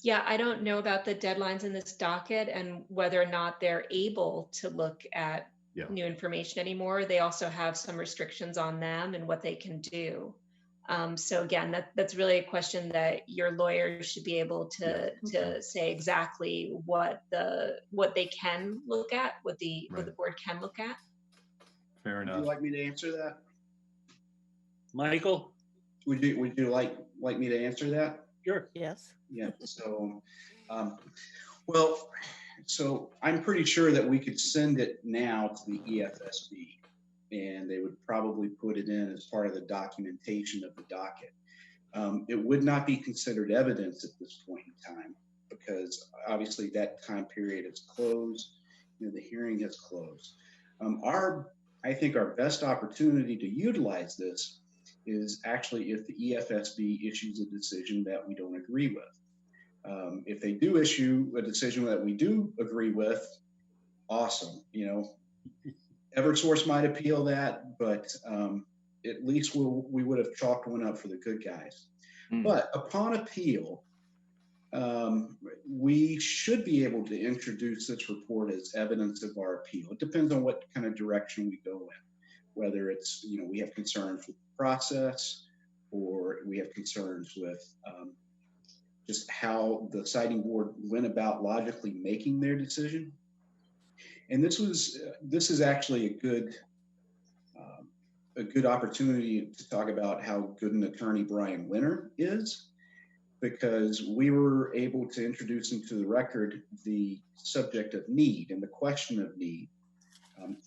yeah, I don't know about the deadlines in this docket and whether or not they're able to look at new information anymore. They also have some restrictions on them and what they can do. So again, that's really a question that your lawyers should be able to say exactly what they can look at, what the board can look at. Fair enough. Would you like me to answer that? Michael? Would you like me to answer that? Sure. Yes. Yeah. So, so I'm pretty sure that we could send it now to the EFSB, and they would probably put it in as part of the documentation of the docket. It would not be considered evidence at this point in time, because obviously that time period is closed. The hearing has closed. I think our best opportunity to utilize this is actually if the EFSB issues a decision that we don't agree with. If they do issue a decision that we do agree with, awesome. Eversource might appeal that, but at least we would have chalked one up for the good guys. But upon appeal, we should be able to introduce this report as evidence of our appeal. It depends on what kind of direction we go in, whether it's, we have concerns with the process, or we have concerns with just how the siting board went about logically making their decision. And this is actually a good opportunity to talk about how good an attorney Brian Winter is, because we were able to introduce into the record the subject of need and the question of need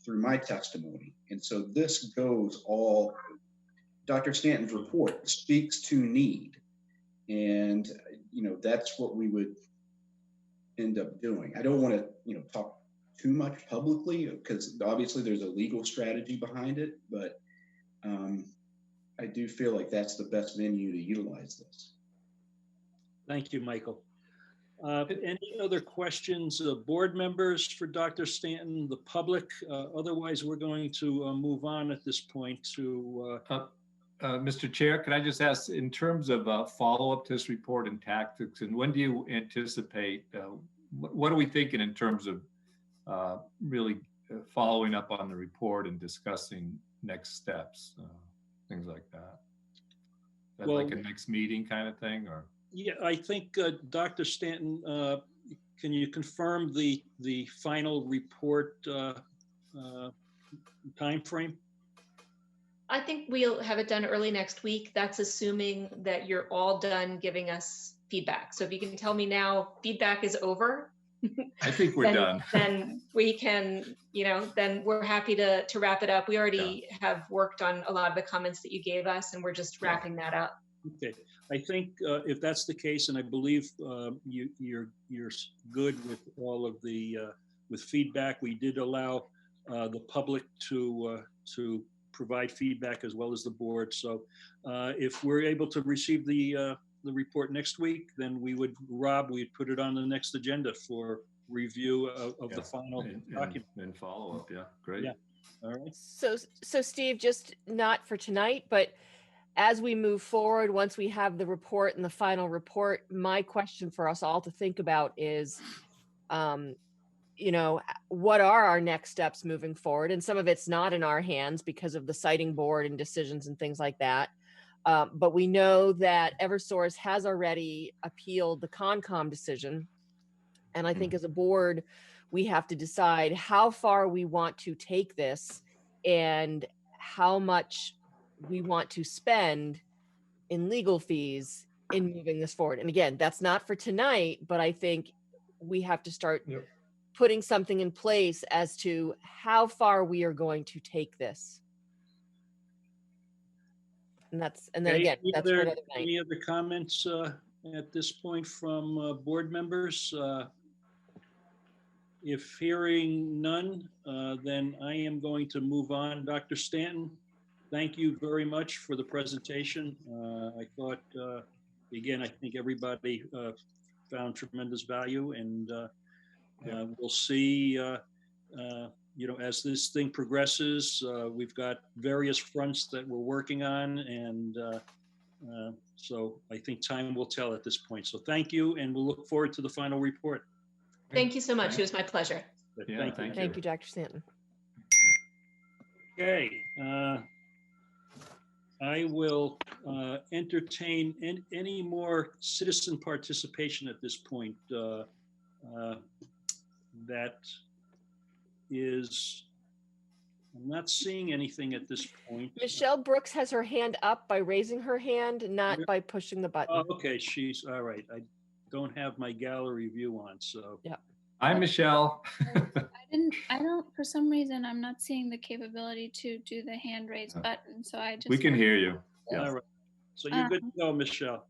through my testimony. And so this goes all, Dr. Stanton's report speaks to need. And, that's what we would end up doing. I don't want to, talk too much publicly, because obviously there's a legal strategy behind it, but I do feel like that's the best venue to utilize this. Thank you, Michael. Any other questions, board members for Dr. Stanton, the public? Otherwise, we're going to move on at this point to. Mr. Chair, can I just ask, in terms of follow-up to this report and tactics, and when do you anticipate, what are we thinking in terms of really following up on the report and discussing next steps, things like that? Is that like a next meeting kind of thing, or? Yeah, I think Dr. Stanton, can you confirm the final report timeframe? I think we'll have it done early next week. That's assuming that you're all done giving us feedback. So if you can tell me now, feedback is over. I think we're done. Then we can, then we're happy to wrap it up. We already have worked on a lot of the comments that you gave us, and we're just wrapping that up. Okay, I think if that's the case, and I believe you're good with all of the with feedback, we did allow the public to provide feedback as well as the board. So if we're able to receive the report next week, then we'd put it on the next agenda for review of the final document. And follow up, yeah, great. Yeah, all right. So Steve, just not for tonight, but as we move forward, once we have the report and the final report, my question for us all to think about is, what are our next steps moving forward? And some of it's not in our hands because of the siting board and decisions and things like that. But we know that Eversource has already appealed the Concom decision. And I think as a board, we have to decide how far we want to take this and how much we want to spend in legal fees in moving this forward. And again, that's not for tonight, but I think we have to start putting something in place as to how far we are going to take this. And then again, that's for another night. Any other comments at this point from board members? If hearing none, then I am going to move on. Dr. Stanton, thank you very much for the presentation. I thought, again, I think everybody found tremendous value, and we'll see, as this thing progresses, we've got various fronts that we're working on, and so I think time will tell at this point. So thank you, and we'll look forward to the final report. Thank you so much. It was my pleasure. Yeah, thank you, Dr. Stanton. Okay. I will entertain any more citizen participation at this point. That is, I'm not seeing anything at this point. Michelle Brooks has her hand up by raising her hand, not by pushing the button. Oh, okay, she's all right. I don't have my gallery view on, so. Yeah. Hi, Michelle. I don't, for some reason, I'm not seeing the capability to do the hand raise button. So I just. We can hear you. Yeah. All right. So you're good to go, Michelle.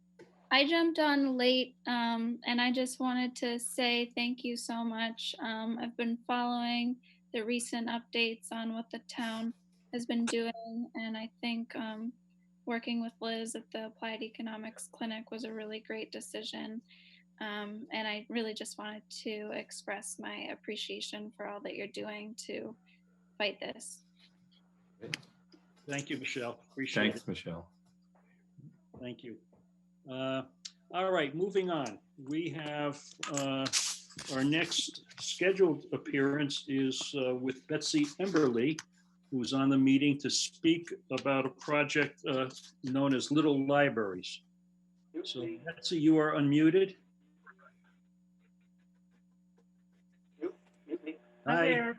I jumped on late and I just wanted to say thank you so much. I've been following the recent updates on what the town has been doing. And I think working with Liz at the Applied Economics Clinic was a really great decision. And I really just wanted to express my appreciation for all that you're doing to fight this. Thank you, Michelle. Appreciate it. Thanks, Michelle. Thank you. All right, moving on. We have our next scheduled appearance is with Betsy Emberly, who's on the meeting to speak about a project known as Little Libraries. So Betsy, you are unmuted. Hi there.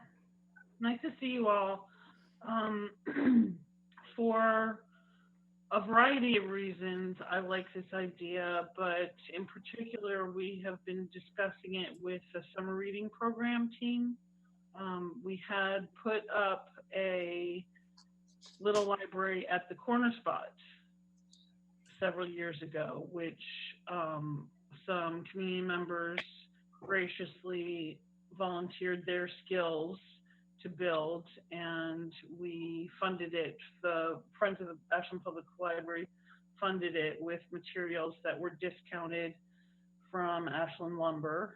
Nice to see you all. For a variety of reasons, I like this idea, but in particular, we have been discussing it with the summer reading program team. We had put up a little library at the Corner Spot several years ago, which some community members graciously volunteered their skills to build, and we funded it. The Friends of the Ashland Public Library funded it with materials that were discounted from Ashland Lumber,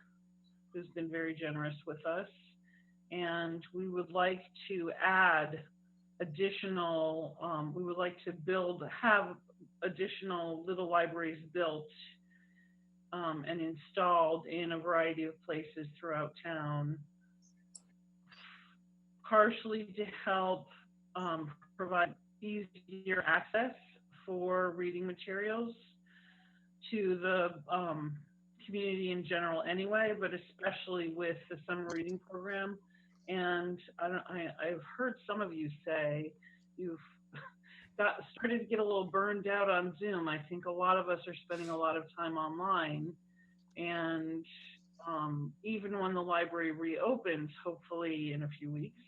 who's been very generous with us. And we would like to add additional, we would like to have additional little libraries built and installed in a variety of places throughout town, partially to help provide easier access for reading materials to the community in general anyway, but especially with the summer reading program. And I've heard some of you say you've started to get a little burned out on Zoom. I think a lot of us are spending a lot of time online, and even when the library reopens, hopefully in a few weeks,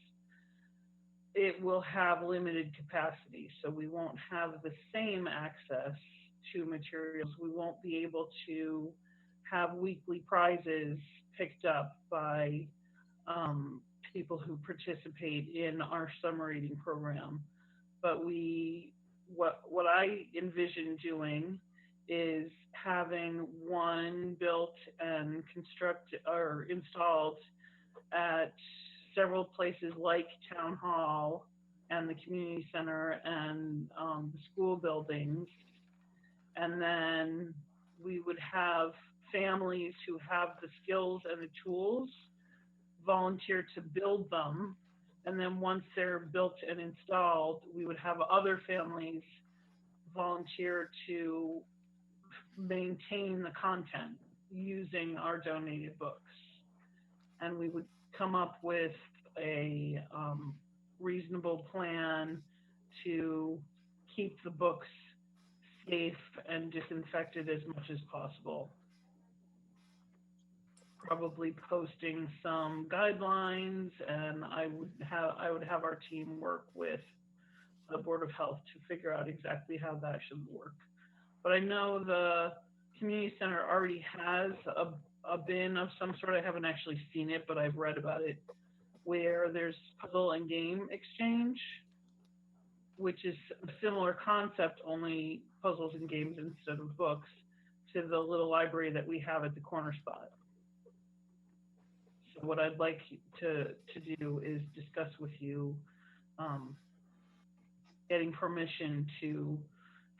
it will have limited capacity. So we won't have the same access to materials. We won't be able to have weekly prizes picked up by people who participate in our summer reading program. But what I envision doing is having one built and constructed or installed at several places like Town Hall and the community center and the school buildings. And then we would have families who have the skills and the tools volunteer to build them. And then once they're built and installed, we would have other families volunteer to maintain the content using our donated books. And we would come up with a reasonable plan to keep the books safe and disinfected as much as possible. Probably posting some guidelines, and I would have our team work with the Board of Health to figure out exactly how that should work. But I know the community center already has a bin of some sort. I haven't actually seen it, but I've read about it, where there's puzzle and game exchange, which is a similar concept, only puzzles and games instead of books, to the little library that we have at the corner spot. So what I'd like to do is discuss with you getting permission to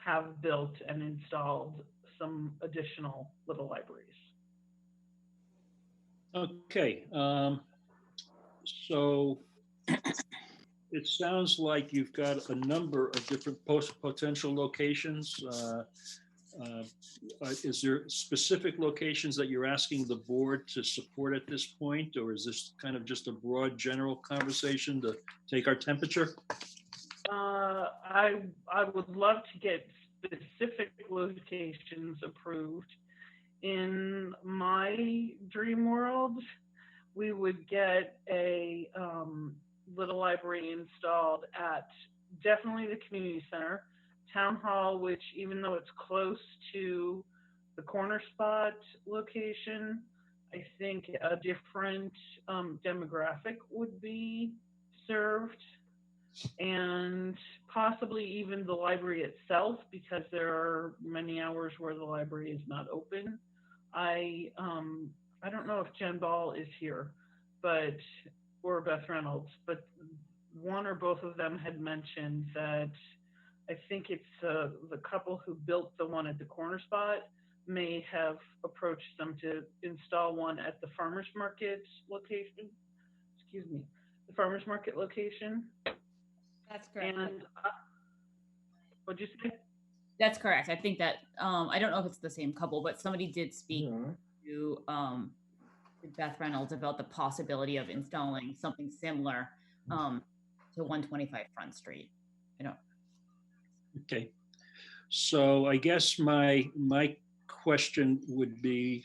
have built and installed some additional little libraries. Okay, so it sounds like you've got a number of different potential locations. Is there specific locations that you're asking the board to support at this point, or is this kind of just a broad general conversation to take our temperature? I would love to get specific locations approved. In my dream world, we would get a little library installed at definitely the community center, Town Hall, which even though it's close to the corner spot location, I think a different demographic would be served, and possibly even the library itself, because there are many hours where the library is not open. I don't know if Jen Ball is here, or Beth Reynolds, but one or both of them had mentioned that I think it's the couple who built the one at the corner spot may have approached them to install one at the farmer's market location. Excuse me, the farmer's market location. That's correct. And what'd you say? That's correct. I think that, I don't know if it's the same couple, but somebody did speak to Beth Reynolds about the possibility of installing something similar to 125 Front Street. Okay, so I guess my question would be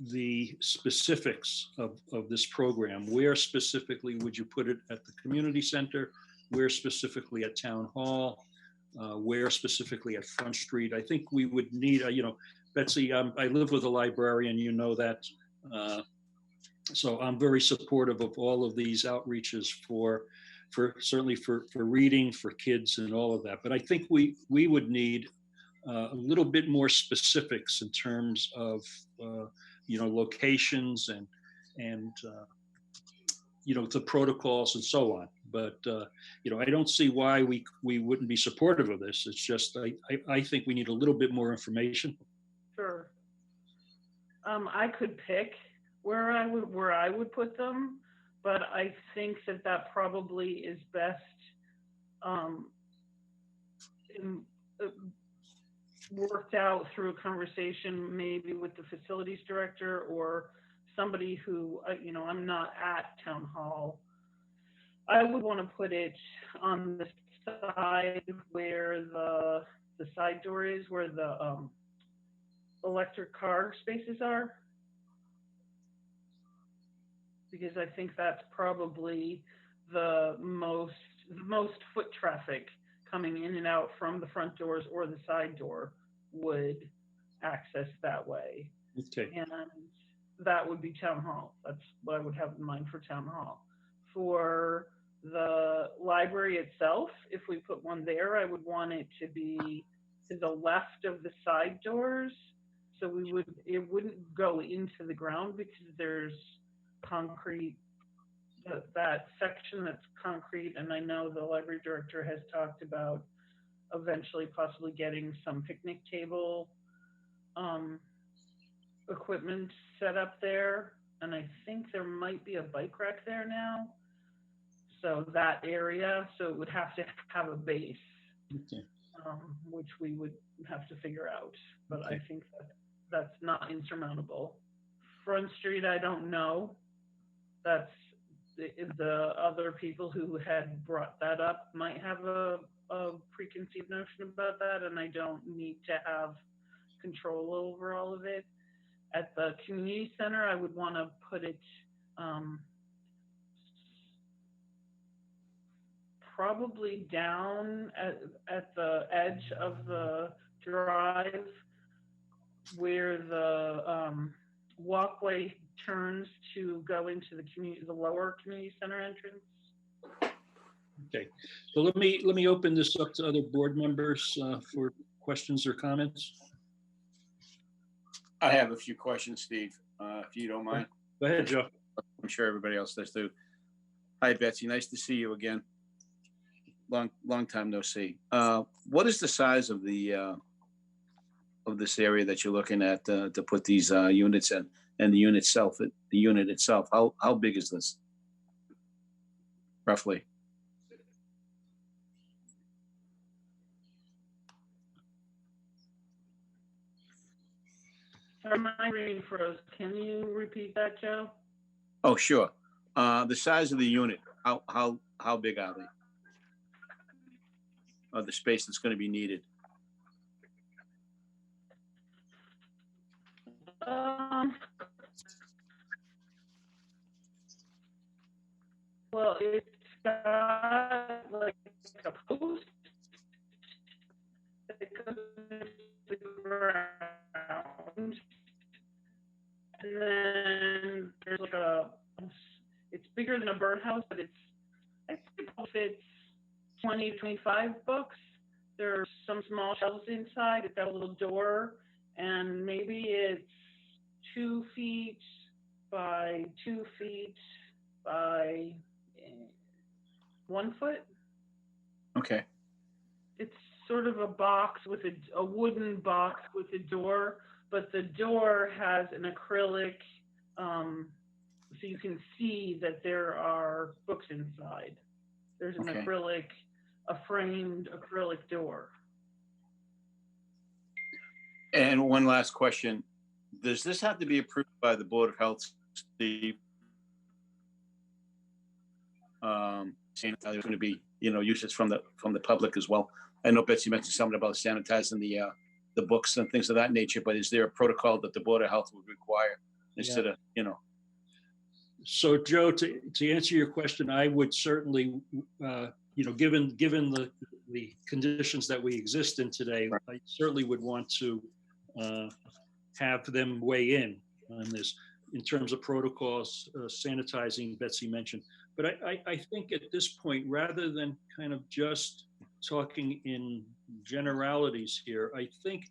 the specifics of this program. Where specifically would you put it at the community center? Where specifically at Town Hall? Where specifically at Front Street? I think we would need, Betsy, I live with a librarian, you know that. So I'm very supportive of all of these outreaches for certainly for reading, for kids and all of that. But I think we would need a little bit more specifics in terms of, locations and the protocols and so on. But, I don't see why we wouldn't be supportive of this. It's just, I think we need a little bit more information. Sure. I could pick where I would put them, but I think that probably is best worked out through a conversation maybe with the facilities director or somebody who, I'm not at town hall. I would want to put it on the side where the side door is, where the electric car spaces are, because I think that's probably the most foot traffic coming in and out from the front doors or the side door would access that way. Okay. And that would be town hall. That's what I would have in mind for town hall. For the library itself, if we put one there, I would want it to be to the left of the side doors. So it wouldn't go into the ground because there's concrete, that section that's concrete. And I know the library director has talked about eventually possibly getting some picnic table equipment set up there. And I think there might be a bike rack there now. So that area, so it would have to have a base, okay. Which we would have to figure out. But Okay. I think that's not insurmountable. Front Street, I don't know. That's the other people who had brought that up might have a preconceived notion about that, and I don't need to have control over all of it. At the community center, I would want to put it probably down at the edge of the drive where the walkway turns to go into the lower community center entrance. Okay, so let me open this up to other board members for questions or comments. I have a few questions, Steve, if you don't mind. Go ahead, Joe. I'm sure everybody else does too. Hi, Betsy. Nice to see you again. Long time no see. What is the size of the of this area that you're looking at to put these units in, and the unit itself? How big is this, roughly? Sorry, my reading froze. Can you repeat that, Joe? Oh, sure. The size of the unit. How big are they? The space that's going to be needed. Well, it's got like a post that goes into the ground, and then there's like it's bigger than a birdhouse, but I think it fits 20 to 25 books. There's some small shelves inside. It's got a little door, and maybe it's 2 feet by 2 feet by 1 foot. Okay. It's sort of a box with a wooden box with a door, but the door has an acrylic, so you can see that there are books inside. There's an Okay. a framed acrylic door. And one last question. Does this have to be approved by the Board of Health, Steve? Saying that there's going to be, uses from the public as well. I know Betsy mentioned something about sanitizing the books and things of that nature, but is there a protocol that the Board of Health would require instead of, So, Joe, to answer your question, I would certainly, given the conditions that we exist in today, I certainly would want to have them weigh in on this in terms of protocols, sanitizing, Betsy mentioned. But I think at this point, rather than kind of just talking in generalities here, I think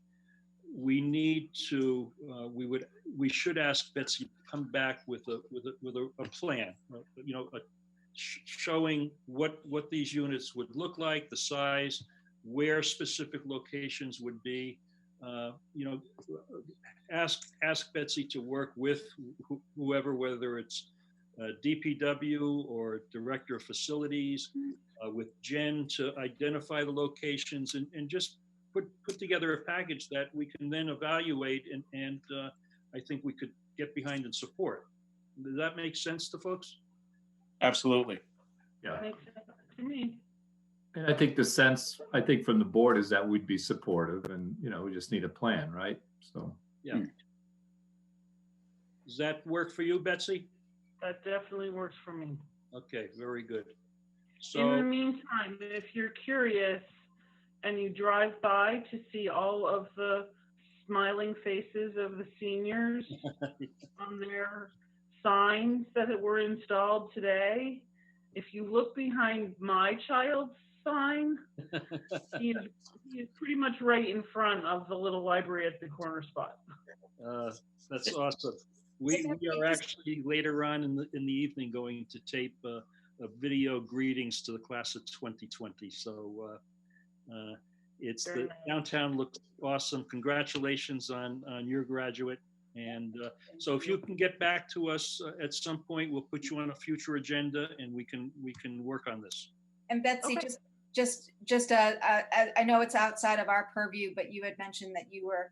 we need to, we should ask Betsy to come back with a plan, showing what these units would look like, the size, where specific locations would be. Ask Betsy to work with whoever, whether it's DPW or Director of Facilities, with Jen to identify the locations and just put together a package that we can then evaluate and I think we could get behind and support. Does that make sense to folks? Absolutely. Yeah. Makes sense to me. And I think the sense, I think from the board is that we'd be supportive and, we just need a plan, right? So. Yeah. Does that work for you, Betsy? That definitely works for me. Okay, very good. In the So, meantime, if you're curious and you drive by to see all of the smiling faces of the seniors on their signs that were installed today, if you look behind my child's sign, he is pretty much right in front of the little library at the corner spot. that's awesome. We are actually later on in the evening going to tape a video greetings to the class of 2020. So it's the downtown looks awesome. Congratulations on your graduate. And so if you can get back to us at some point, we'll put you on a future agenda and we can work on this. And Betsy, Okay. just I know it's outside of our purview, but you had mentioned that you were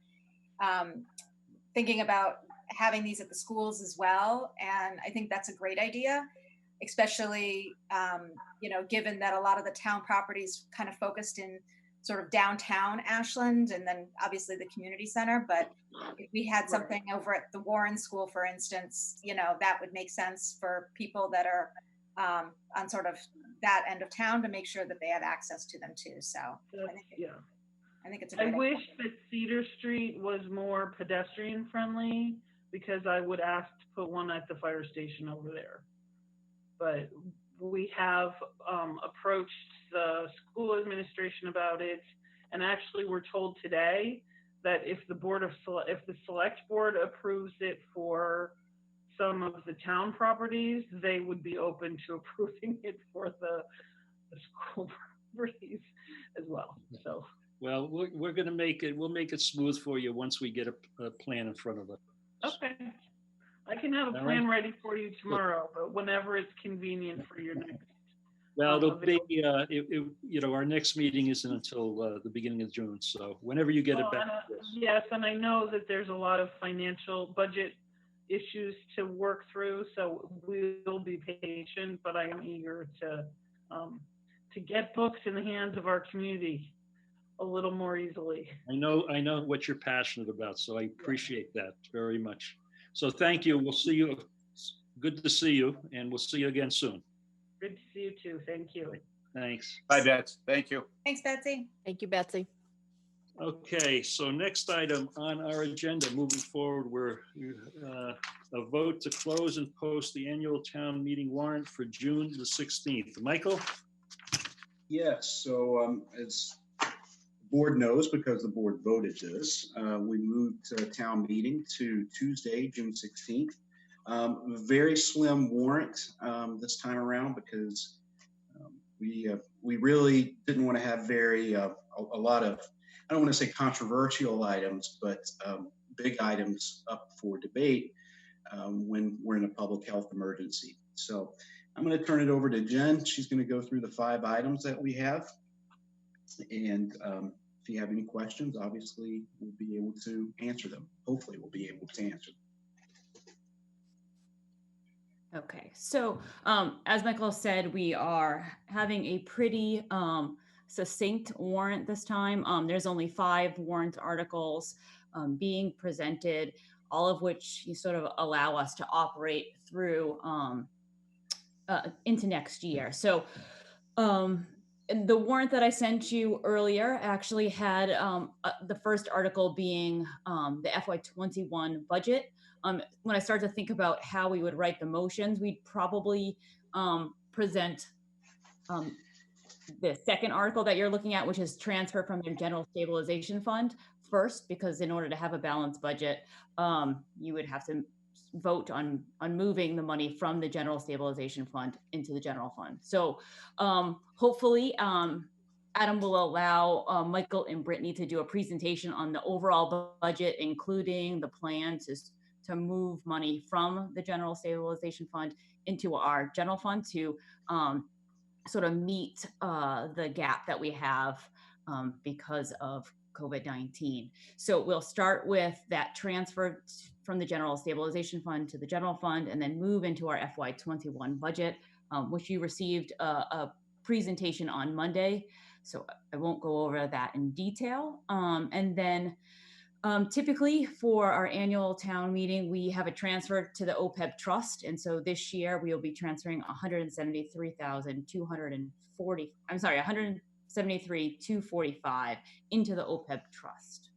thinking about having these at the schools as well. And I think that's a great idea, especially, given that a lot of the town properties kind of focused in sort of downtown Ashland and then obviously the community center. But if we had something over at the Warren School, for instance, that would make sense for people that are on sort of that end of town to make sure that they have access to them too. So I think it's a great idea. wish that Cedar Street was more pedestrian friendly because I would ask to put one at the fire station over there. But we have approached the school administration about it, and actually we're told today that if the select board approves it for some of the town properties, they would be open to approving it for the school properties as well. So. Well, we're going to we'll make it smooth for you once we get a plan in front of us. Okay. I can have a plan ready for you tomorrow, but whenever it's convenient for your next. Well, it'll be, our next meeting isn't until the beginning of June. So whenever you get it back. Yes, and I know that there's a lot of financial budget issues to work through, so we'll be patient, but I am eager to get books in the hands of our community a little more easily. I know what you're passionate about, so I appreciate that very much. So thank you. We'll see you. Good to see you, and we'll see you again soon. Good to see you too. Thank you. Thanks. Bye, Bets. Thank you. Thanks, Betsy. Thank you, Betsy. Okay, so next item on our agenda, moving forward, we're a vote to close and post the annual town meeting warrant for June the 16th. Michael? Yes, so as the board knows, because the board voted this, we moved town meeting to Tuesday, June 16th. Very slim warrant this time around because we really didn't want to have a lot of, I don't want to say controversial items, but big items up for debate when we're in a public health emergency. So I'm going to turn it over to Jen. She's going to go through the 5 items that we have. And if you have any questions, obviously we'll be able to answer them. Hopefully we'll be able to answer them. Okay, so as Michael said, we are having a pretty succinct warrant this time. There's only 5 warrant articles being presented, all of which you sort of allow us to operate through into next year. So the warrant that I sent you earlier actually had the first article being the FY21 budget. When I start to think about how we would write the motions, we'd probably present the second article that you're looking at, which is transfer from their general stabilization fund first, because in order to have a balanced budget, you would have to vote on moving the money from the general stabilization fund into the general fund. So hopefully Adam will allow Michael and Brittany to do a presentation on the overall budget, including the plan to move money from the general stabilization fund into our general fund to sort of meet the gap that we have because of COVID-19. So we'll start with that transfer from the general stabilization fund to the general fund, and then move into our FY21 budget, which you received a presentation on Monday. So I won't go over that in detail. And then typically for our annual town meeting, we have a transfer to the OPEB trust. And so this year we will be transferring $173,245 into the OPEB trust.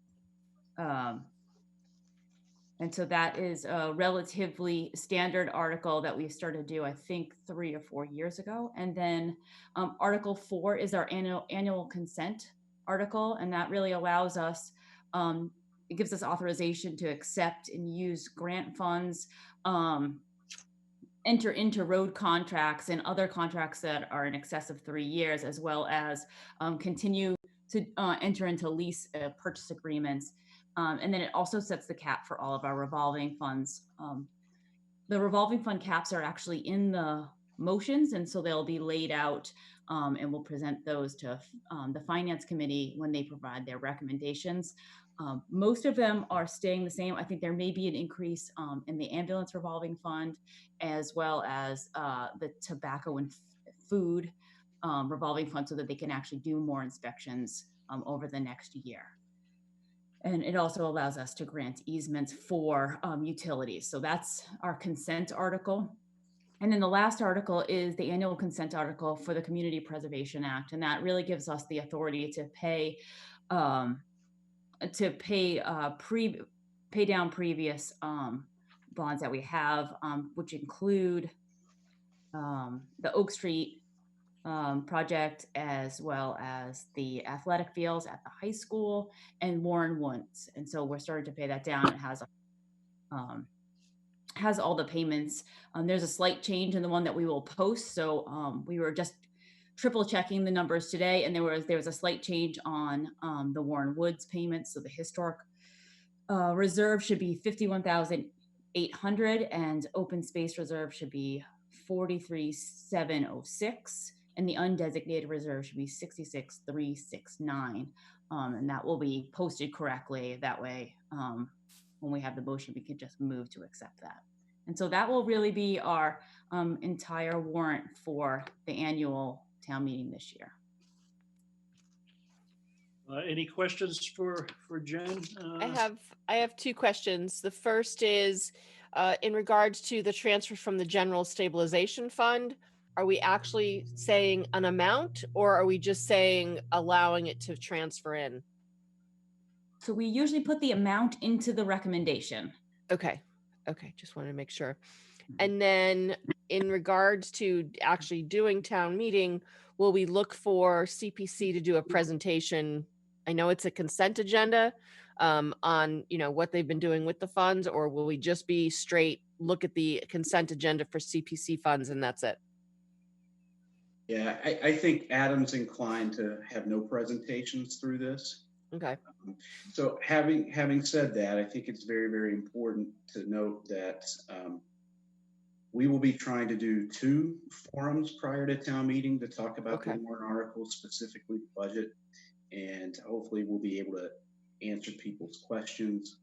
And so that is a relatively standard article that we started to do, I think, 3 or 4 years ago. And then Article 4 is our annual consent article. And that really allows us, it gives us authorization to accept and use grant funds, enter into road contracts and other contracts that are in excess of 3 years, as well as continue to enter into lease purchase agreements. And then it also sets the cap for all of our revolving funds. The revolving fund caps are actually in the motions, and so they'll be laid out, and we'll present those to the Finance Committee when they provide their recommendations. Most of them are staying the same. I think there may be an increase in the ambulance revolving fund, as well as the tobacco and food revolving fund, so that they can actually do more inspections over the next year. And it also allows us to grant easements for utilities. So that's our consent article. And then the last article is the annual consent article for the Community Preservation Act. And that really gives us the authority to pay down previous bonds that we have, which include the Oak Street project, as well as the athletic fields at the high school and Warren Woods. And so we're starting to pay that down. It has all the payments. There's a slight change in the one that we will post. So we were just triple checking the numbers today, and there was a slight change on the Warren Woods payments. So the historic reserve should be $51,800, and open space reserve should be $43,706. And the undesignated reserve should be $66,369. And that will be posted correctly. That way, when we have the motion, we can just move to accept that. And so that will really be our entire warrant for the annual town meeting this year. Any questions for Jen? I have 2 questions. The first is in regards to the transfer from the general stabilization fund. Are we actually saying an amount, or are we just saying allowing it to transfer in? So we usually put the amount into the recommendation. Okay. Just wanted to make sure. And then in regards to actually doing town meeting, will we look for CPC to do a presentation? I know it's a consent agenda on, what they've been doing with the funds, or will we just be straight look at the consent agenda for CPC funds and that's it? Yeah, I think Adam's inclined to have no presentations through this. Okay. So having said that, I think it's very, very important to note that we will be trying to do 2 forums prior to town meeting to talk about the warrant articles, specifically the budget, and hopefully we'll be able to answer people's questions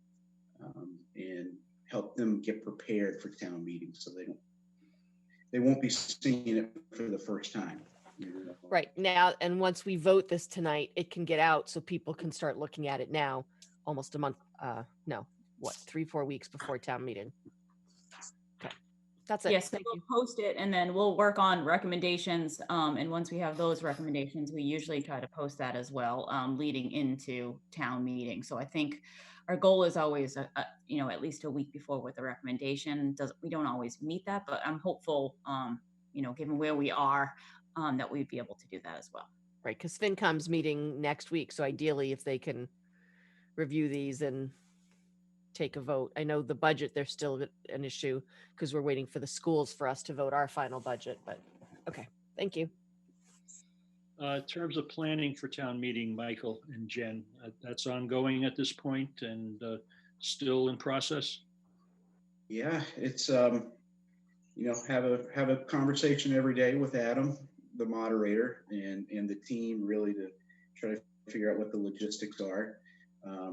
and help them get prepared for town meeting, so they won't be seeing it for the first time. Right now, and once we vote this tonight, it can get out so people can start looking at it now, almost a month, 3-4 weeks before town meeting. Okay, that's it. Yes, so we'll post it, and then we'll work on recommendations. And once we have those recommendations, we usually try to post that as well, leading into town meeting. So I think our goal is always, at least a week before with the recommendation. We don't always meet that, but I'm hopeful, given where we are, that we'd be able to do that as well. Right, because FinCom's meeting next week, so ideally if they can review these and take a vote. I know the budget, there's still an issue because we're waiting for the schools for us to vote our final budget, but okay, thank you. In terms of planning for town meeting, Michael and Jen, that's ongoing at this point and still in process? Yeah, it's, have a conversation every day with Adam, the moderator, and the team really to try to figure out what the logistics are. I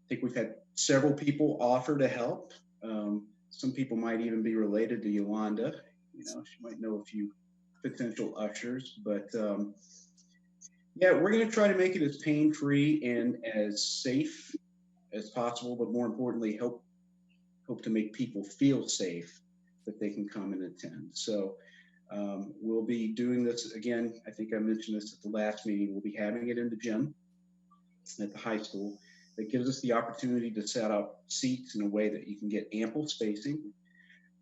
think we've had several people offer to help. Some people might even be related to Yolanda. She might know a few potential ushers, but yeah, we're going to try to make it as pain-free and as safe as possible, but more importantly, hope to make people feel safe that they can come and attend. So we'll be doing this again. I think I mentioned this at the last meeting. We'll be having it in the gym at the high school. That gives us the opportunity to set up seats in a way that you can get ample spacing.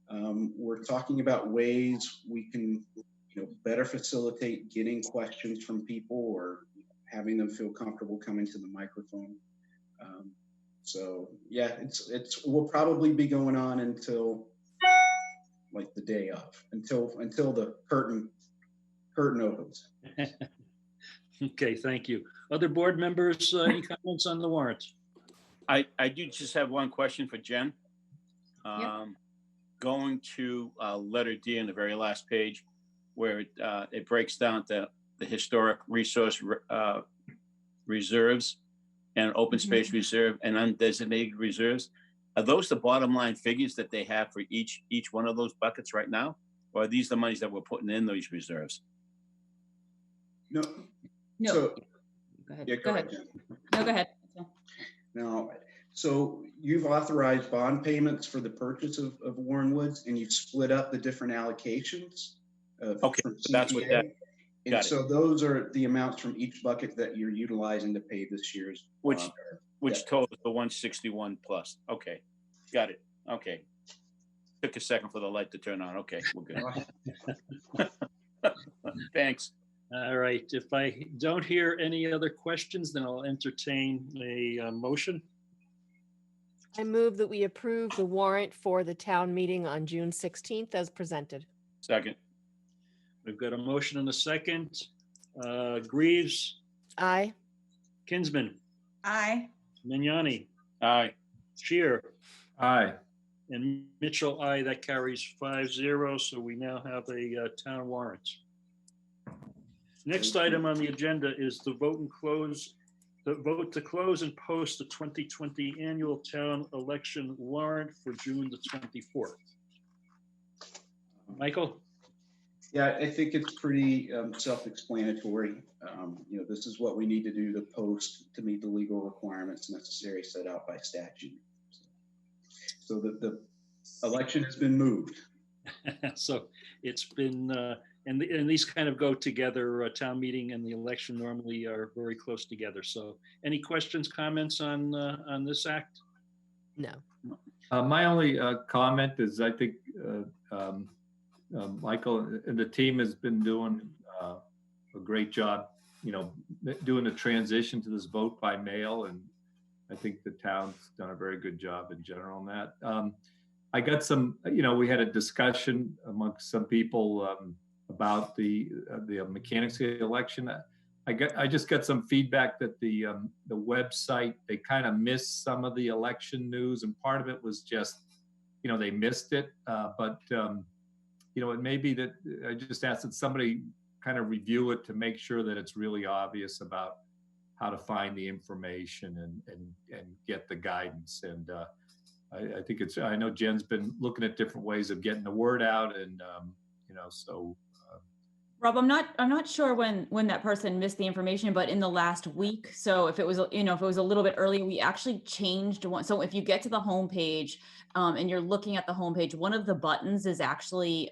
We're talking about ways we can, better facilitate getting questions from people or having them feel comfortable coming to the microphone. So yeah, we'll probably be going on until like the day of, until the curtain opens. Okay, thank you. Other board members, any comments on the warrant? I do just have one question for Jen. Going to letter D on the very last page, where it breaks down the historic resource reserves and open space reserve and undesignated reserves. Are those the bottom line figures that they have for each one of those buckets right now? Or are these the monies that we're putting in those reserves? No. No. So, go ahead. Yeah, Go ahead. Jen. No, go ahead. No. So you've authorized bond payments for the purchase of Warren Woods, and you've split up the different allocations. Okay, that's what that. And so those are the amounts from each bucket that you're utilizing to pay this year's. Which totals the 161 plus. Okay, got it. Okay. Took a second for the light to turn on. Okay, we're good. Thanks. All right, if I don't hear any other questions, then I'll entertain a motion. I move that we approve the warrant for the town meeting on June 16th as presented. Second. We've got a motion and a second. Greaves. Aye. Kinsman. Aye. Mignani. Aye. Shear. Aye. And Mitchell, aye. That carries 5-0. So we now have a town warrant. Next item on the agenda is the vote to close and post the 2020 annual town election warrant for June the 24th. Michael? Yeah, I think it's pretty self-explanatory. This is what we need to do to post to meet the legal requirements necessary set out by statute. So the election has been moved. So it's been, and these kind of go together. Town meeting and the election normally are very close together. So any questions, comments on this act? No. My only comment is I think Michael and the team has been doing a great job, doing the transition to this vote by mail. And I think the town's done a very good job in general on that. I got some, we had a discussion amongst some people about the mechanics of the election. I just got some feedback that the website, they kind of missed some of the election news, and part of it was just, they missed it. But it may be that I just asked that somebody kind of review it to make sure that it's really obvious about how to find the information and get the guidance. And I think I know Jen's been looking at different ways of getting the word out, and so. Rob, I'm not sure when that person missed the information, but in the last week. So if it was, if it was a little bit early, we actually changed one. So if you get to the homepage and you're looking at the homepage, one of the buttons is actually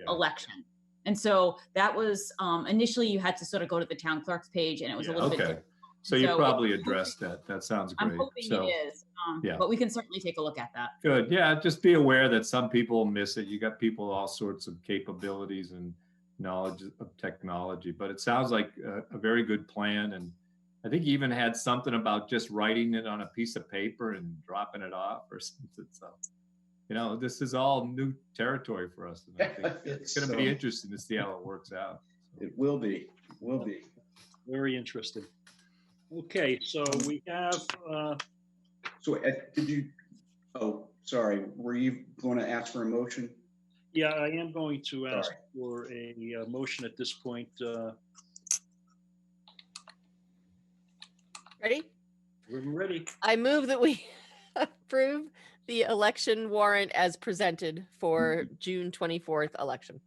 election. And so that was initially you had to sort of go to the town clerk's page, and it was a little bit different. So you probably addressed that. That sounds great. I'm hoping it is, but we can certainly take a look at that. Good. Yeah, just be aware that some people miss it. You got people with all sorts of capabilities, and knowledge of technology. But it sounds like a very good plan. And I think he even had something about just writing it on a piece of paper and dropping it off or something. So, you know, this is all new territory for us. And I think it's going to be interesting to see how it works out. It will be. It will be. Very interesting. Okay, so we have. So did you? Oh, sorry. Were you going to ask for a motion? Yeah, I am going to ask for a motion at this point. Ready? We're ready. I move that we approve the election warrant as presented for June 24th election.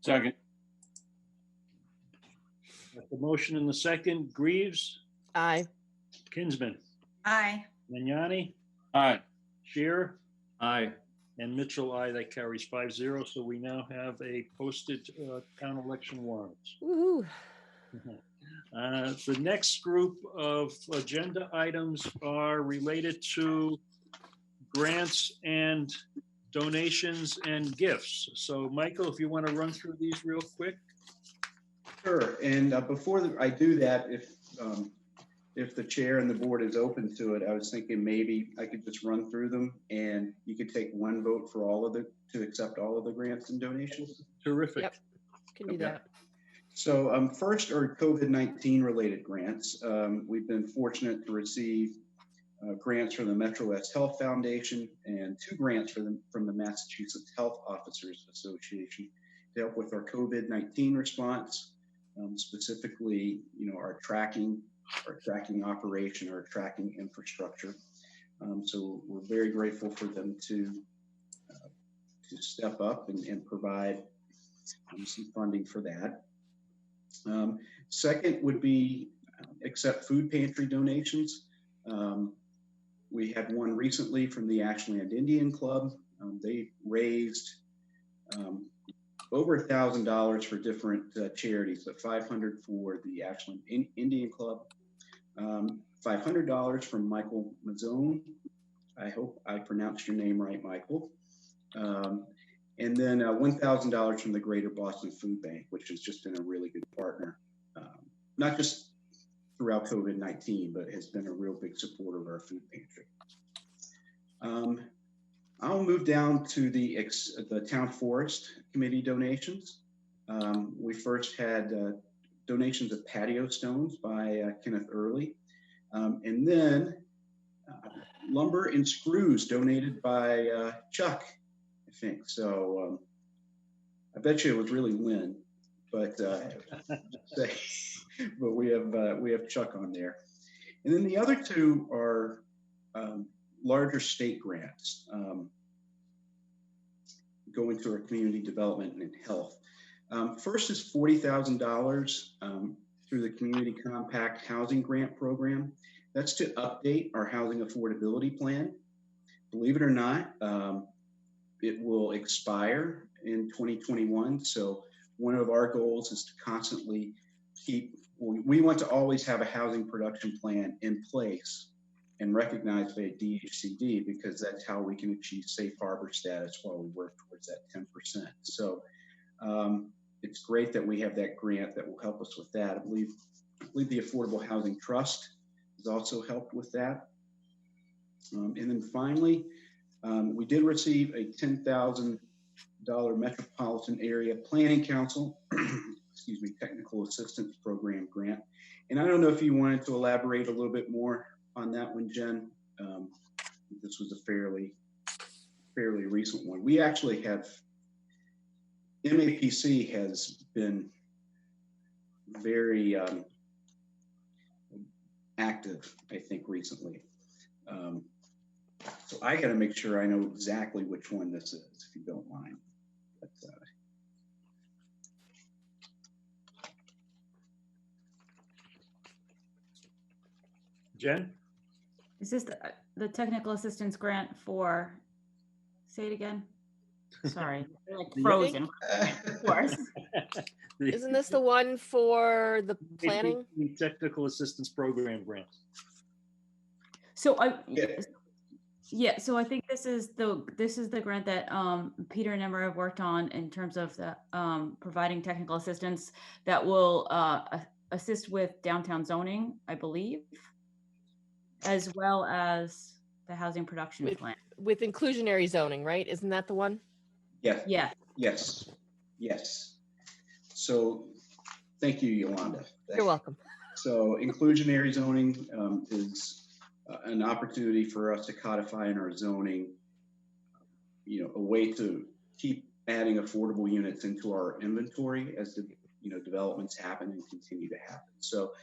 Second. The motion in the second. Greaves. Aye. Kinsman. Aye. Magnani. Aye. Shearer. Aye. And Mitchell, aye. That carries 5-0. So we now have a posted town election warrant. Woohoo. The next group of agenda items are related to grants and donations and gifts. So Michael, if you want to run through these real quick. Sure. And before I do that, if the chair and the board is open to it, I was thinking maybe I could just run through them and you could take one vote for to accept all of the grants and donations. Terrific. Yep. Can do that. So first are COVID-19 related grants. We've been fortunate to receive grants from the Metro West Health Foundation and 2 grants from the Massachusetts Health Officers Association to help with our COVID-19 response, specifically, you know, our tracking operation, our tracking infrastructure. So we're very grateful for them to step up and provide some funding for that. Second would be accept food pantry donations. We had one recently from the Ashland Indian Club. They raised over $1,000 for different charities, but $500 for the Ashland Indian Club, $500 from Michael Mazzone. I hope I pronounced your name right, Michael. And then $1,000 from the Greater Boston Food Bank, which has just been a really good partner, not just throughout COVID-19, but has been a real big supporter of our food pantry. I'll move down to the Town Forest Committee donations. We first had donations of patio stones by Kenneth Early, and then lumber and screws donated by Chuck, I think. So I bet you it was really Lynn, but but we have Chuck on there. And then the other 2 are larger state grants going to our community development and health. First is $40,000 through the Community Compact Housing Grant Program. That's to update our housing affordability plan. Believe it or not, it will expire in 2021. So one of our goals is to constantly we want to always have a housing production plan in place and recognized by DHCD, because that's how we can achieve safe harbor status while we work towards that 10%. So it's great that we have that grant that will help us with that. I believe the Affordable Housing Trust has also helped with that. And then finally, we did receive a $10,000 Metropolitan Area Planning Council, excuse me, Technical Assistance Program grant. And I don't know if you wanted to elaborate a little bit more on that one, Jen. This was a fairly recent one. We actually have, MAPC has been very active, I think, recently. So I got to make sure I know exactly which one this is, if you don't mind. But, Jen? Is this the technical assistance grant for, say it again? Sorry, they're like frozen. Of course. Isn't this the one for the planning? The Technical Assistance Program grant. So Yeah, so I think this is the grant that Peter and Emma have worked on in terms of the providing technical assistance that will assist with downtown zoning, I believe, as well as the housing production plan. With inclusionary zoning, right? Isn't that the one? Yeah. Yeah. Yes. Yes. So thank you, Yolanda. You're welcome. So inclusionary zoning is an opportunity for us to codify in our zoning, a way to keep adding affordable units into our inventory as the, developments happen and continue to happen. So,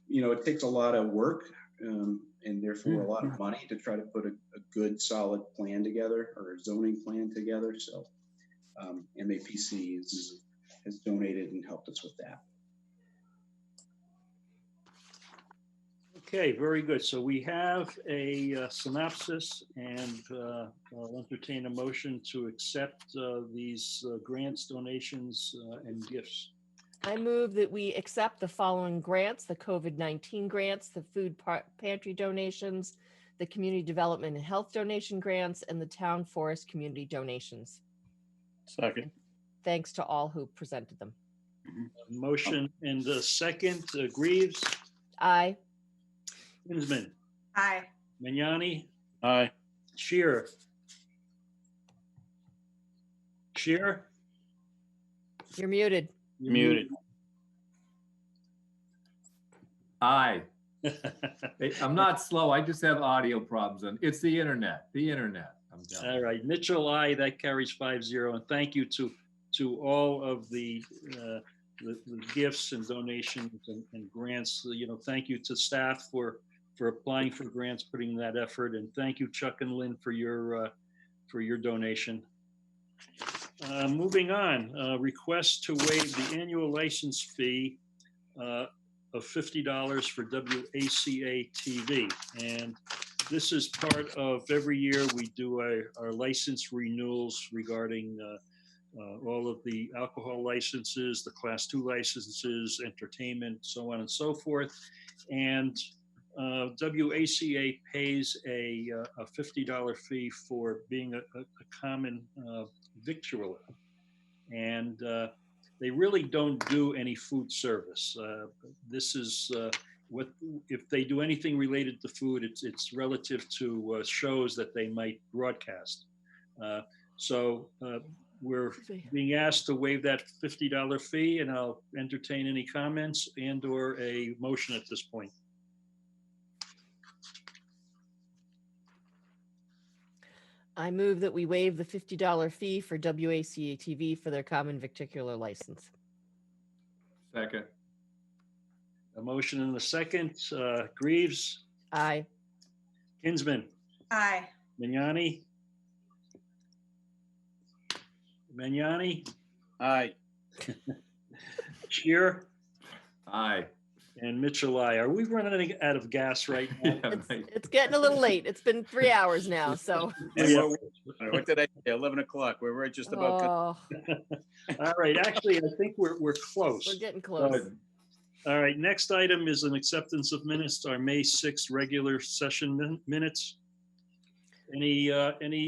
it takes a lot of work and therefore a lot of money to try to put a good, solid plan together or a zoning plan together. So MAPC has donated and helped us with that. Okay, very good. So we have a synopsis, and I'll entertain a motion to accept these grants, donations, and gifts. I move that we accept the following grants: the COVID-19 grants, the food pantry donations, the community development and health donation grants, and the town forest community donations. Second. Thanks to all who presented them. Motion and a second. Greaves. Aye. Kinsman. Aye. Magnani. Aye. Shearer. Shearer. You're muted. You're Muted. Aye. Hey, I'm not slow. I just have audio problems. It's the internet. I'm done. All right, Mitchell, aye. That carries 5-0. And thank you to all of the gifts and donations and grants. Thank you to staff for applying for grants, putting in that effort, and thank you, Chuck and Lynn, for your donation. Moving on, request to waive the annual license fee of $50 for WACA-TV. And this is part of every year we do our license renewals regarding all of the alcohol licenses, the Class 2 licenses, entertainment, so on and so forth. And WACA pays a $50 fee for being a common victualler. And they really don't do any food service. This is what, if they do anything related to food, it's relative to shows that they might broadcast. So we're being asked to waive that $50 fee, and I'll entertain any comments and/or a motion at this point. I move that we waive the $50 fee for WACA-TV for their common victicular license. Second. A motion and a second. Greaves. Aye. Kinsman. Aye. Magnani. Aye. Shearer. Aye. And Mitchell, aye. Are we running out of gas right now? It's getting a little late. It's been 3 hours now, so. Yeah, what did I say? 11 o'clock. We're right just about. Oh, All right. Actually, I think we're close. we're getting close. All right. Next item is an acceptance of minutes, our May 6th regular session minutes. Any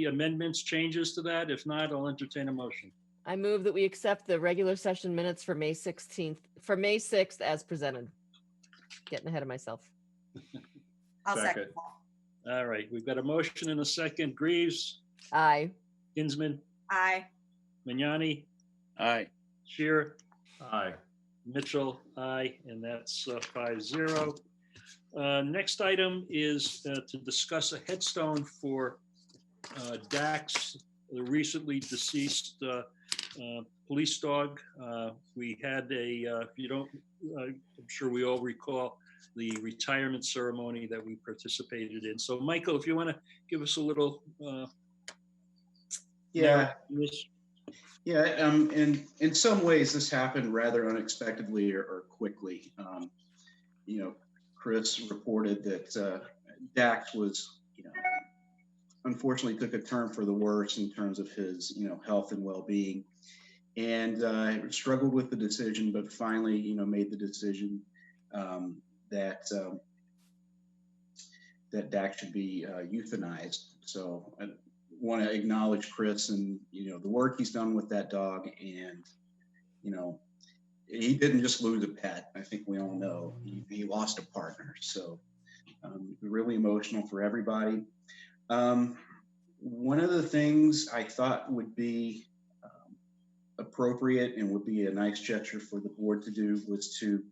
amendments, changes to that? If not, I'll entertain a motion. I move that we accept the regular session minutes for May 6th as presented. Getting ahead of myself. I'll second. All right. We've got a motion and a second. Greaves. Aye. Kinsman. Aye. Magnani. Aye. Shearer. Aye. Mitchell, aye, and that's 5-0. Next item is to discuss a headstone for Dax, the recently deceased police dog. We had if you don't, I'm sure we all recall the retirement ceremony that we participated in. So Michael, if you want to give us a little. Yeah. Yeah, in some ways this happened rather unexpectedly or quickly. Chris reported that Dax was, unfortunately took a turn for the worse in terms of his, health and well-being, and struggled with the decision, but finally, made the decision that that Dak should be euthanized. So I want to acknowledge Chris and, you know, the work he's done with that dog. And, you know, he didn't just lose a pet. I think we all know he lost a partner. So really emotional for everybody. One of the things I thought would be appropriate and would be a nice gesture for the board to do was to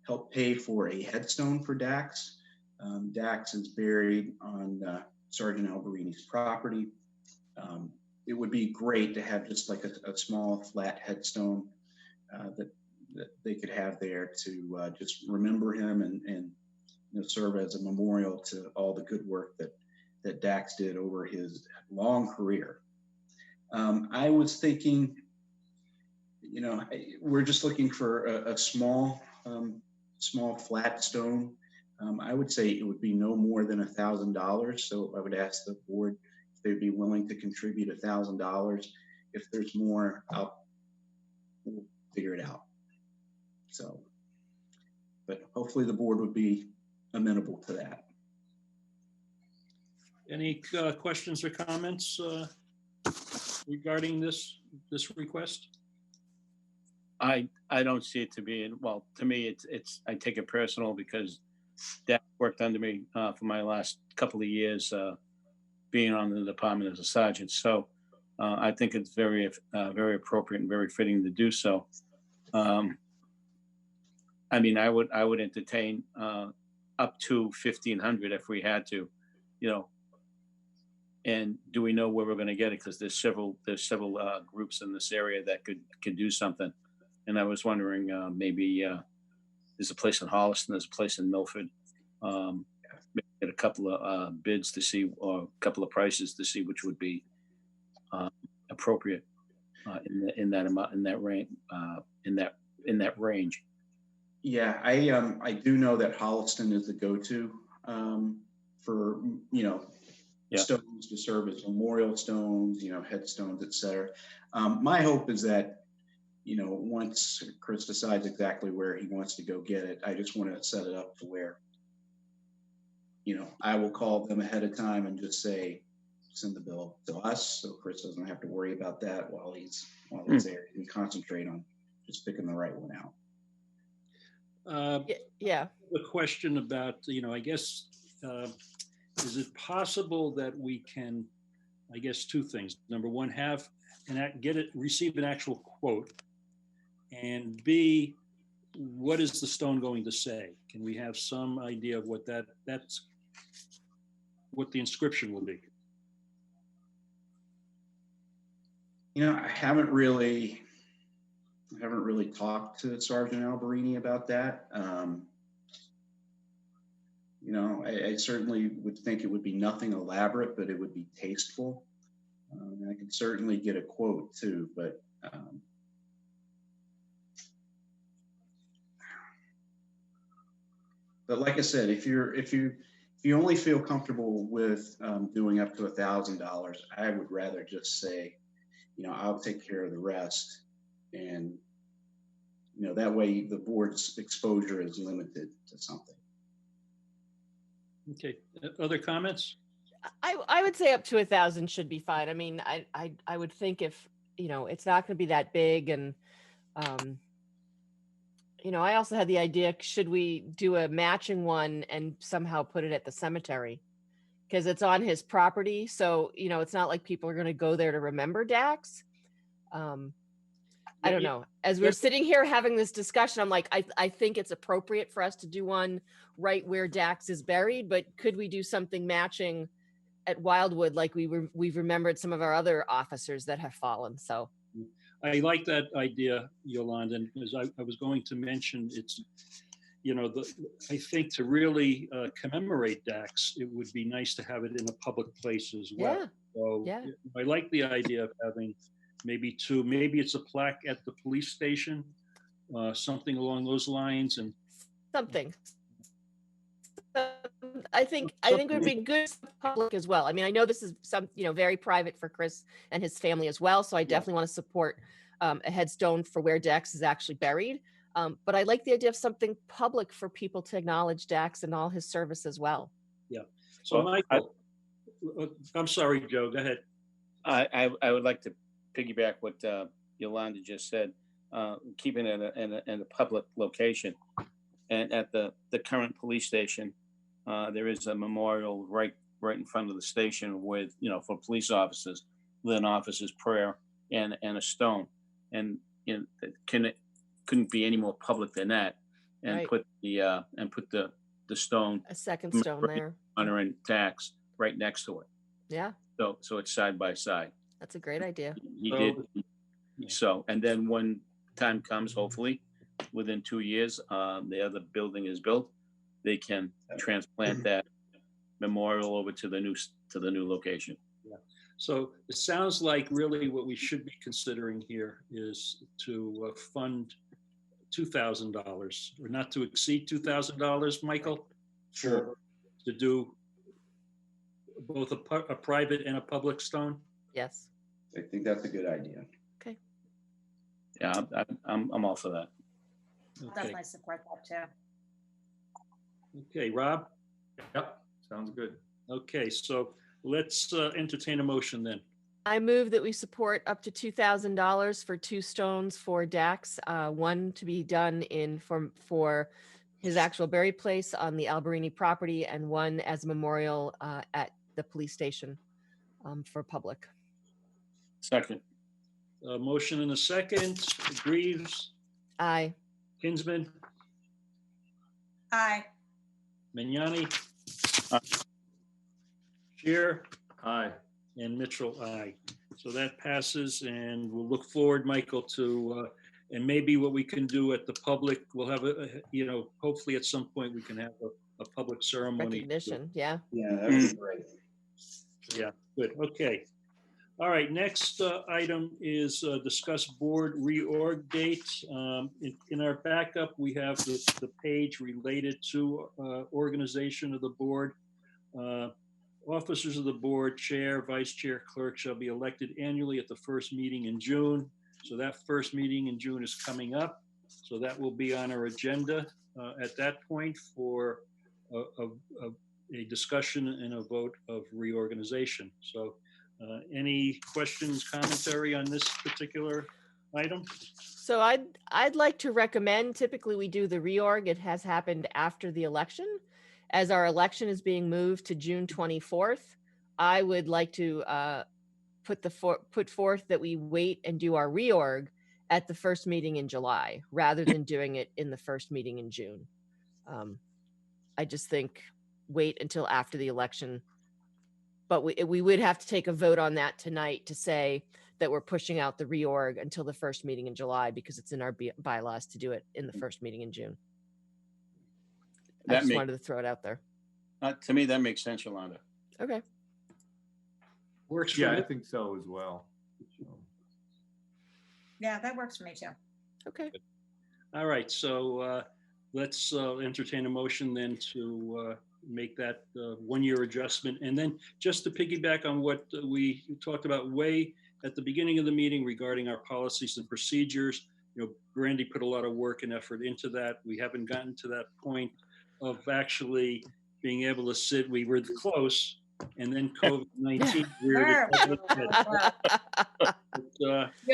help pay for a headstone for Dax. Dax is buried on Sergeant Alberini's property. It would be great to have just like a small flat headstone that they could have there to just remember him and you know, serve as a memorial to all the good work that Dax did over his long career. I was thinking, you know, we're just looking for a small flat stone. I would say it would be no more than $1,000. So I would ask the board if they'd be willing to contribute $1,000. If there's more, we'll figure it out. So, but hopefully the board would be amenable to that. Any questions or comments regarding this request? I don't see it to be, well, to me, it's I take it personal because Dak worked under me for my last couple of years being on the department as a sergeant. So I think it's very appropriate and very fitting to do so. I mean, I would entertain up to 1,500 if we had to, you know. And do we know where we're going to get it? Because there's several groups in this area that could do something. And I was wondering, maybe there's a place in Holliston, there's a place in Milford. Maybe get a couple of bids to see, or a couple of prices to see which would be appropriate in that amount, in that range, in that range. Yeah, I do know that Holliston is the go-to for, you know, stones to serve as memorial stones, you know, headstones, etc. My hope is that, you know, once Chris decides exactly where he wants to go get it, I just want to set it up to where, you know, I will call them ahead of time and just say, send the bill to us, so Chris doesn't have to worry about that while he's there. He can concentrate on just picking the right one out. Yeah. The question about, you know, I guess, is it possible that we can, I guess, two things. Number one, receive an actual quote, and B, what is the stone going to say? Can we have some idea of what what the inscription will be? You know, I haven't really talked to Sergeant Alberini about that. You know, I certainly would think it would be nothing elaborate, but it would be tasteful. I could certainly get a quote too, but like I said, if you only feel comfortable with doing up to $1,000, I would rather just say, you know, I'll take care of the rest, and you know, that way the board's exposure is limited to something. Okay, other comments? I would say up to 1,000 should be fine. I mean, I would think if, you know, it's not going to be that big, and you know, I also had the idea, should we do a matching one and somehow put it at the cemetery? Because it's on his property. So, you know, it's not like people are going to go there to remember Dax. I don't know. As we're sitting here having this discussion, I'm like, I think it's appropriate for us to do one right where Dax is buried, but could we do something matching at Wildwood like we've remembered some of our other officers that have fallen? So I like that idea, Yolanda, and as I was going to mention, it's, you know, I think to really commemorate Dax, it would be nice to have it in a public place as well. Yeah. So I like the idea of having maybe it's a plaque at the police station, something along those lines, and something. I think it would be good for the public as well. I mean, I know this is very private for Chris and his family as well. So I definitely want to support a headstone for where Dax is actually buried. But I like the idea of something public for people to acknowledge Dax and all his service as well. Yeah. So Well, Michael, I'm sorry, Joe, go ahead. I would like to piggyback what Yolanda just said, keeping it in a public location. And at the current police station, there is a memorial right in front of the station with, for police officers, with an officer's prayer and a stone. And it couldn't be any more public than that. And Right. put the stone, A second stone there. honoring Dax right next to it. Yeah, So it's side by side. that's a great idea. He did. So, and then when time comes, hopefully within 2 years, the other building is built, they can transplant that memorial over to the new location. Yeah. So it sounds like really what we should be considering here is to fund $2,000 or not to exceed $2,000, Michael? Sure. To do both a private and a public stone? Yes. I think that's a good idea. Okay. Yeah, I'm all for that. I'll Okay. definitely support that too. Okay, Rob? Yep, sounds good. Okay, so let's entertain a motion then. I move that we support up to $2,000 for 2 stones for Dax, one to be done for his actual burial place on the Alberini property, and one as a memorial at the police station for public. Second. Motion and a second. Greaves, Aye. Kinsman, Aye. Mignani, Shear, Aye. and Mitchell, aye. So that passes, and we'll look forward, Michael, to and maybe what we can do at the public, we'll have hopefully at some point we can have a public ceremony. Recognition, yeah. Yeah, that would be great. Yeah, good. Okay. All right. Next item is discuss board reorg date. In our backup, we have the page related to organization of the board. Officers of the board, chair, vice chair, clerk shall be elected annually at the first meeting in June. So that first meeting in June is coming up. So that will be on our agenda at that point for a discussion and a vote of reorganization. So any questions, commentary on this particular item? So I'd like to recommend, typically we do the reorg, it has happened after the election. As our election is being moved to June 24th, I would like to put forth that we wait and do our reorg at the first meeting in July, rather than doing it in the first meeting in June. I just think wait until after the election. But we would have to take a vote on that tonight to say that we're pushing out the reorg until the first meeting in July, because it's in our bylaws to do it in the first meeting in June. I just wanted to throw it out there. To me, that makes sense, Yolanda. Okay. Works for Yeah, me. I think so as well. Yeah, that works for me too. Okay. All right. So let's entertain a motion then to make that 1-year adjustment. And then just to piggyback on what we talked about way at the beginning of the meeting regarding our policies and procedures, Brandy put a lot of work and effort into that. We haven't gotten to that point of actually being able to sit. We were close, and then COVID-19 reared its head. But, We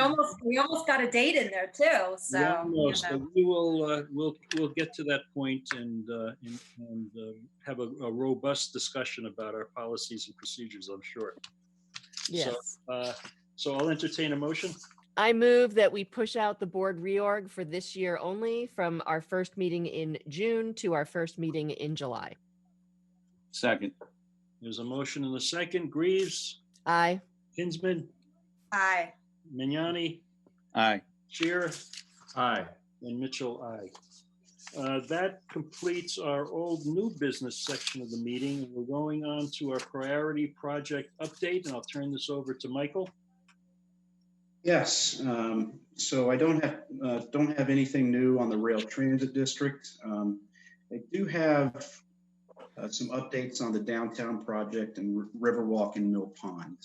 almost got a date in there too. So yeah, almost. So we will we'll get to that point and have a robust discussion about our policies and procedures, I'm sure. Yes. So I'll entertain a motion. I move that we push out the board reorg for this year only, from our first meeting in June to our first meeting in July. Second. There's a motion and a second. Greaves, Aye. Kinsman, Aye. Mignani, Aye. Shear, Aye. and Mitchell, aye. That completes our old new business section of the meeting. We're going on to our priority project update, and I'll turn this over to Michael. Yes, so I don't have anything new on the rail transit district. I do have some updates on the downtown project and Riverwalk and Mill Pond.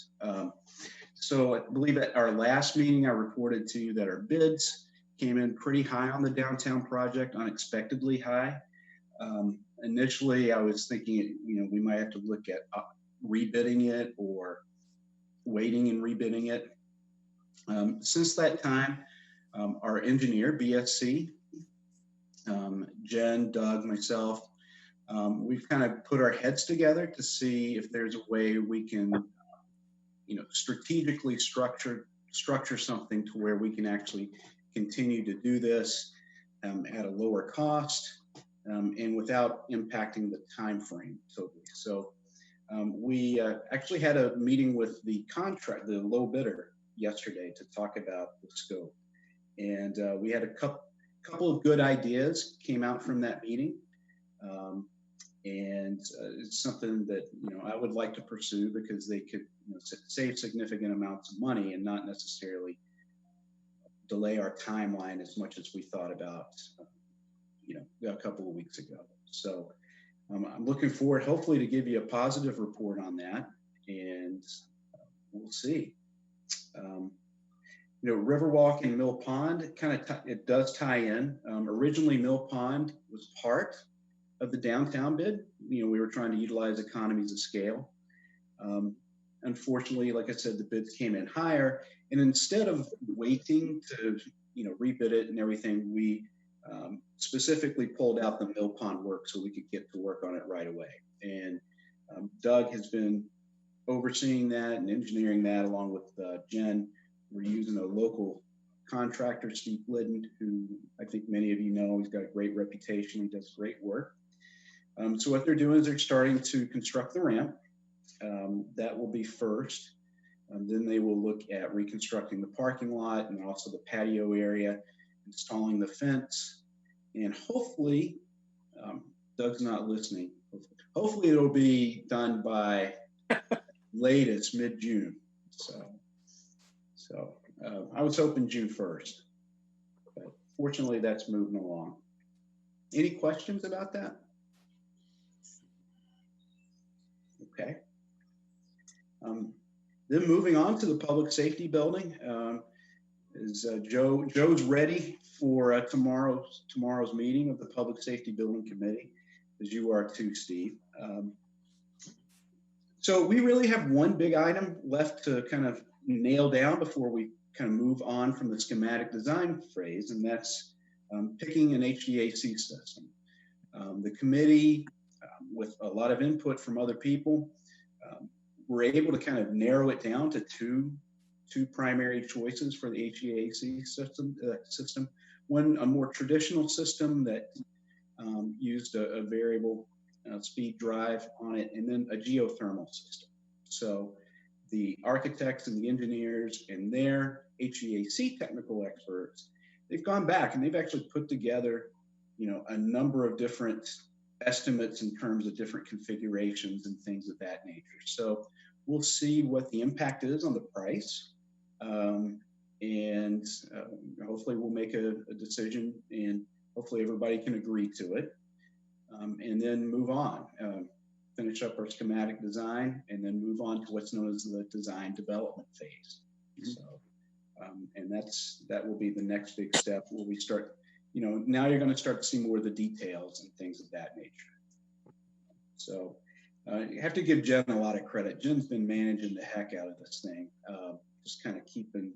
So I believe at our last meeting, I reported to you that our bids came in pretty high on the downtown project, unexpectedly high. Initially, I was thinking, we might have to look at rebidding it or waiting and rebidding it. Since that time, our engineer, BSC, Jen, Doug, myself, we've kind of put our heads together to see if there's a way we can, strategically structure something to where we can actually continue to do this at a lower cost and without impacting the time frame totally. So we actually had a meeting with the low bidder yesterday to talk about the scope. And we had a couple of good ideas came out from that meeting. And it's something that, I would like to pursue because they could save significant amounts of money and not necessarily delay our timeline as much as we thought about, a couple of weeks ago. So I'm looking forward, hopefully, to give you a positive report on that, and we'll see. Riverwalk and Mill Pond, it does tie in. Originally, Mill Pond was part of the downtown bid. We were trying to utilize economies of scale. Unfortunately, like I said, the bids came in higher, and instead of waiting to rebid it and everything, we specifically pulled out the Mill Pond work so we could get to work on it right away. And Doug has been overseeing that and engineering that along with Jen. We're using a local contractor, Steve Glidden, who I think many of you know. He's got a great reputation. He does great work. So what they're doing is they're starting to construct the ramp. That will be first. Then they will look at reconstructing the parking lot and also the patio area, installing the fence, and hopefully, Doug's not listening. Hopefully it'll be done by latest mid-June. So I was hoping June 1st, but fortunately that's moving along. Any questions about that? Okay. Then moving on to the public safety building, Joe's ready for tomorrow's meeting of the Public Safety Building Committee, as you are too, Steve. So we really have one big item left to kind of nail down before we kind of move on from the schematic design phase, and that's picking an HVAC system. The committee, with a lot of input from other people, were able to kind of narrow it down to two primary choices for the HVAC system. One, a more traditional system that used a variable speed drive on it, and then a geothermal system. So the architects and the engineers and their HVAC technical experts, they've gone back and they've actually put together, a number of different estimates in terms of different configurations and things of that nature. So we'll see what the impact is on the price. And hopefully we'll make a decision, and hopefully everybody can agree to it, and then move on, finish up our schematic design, and then move on to what's known as the design development phase. So, and that will be the next big step where we start, now you're going to start to see more of the details and things of that nature. So you have to give Jen a lot of credit. Jen's been managing the heck out of this thing, just kind of keeping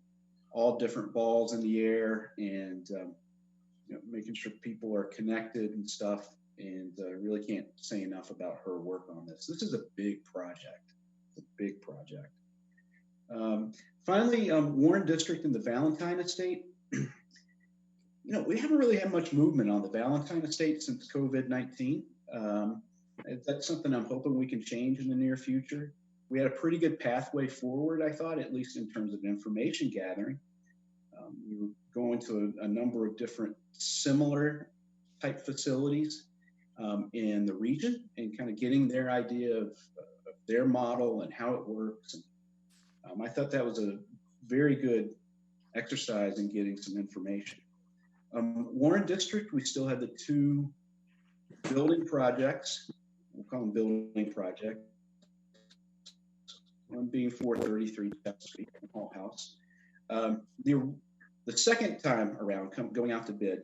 all different balls in the air and making sure people are connected and stuff. And really can't say enough about her work on this. This is a big project. It's a big project. Finally, Warren District and the Valentine Estate. We haven't really had much movement on the Valentine Estate since COVID-19. That's something I'm hoping we can change in the near future. We had a pretty good pathway forward, I thought, at least in terms of information gathering. We were going to a number of different similar type facilities in the region and kind of getting their idea of their model and how it works. And I thought that was a very good exercise in getting some information. Warren District, we still have the two building projects. We'll call them building projects. One being 433 Street, Hall House. The second time around, going out to bid,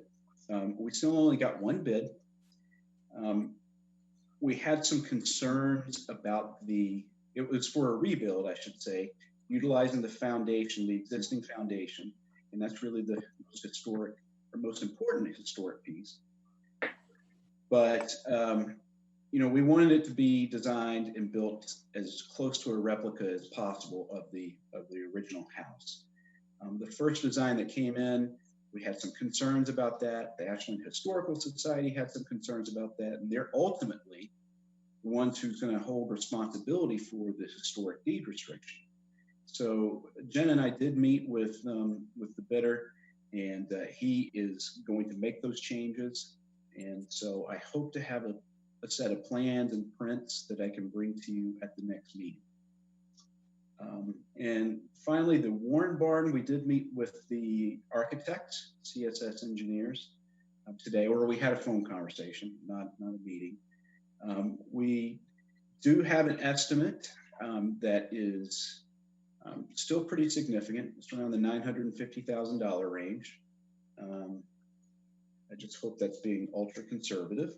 we still only got one bid. We had some concerns about it was for a rebuild, I should say, utilizing the foundation, the existing foundation, and that's really the most historic or most important historic piece. But we wanted it to be designed and built as close to a replica as possible of the original house. The first design that came in, we had some concerns about that. The Ashland Historical Society had some concerns about that, and they're ultimately the ones who's going to hold responsibility for the historic deed restriction. So Jen and I did meet with the bidder, and he is going to make those changes. And so I hope to have a set of plans and prints that I can bring to you at the next meeting. And finally, the Warren Barn, we did meet with the architects, CSS engineers today, or we had a phone conversation, not a meeting. We do have an estimate that is still pretty significant. It's around the $950,000 range. I just hope that's being ultra conservative.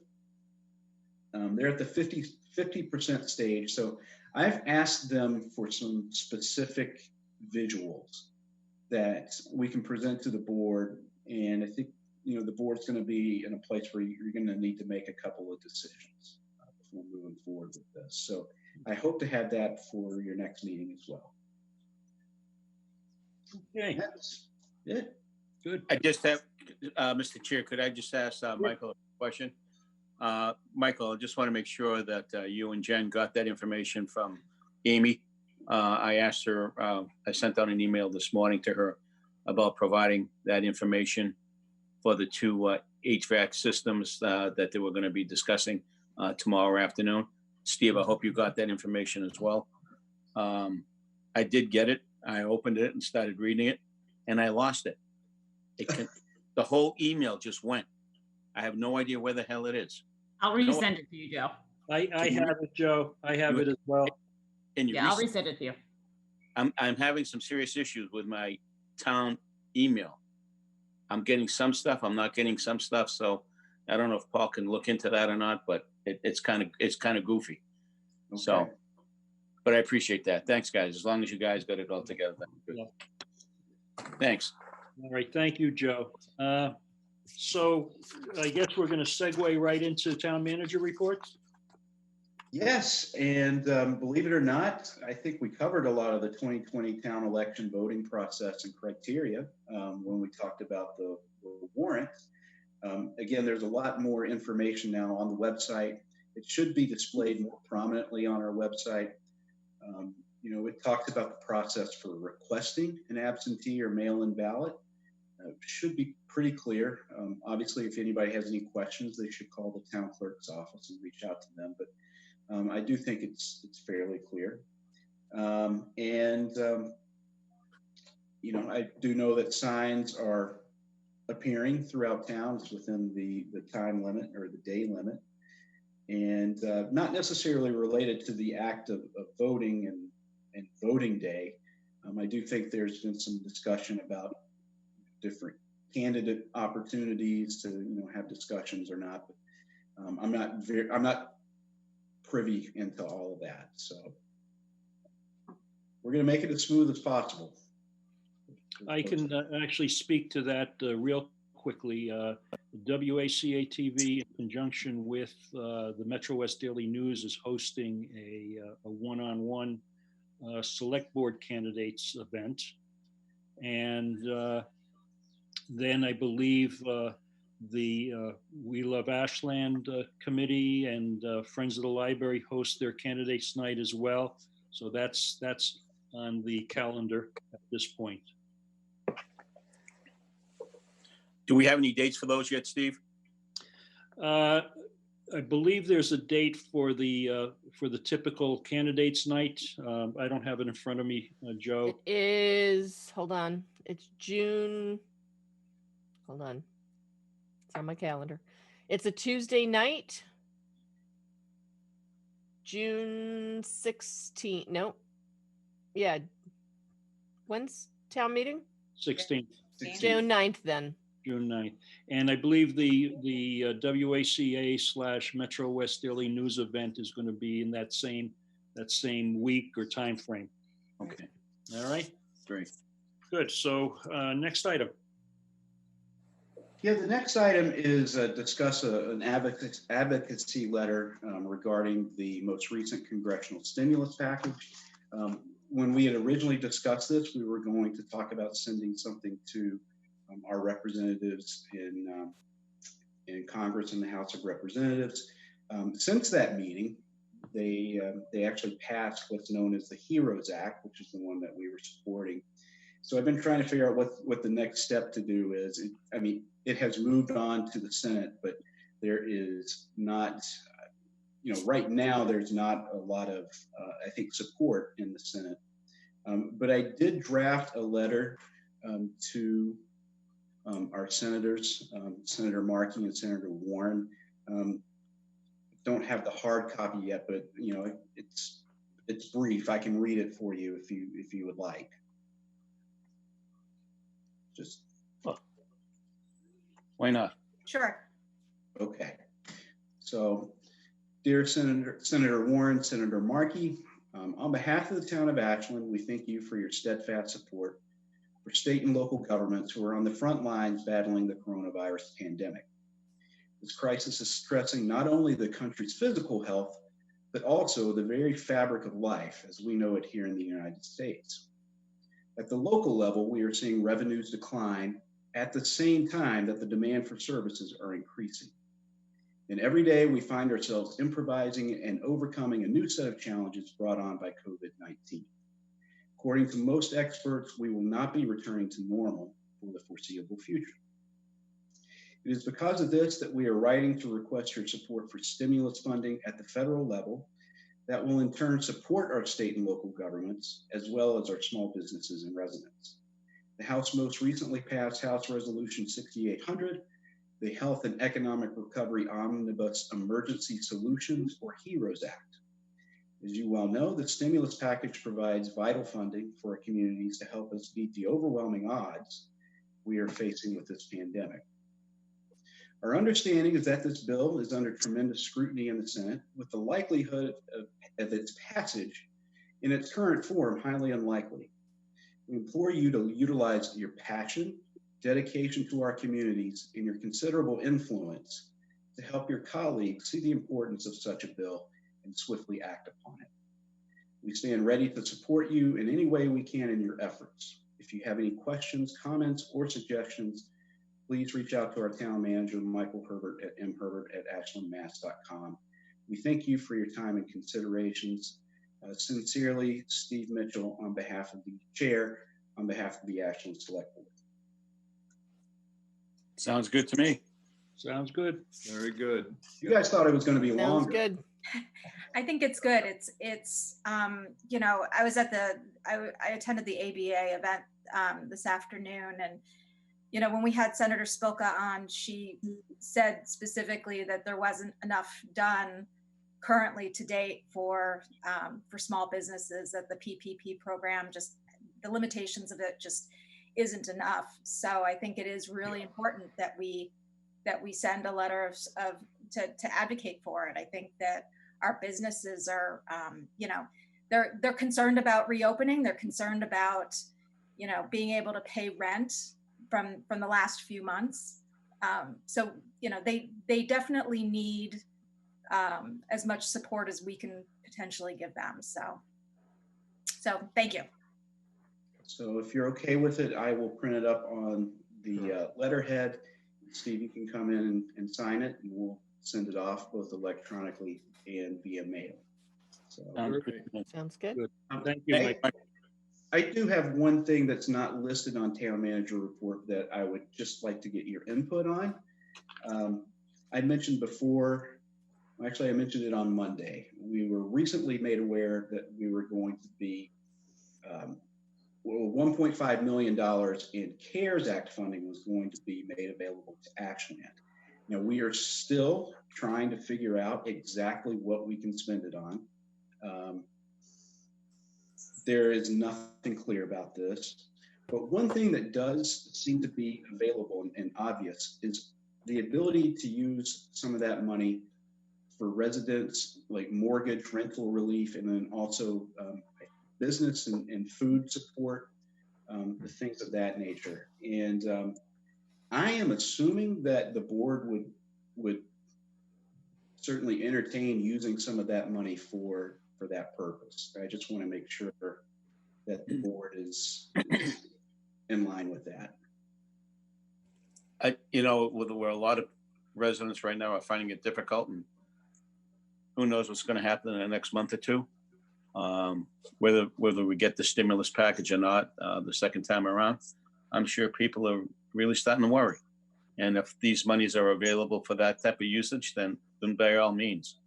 They're at the 50% stage. So I've asked them for some specific visuals that we can present to the board. And I think, the board's going to be in a place where you're going to need to make a couple of decisions before moving forward with this. So I hope to have that for your next meeting as well. Okay. That's it. Good. I just have, Mr. Chair, could I just ask Michael a question? Michael, I just want to make sure that you and Jen got that information from Amy. I asked her, I sent out an email this morning to her about providing that information for the two HVAC systems that they were going to be discussing tomorrow afternoon. Steve, I hope you got that information as well. I did get it. I opened it and started reading it, and I lost it. The whole email just went. I have no idea where the hell it is. I'll resend it to you, Joe. I have it, Joe. I have it as well. Yeah, I'll resend it to you. I'm having some serious issues with my town email. I'm getting some stuff. I'm not getting some stuff. So I don't know if Paul can look into that or not, but it's kind of goofy. Okay. So, but I appreciate that. Thanks, guys. As long as you guys got it all together. Yeah. Thanks. All right. Thank you, Joe. So I guess we're going to segue right into town manager reports. Yes, and believe it or not, I think we covered a lot of the 2020 town election voting process and criteria when we talked about the warrant. Again, there's a lot more information now on the website. It should be displayed more prominently on our website. It talks about the process for requesting an absentee or mail-in ballot. Should be pretty clear. Obviously, if anybody has any questions, they should call the town clerk's office and reach out to them. But I do think it's fairly clear. I do know that signs are appearing throughout town within the time limit or the day limit, and not necessarily related to the act of voting and voting day. I do think there's been some discussion about different candidate opportunities to have discussions or not. But I'm not privy into all of that. So we're going to make it as smooth as possible. I can actually speak to that real quickly. WACA-TV, in conjunction with the Metro West Daily News, is hosting a one-on-one select board candidates event. And then I believe the We Love Ashland committee and Friends of the Library host their candidates night as well. So that's on the calendar at this point. Do we have any dates for those yet, Steve? I believe there's a date for the typical candidates night. I don't have it in front of me, Joe. It is, hold on, it's June. Hold on. It's on my calendar. It's a Tuesday night. June 16th. No. Yeah. When's town meeting? 16th. June 9th then. June 9th. And I believe the WACA / Metro West Daily News event is going to be in that same week or time frame. Okay, All right. great. Good. So next item. Yeah, the next item is discuss an advocacy letter regarding the most recent congressional stimulus package. When we had originally discussed this, we were going to talk about sending something to our representatives in Congress and the House of Representatives. Since that meeting, they actually passed what's known as the HEROES Act, which is the one that we were supporting. So I've been trying to figure out what the next step to do is. It has moved on to the Senate, but there is not, right now there's not a lot of, I think, support in the Senate. But I did draft a letter to our senators, Senator Markey and Senator Warren. Don't have the hard copy yet, but it's brief. I can read it for you if you would like. Just why not? Sure. Okay. So, dear Senator Warren, Senator Markey, on behalf of the town of Ashland, we thank you for your steadfast support for state and local governments who are on the front lines battling the coronavirus pandemic. This crisis is stressing not only the country's physical health, but also the very fabric of life as we know it here in the United States. At the local level, we are seeing revenues decline at the same time that the demand for services are increasing. And every day we find ourselves improvising and overcoming a new set of challenges brought on by COVID-19. According to most experts, we will not be returning to normal for the foreseeable future. It is because of this that we are writing to request your support for stimulus funding at the federal level that will in turn support our state and local governments, as well as our small businesses and residents. The House most recently passed House Resolution 6800, the Health and Economic Recovery Omnibus Emergency Solutions, or HEROES Act. As you well know, the stimulus package provides vital funding for our communities to help us beat the overwhelming odds we are facing with this pandemic. Our understanding is that this bill is under tremendous scrutiny in the Senate, with the likelihood of its passage in its current form highly unlikely. We implore you to utilize your passion, dedication to our communities, and your considerable influence to help your colleagues see the importance of such a bill and swiftly act upon it. We stand ready to support you in any way we can in your efforts. If you have any questions, comments, or suggestions, please reach out to our town manager, Michael Herbert at mherbert@ashlandmass.com. We thank you for your time and considerations. Sincerely, Steve Mitchell, on behalf of the chair, on behalf of the Ashland Select Board. Sounds good to me. Sounds good. Very good. You guys thought it was going to be longer. Sounds good. I think it's good. It's I was at I attended the ABA event this afternoon, and when we had Senator Spilka on, she said specifically that there wasn't enough done currently to date for small businesses, that the PPP program, just the limitations of it just isn't enough. So I think it is really important that we send a letter to advocate for it. I think that our businesses are, they're concerned about reopening. They're concerned about, being able to pay rent from the last few months. So, they definitely need as much support as we can potentially give them. So thank you. So if you're okay with it, I will print it up on the letterhead. Steve, you can come in and sign it, and we'll send it off both electronically and via mail. So, Sounds good. Thank you, Mike. I do have one thing that's not listed on town manager report that I would just like to get your input on. I mentioned before, actually I mentioned it on Monday. We were recently made aware that we were going to be $1.5 million in CARES Act funding was going to be made available to Ashland. Now, we are still trying to figure out exactly what we can spend it on. There is nothing clear about this. But one thing that does seem to be available and obvious is the ability to use some of that money for residents, like mortgage, rental relief, and then also business and food support, the things of that nature. And I am assuming that the board would certainly entertain using some of that money for that purpose. I just want to make sure that the board is in line with that. Where a lot of residents right now are finding it difficult, and who knows what's going to happen in the next month or two, whether we get the stimulus package or not the second time around. I'm sure people are really starting to worry. And if these monies are available for that type of usage, then by all means.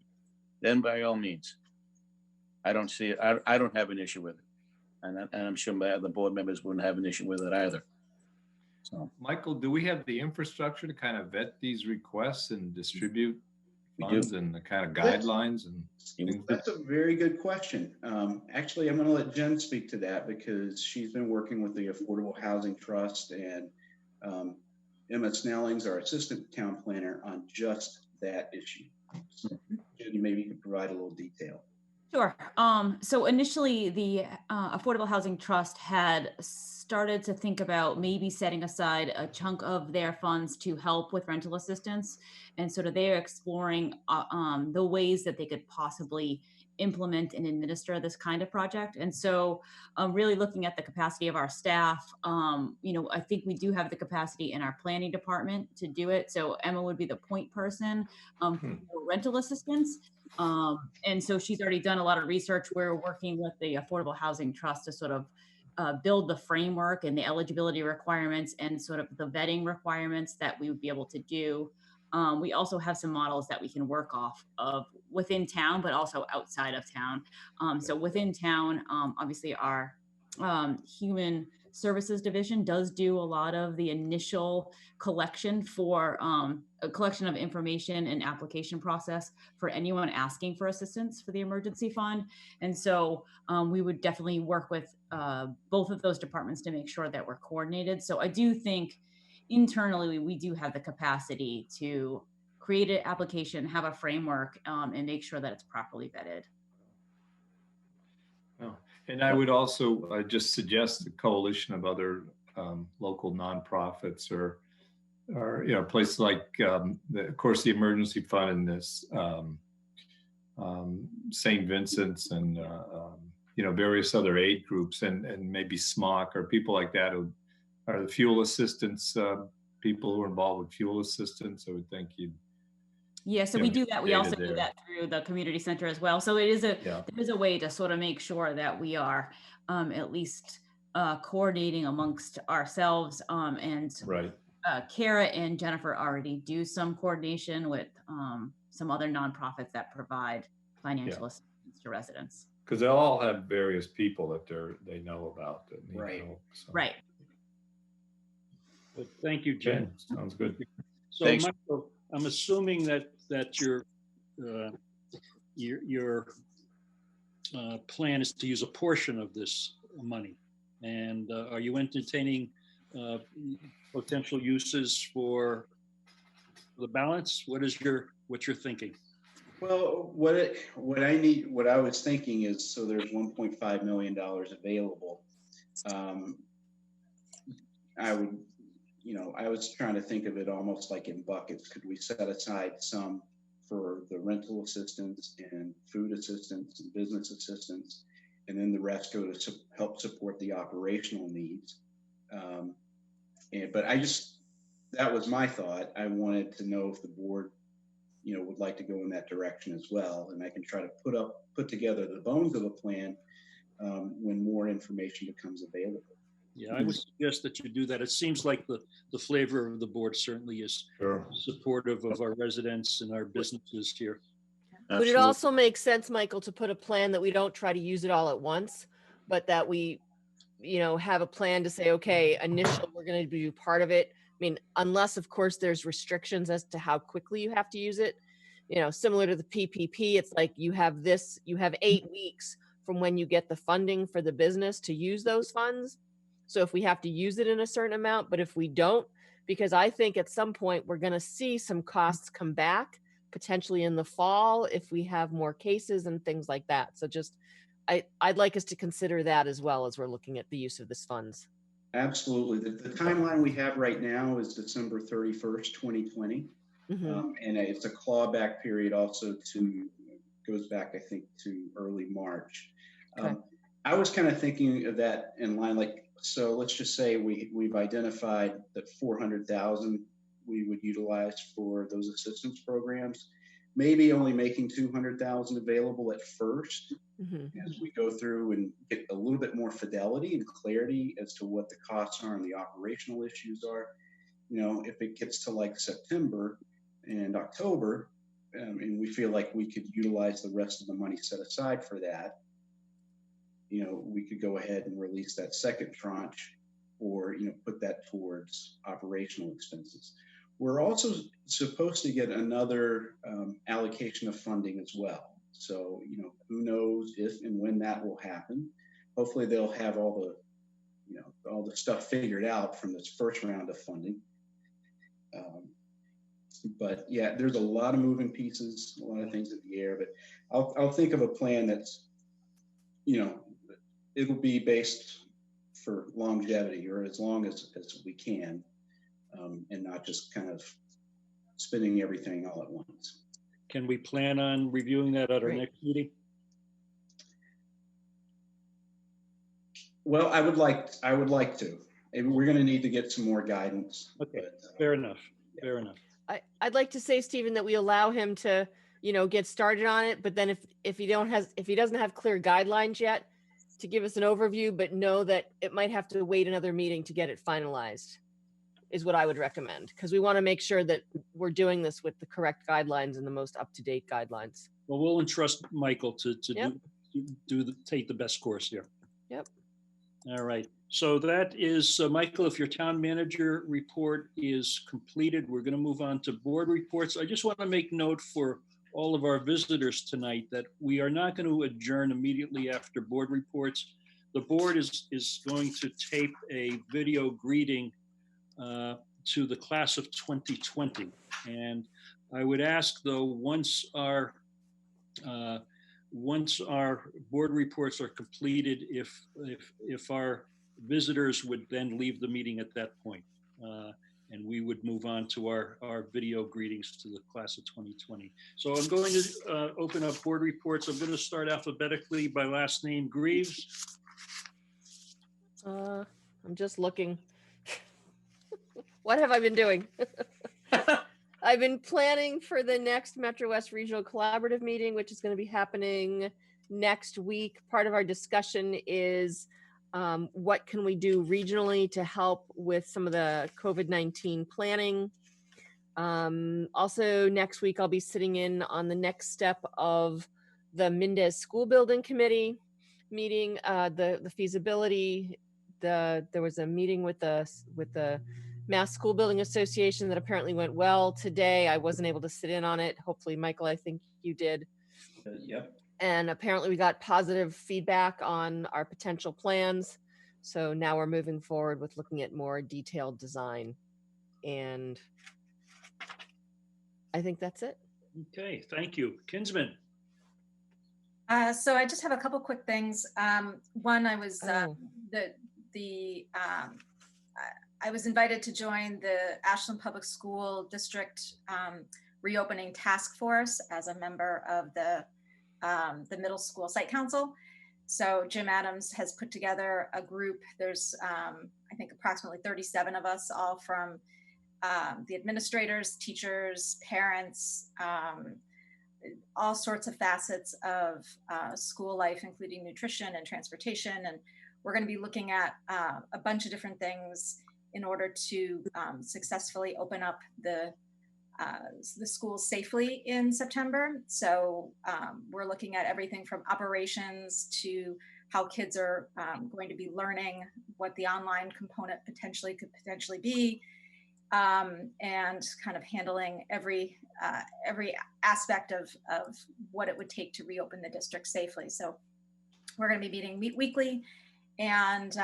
I don't see it. I don't have an issue with it. And I'm sure my other board members wouldn't have an issue with it either. So, Michael, do we have the infrastructure to kind of vet these requests and distribute funds and the kind of guidelines and things? That's a very good question. Actually, I'm going to let Jen speak to that because she's been working with the Affordable Housing Trust, and Emma Snelling's our assistant town planner on just that issue. So, Jen, maybe you can provide a little detail. Sure. So initially, the Affordable Housing Trust had started to think about maybe setting aside a chunk of their funds to help with rental assistance. And sort of they're exploring the ways that they could possibly implement and administer this kind of project. And so really looking at the capacity of our staff, I think we do have the capacity in our planning department to do it. So Emma would be the point person for rental assistance. And so she's already done a lot of research. We're working with the Affordable Housing Trust to sort of build the framework and the eligibility requirements and sort of the vetting requirements that we would be able to do. We also have some models that we can work off of within town, but also outside of town. So within town, obviously our human services division does do a lot of the initial collection for a collection of information and application process for anyone asking for assistance for the emergency fund. And so we would definitely work with both of those departments to make sure that we're coordinated. So I do think internally, we do have the capacity to create an application, have a framework, and make sure that it's properly vetted. Oh, and I would also just suggest a coalition of other local nonprofits or places like, of course, the Emergency Fund and this St. Vincent's and, various other aid groups and maybe SMOC or people like that who are the fuel assistance people who are involved with fuel assistance. I would think you'd. Yeah, so we do that. We also do that through the community center as well. So it is there is a way to sort of make sure that we are at least coordinating amongst ourselves. And right. Kara and Jennifer already do some coordination with some other nonprofits that provide financial assistance to residents. Because they'll all have various people that they know about that need help. So. Right. But thank you, Jen. Sounds good. So, thanks. Michael, I'm assuming that your plan is to use a portion of this money, and are you entertaining potential uses for the balance? What you're thinking? Well, what I was thinking is, so there's $1.5 million available. I was trying to think of it almost like in buckets. Could we set aside some for the rental assistance and food assistance and business assistance, and then the rest go to help support the operational needs? But that was my thought. I wanted to know if the board, would like to go in that direction as well, and I can try to put together the bones of a plan when more information becomes available. Yeah, I would suggest that you do that. It seems like the flavor of the board certainly is supportive of our residents and our businesses here. Would it also make sense, Michael, to put a plan that we don't try to use it all at once, but that we, have a plan to say, okay, initially we're going to do part of it. I mean, unless of course there's restrictions as to how quickly you have to use it, similar to the PPP, it's like you have 8 weeks from when you get the funding for the business to use those funds. So if we have to use it in a certain amount, but if we don't, because I think at some point we're going to see some costs come back potentially in the fall if we have more cases and things like that. So just, I'd like us to consider that as well as we're looking at the use of this funds. Absolutely. The timeline we have right now is December 31st, 2020. And it's a clawback period also goes back, I think, to early March. Okay. I was kind of thinking of that in line, like, so let's just say we've identified that 400,000 we would utilize for those assistance programs, maybe only making 200,000 available at first. As we go through and get a little bit more fidelity and clarity as to what the costs are and the operational issues are. You know, if it gets to like September and October, and we feel like we could utilize the rest of the money set aside for that, you know, we could go ahead and release that second tranche or, you know, put that towards operational expenses. We're also supposed to get another allocation of funding as well. So, you know, who knows if and when that will happen. Hopefully they'll have all the, you know, all the stuff figured out from this first round of funding. But yeah, there's a lot of moving pieces, a lot of things in the air, but I'll think of a plan that's, you know, it'll be based for longevity or as long as we can, and not just kind of spending everything all at once. Can we plan on reviewing that at our next meeting? Well, I would like to. We're going to need to get some more guidance. Okay, fair enough. Fair enough. I'd like to say, Stephen, that we allow him to, you know, get started on it, but then if he doesn't have clear guidelines yet, to give us an overview, but know that it might have to wait another meeting to get it finalized, is what I would recommend, because we want to make sure that we're doing this with the correct guidelines and the most up-to-date guidelines. Well, we'll entrust Michael to take the best course here. Yep. All right. So that is, Michael, if your town manager report is completed, we're going to move on to board reports. I just want to make note for all of our visitors tonight that we are not going to adjourn immediately after board reports. The board is going to tape a video greeting to the class of 2020. And I would ask, though, once our board reports are completed, if our visitors would then leave the meeting at that point, and we would move on to our video greetings to the class of 2020. So I'm going to open up board reports. I'm going to start alphabetically by last name. Greaves. I'm just looking. What have I been doing? I've been planning for the next Metro West Regional Collaborative meeting, which is going to be happening next week. Part of our discussion is what can we do regionally to help with some of the COVID-19 planning. Also, next week, I'll be sitting in on the next step of the Mendez School Building Committee meeting, the feasibility. There was a meeting with the Mass School Building Association that apparently went well today. I wasn't able to sit in on it. Hopefully, Michael, I think you did. Yep. And apparently we got positive feedback on our potential plans. So now we're moving forward with looking at more detailed design. And I think that's it. Okay, thank you. Kinsman. So I just have a couple quick things. One, I was I was invited to join the Ashland Public School District reopening task force as a member of the middle school site council. So Jim Adams has put together a group. There's I think approximately 37 of us, all from the administrators, teachers, parents, all sorts of facets of school life, including nutrition and transportation. And we're going to be looking at a bunch of different things in order to successfully open up the schools safely in September. So we're looking at everything from operations to how kids are going to be learning, what the online component could potentially be, and kind of handling every aspect of what it would take to reopen the district safely. So we're going to be meeting weekly, and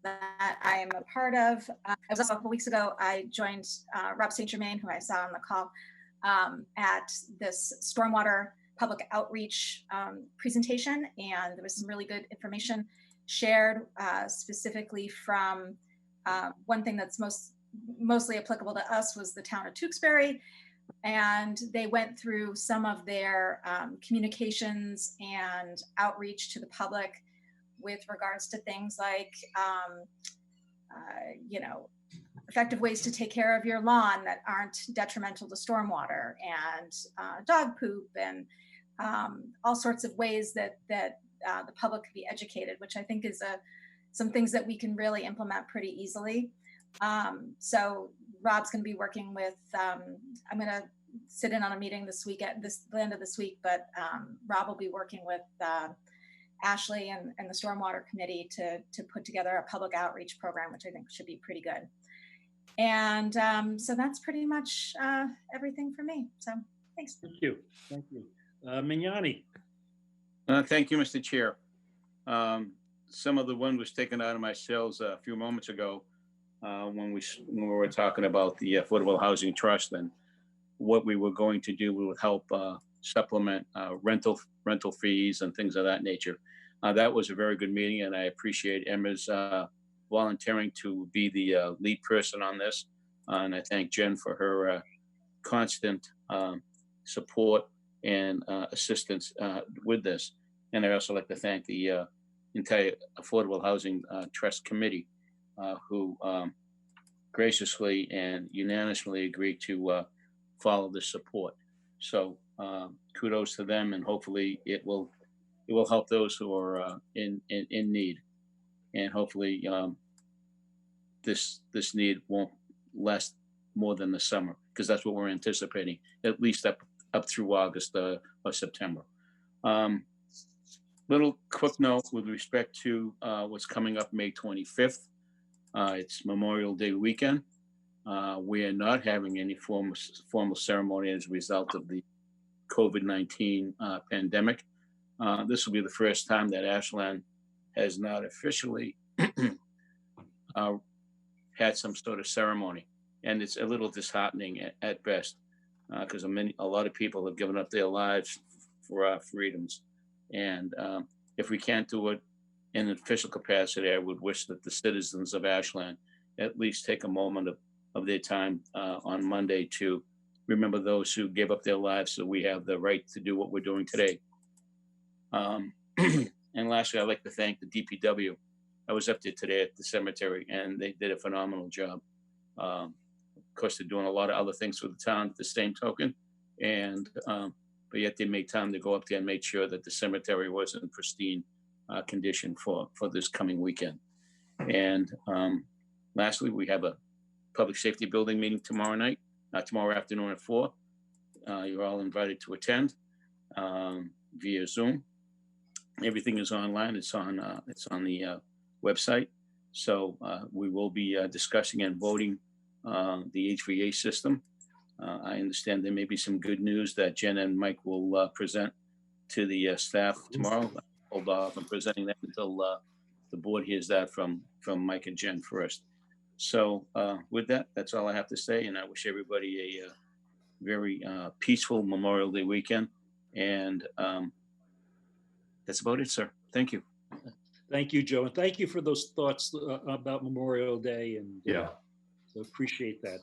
that I am a part of. As a couple weeks ago, I joined Rob St. Germain, who I saw on the call, at this stormwater public outreach presentation, and there was some really good information shared, specifically from one thing that's mostly applicable to us was the town of Tewksbury, and they went through some of their communications and outreach to the public with regards to things like, effective ways to take care of your lawn that aren't detrimental to stormwater, and dog poop, and all sorts of ways that the public could be educated, which I think is some things that we can really implement pretty easily. So Rob's going to be working with, I'm going to sit in on a meeting this week at the end of this week, but Rob will be working with Ashley and the Stormwater Committee to put together a public outreach program, which I think should be pretty good. And so that's pretty much everything for me. So thanks. Thank you. Thank you. Mignani. Thank you, Mr. Chair. Some of the wind was taken out of my sails a few moments ago when we were talking about the Affordable Housing Trust and what we were going to do. We would help supplement rental fees and things of that nature. That was a very good meeting, and I appreciate Emma's volunteering to be the lead person on this. And I thank Jen for her constant support and assistance with this. And I also like to thank the entire Affordable Housing Trust Committee, who graciously and unanimously agreed to follow this support. So kudos to them, and hopefully it will help those who are in need, and hopefully this need won't last more than the summer, because that's what we're anticipating, at least up through August or September. Little quick note with respect to what's coming up May 25th. It's Memorial Day weekend. We are not having any formal ceremony as a result of the COVID-19 pandemic. This will be the first time that Ashland has not officially had some sort of ceremony, and it's a little disheartening at best, because a lot of people have given up their lives for our freedoms. And if we can't do it in an official capacity, I would wish that the citizens of Ashland at least take a moment of their time on Monday to remember those who gave up their lives so we have the right to do what we're doing today. And lastly, I'd like to thank the DPW. I was up there today at the cemetery, and they did a phenomenal job. Of course, they're doing a lot of other things for the town at the same token, and but yet they made time to go up there and make sure that the cemetery was in pristine condition for this coming weekend. And lastly, we have a public safety building meeting tomorrow afternoon at 4. You're all invited to attend via Zoom. Everything is online. It's on the website. So we will be discussing and voting the HVA system. I understand there may be some good news that Jen and Mike will present to the staff tomorrow. Hold off on presenting that until the board hears that from Mike and Jen first. So with that, that's all I have to say. And I wish everybody a very peaceful Memorial Day weekend. And that's about it, sir. Thank you. Thank you, Joe. And thank you for those thoughts about Memorial Day. And yeah, so appreciate that.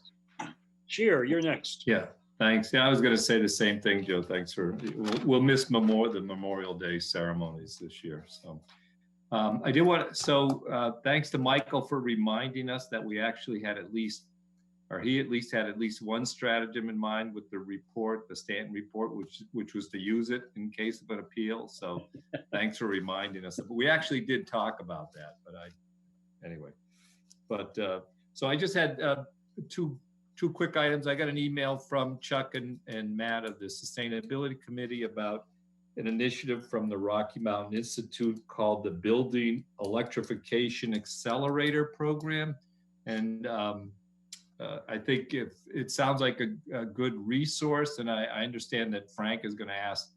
Sheer, you're next. Yeah, thanks. Yeah, I was going to say the same thing, Joe. Thanks for, we'll miss the Memorial Day ceremonies this year. So I did want to, so thanks to Michael for reminding us that we actually had at least, or he at least had at least one stratagem in mind with the report, the Stanton report, which was to use it in case of an appeal. So thanks for reminding us. But we actually did talk about that, but anyway. But so I just had two quick items. I got an email from Chuck and Matt of the Sustainability Committee about an initiative from the Rocky Mountain Institute called the Building Electrification Accelerator Program. And I think it sounds like a good resource. And I understand that Frank is going to ask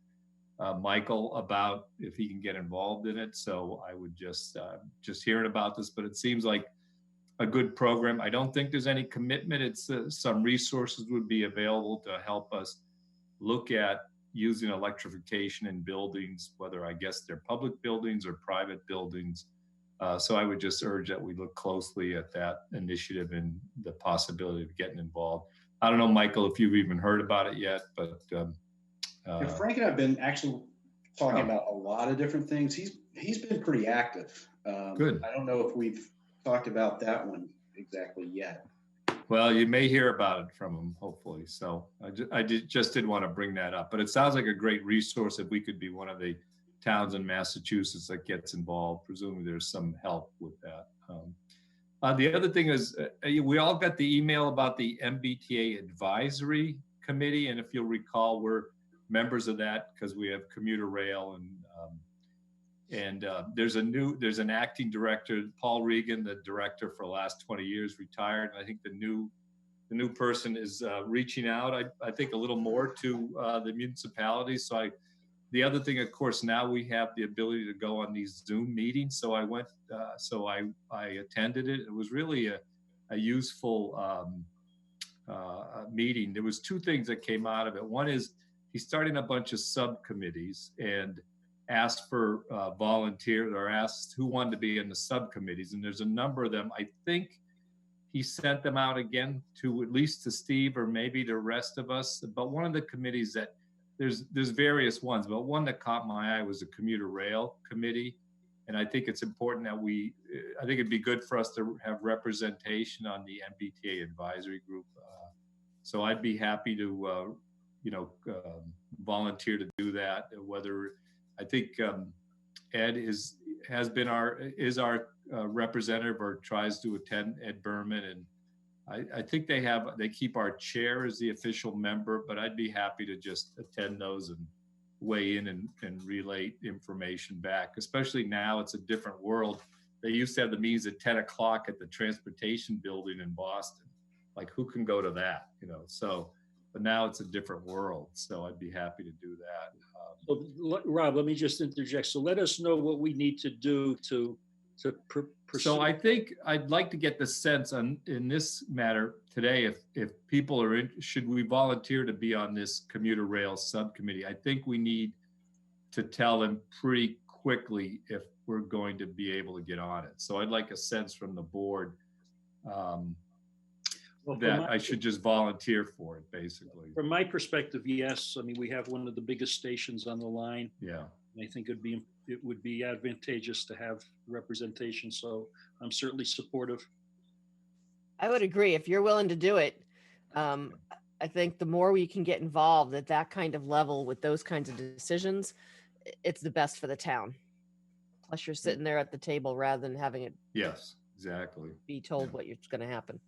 Michael about if he can get involved in it. So I would just hearing about this, but it seems like a good program. I don't think there's any commitment. It's some resources would be available to help us look at using electrification in buildings, whether I guess they're public buildings or private buildings. So I would just urge that we look closely at that initiative and the possibility of getting involved. I don't know, Michael, if you've even heard about it yet, but Frank and I have been actually talking about a lot of different things. He's been pretty active. Good. I don't know if we've talked about that one exactly yet. Well, you may hear about it from him, hopefully. So I just did want to bring that up. But it sounds like a great resource if we could be one of the towns in Massachusetts that gets involved. Presumably there's some help with that. The other thing is we all got the email about the MBTA Advisory Committee. And if you'll recall, we're members of that because we have commuter rail and there's an acting director, Paul Regan, the director for the last 20 years, retired. And I think the new person is reaching out, I think a little more to the municipalities. So the other thing, of course, now we have the ability to go on these Zoom meetings. So I went, I attended it. It was really a useful meeting. There was two things that came out of it. One is he's starting a bunch of subcommittees and asked for volunteers or asked who wanted to be in the subcommittees. And there's a number of them. I think he sent them out again to at least to Steve or maybe the rest of us. But one of the committees that there's various ones, but one that caught my eye was the commuter rail committee. And I think it's important that I think it'd be good for us to have representation on the MBTA advisory group. So I'd be happy to, volunteer to do that. Whether I think Ed is our representative or tries to attend, Ed Berman, and I think they keep our chair as the official member, but I'd be happy to just attend those and weigh in and relay information back, especially now it's a different world. They used to have the meetings at 10 o'clock at the transportation building in Boston. Like who can go to that, so, but now it's a different world. So I'd be happy to do that. So, Rob, let me just interject. So let us know what we need to do to pursue. So I think I'd like to get the sense in this matter today, if people are should we volunteer to be on this commuter rail subcommittee? I think we need to tell them pretty quickly if we're going to be able to get on it. So I'd like a sense from the board that I should just volunteer for it, basically. From my perspective, yes. I mean, we have one of the biggest stations on the line. Yeah. I think it would be advantageous to have representation. So I'm certainly supportive. I would agree. If you're willing to do it, I think the more we can get involved at that kind of level with those kinds of decisions, it's the best for the town. Plus you're sitting there at the table rather than having it. Yes, exactly. Be told what's going to happen.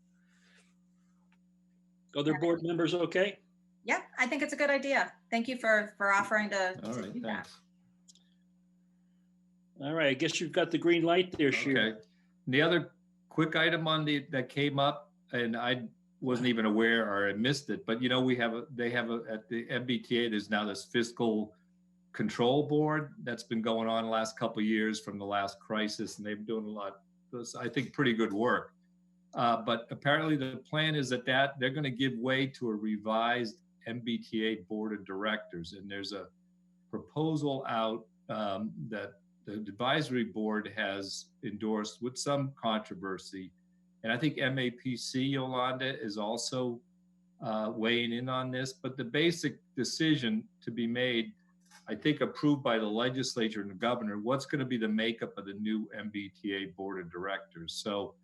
Other board members okay? Yeah, I think it's a good idea. Thank you for offering to do that. All right, I guess you've got the green light there, Sheila. Okay. The other quick item that came up, and I wasn't even aware or I missed it, but they have at the MBTA, there's now this fiscal control board that's been going on the last couple of years from the last crisis, and they've been doing a lot, I think, pretty good work. But apparently the plan is that they're going to give way to a revised MBTA board of directors. And there's a proposal out that the advisory board has endorsed with some controversy. And I think MAPC, Yolanda, is also weighing in on this. But the basic decision to be made, I think approved by the legislature and the governor, what's going to be the makeup of the new MBTA board of directors. So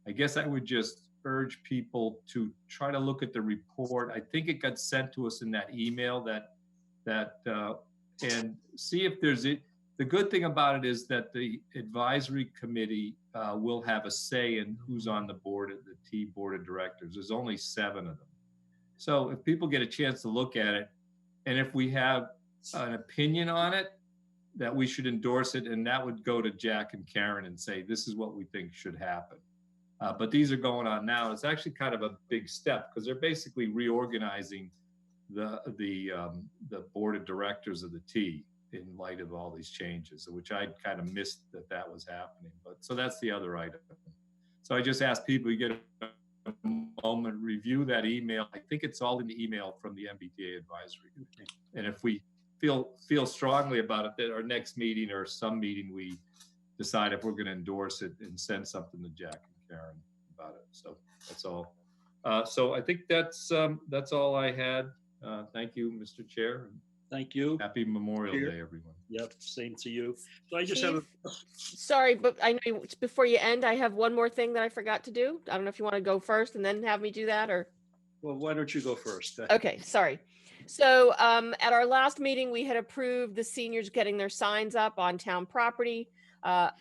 I guess I would just urge people to try to look at the report. I think it got sent to us in that email and see if there's it. The good thing about it is that the advisory committee will have a say in who's on the board of the T board of directors. There's only 7 of them. So if people get a chance to look at it, and if we have an opinion on it, that we should endorse it, and that would go to Jack and Karen and say, this is what we think should happen. But these are going on now. It's actually kind of a big step because they're basically reorganizing the board of directors of the T. in light of all these changes, which I kind of missed that was happening. But so that's the other item. So I just ask people, you get a moment, review that email. I think it's all in the email from the MBTA advisory. And if we feel strongly about it, that our next meeting or some meeting, we decide if we're going to endorse it and send something to Jack and Karen about it. So that's all. So I think that's all I had. Thank you, Mr. Chair. Thank you. Happy Memorial Day, everyone. Yep, same to you. So I just have a. Sorry, but I know before you end, I have one more thing that I forgot to do. I don't know if you want to go first and then have me do that, or. Well, why don't you go first? Okay, sorry. So at our last meeting, we had approved the seniors getting their signs up on town property. I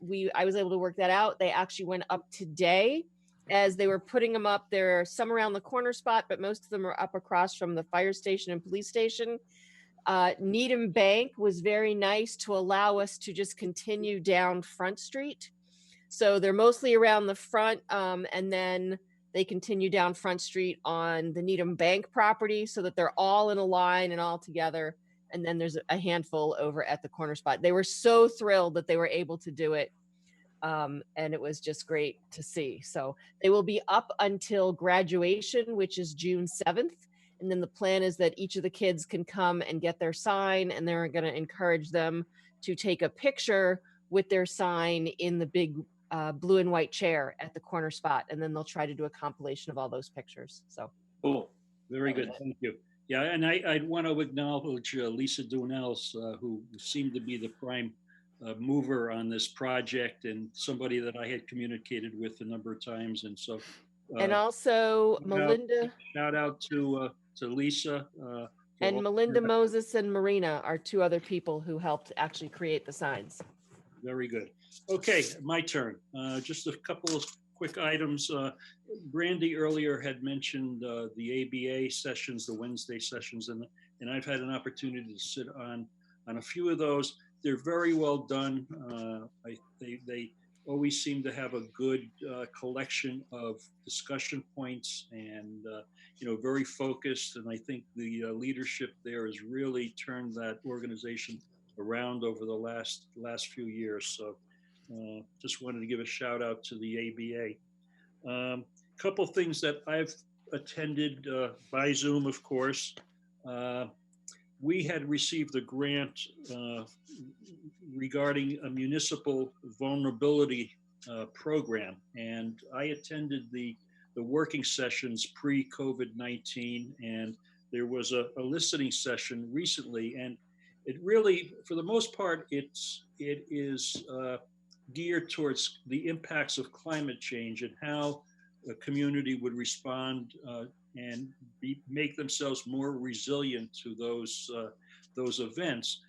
was able to work that out. They actually went up today. As they were putting them up, there are some around the corner spot, but most of them are up across from the fire station and police station. Needham Bank was very nice to allow us to just continue down Front Street. So they're mostly around the front, and then they continue down Front Street on the Needham Bank property so that they're all in a line and all together. And then there's a handful over at the corner spot. They were so thrilled that they were able to do it. And it was just great to see. So they will be up until graduation, which is June 7th. And then the plan is that each of the kids can come and get their sign, and they're going to encourage them to take a picture with their sign in the big blue and white chair at the corner spot. And then they'll try to do a compilation of all those pictures. So cool. Very good. Thank you. Yeah, and I'd want to acknowledge Lisa Dunels, who seemed to be the prime mover on this project, and somebody that I had communicated with a number of times. And so, and also Melinda. Shout out to Lisa. And Melinda Moses and Marina are two other people who helped actually create the signs. Very good. Okay, my turn. Just a couple of quick items. Brandy earlier had mentioned the ABA sessions, the Wednesday sessions, and I've had an opportunity to sit on a few of those. They're very well done. They always seem to have a good collection of discussion points, and very focused. And I think the leadership there has really turned that organization around over the last few years. So just wanted to give a shout out to the ABA. Couple things that I've attended by Zoom, of course. We had received a grant regarding a municipal vulnerability program, and I attended the working sessions pre-COVID-19, and there was a listening session recently, and it really, for the most part, it is geared towards the impacts of climate change and how a community would respond and make themselves more resilient to those events.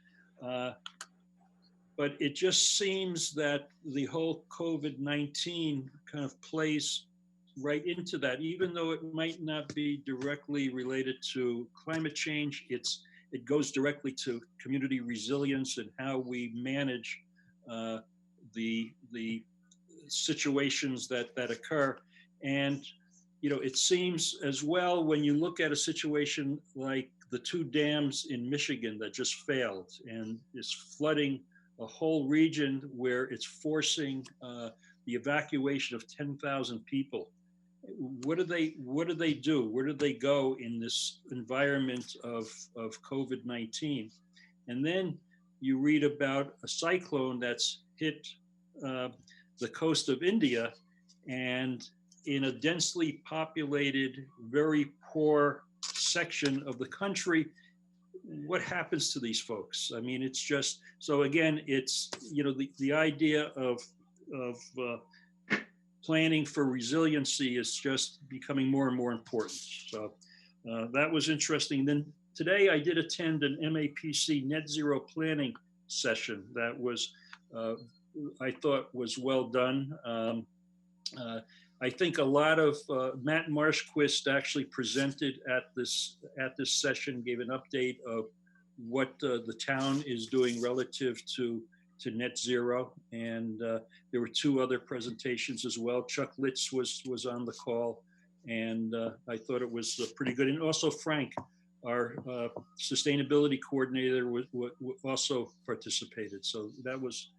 But it just seems that the whole COVID-19 kind of plays right into that, even though it might not be directly related to climate change. It goes directly to community resilience and how we manage the situations that occur. And it seems as well, when you look at a situation like the two dams in Michigan that just failed and is flooding a whole region where it's forcing the evacuation of 10,000 people. What do they do? Where do they go in this environment of COVID-19? And then you read about a cyclone that's hit the coast of India, and in a densely populated, very poor section of the country, what happens to these folks? I mean, it's just, so again, it's, the idea of planning for resiliency is just becoming more and more important. So that was interesting. Then today I did attend an MAPC net zero planning session that was, I thought was well done. I think a lot of Matt Marshquist actually presented at this session, gave an update of what the town is doing relative to net zero, and there were two other presentations as well. Chuck Litz was on the call, and I thought it was pretty good. And also Frank our sustainability coordinator also participated. So that was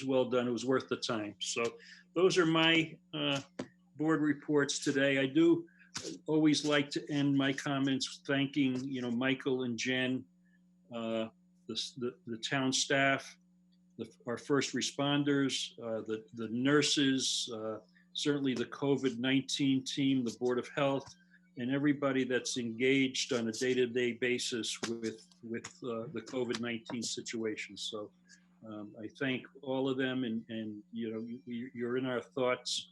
well done. It was worth the time. So those are my board reports today. I do always like to end my comments thanking, Michael and Jen, the town staff, our first responders, the nurses, certainly the COVID-19 team, the Board of Health, and everybody that's engaged on a day-to-day basis with the COVID-19 situation. So I thank all of them, and you're in our thoughts.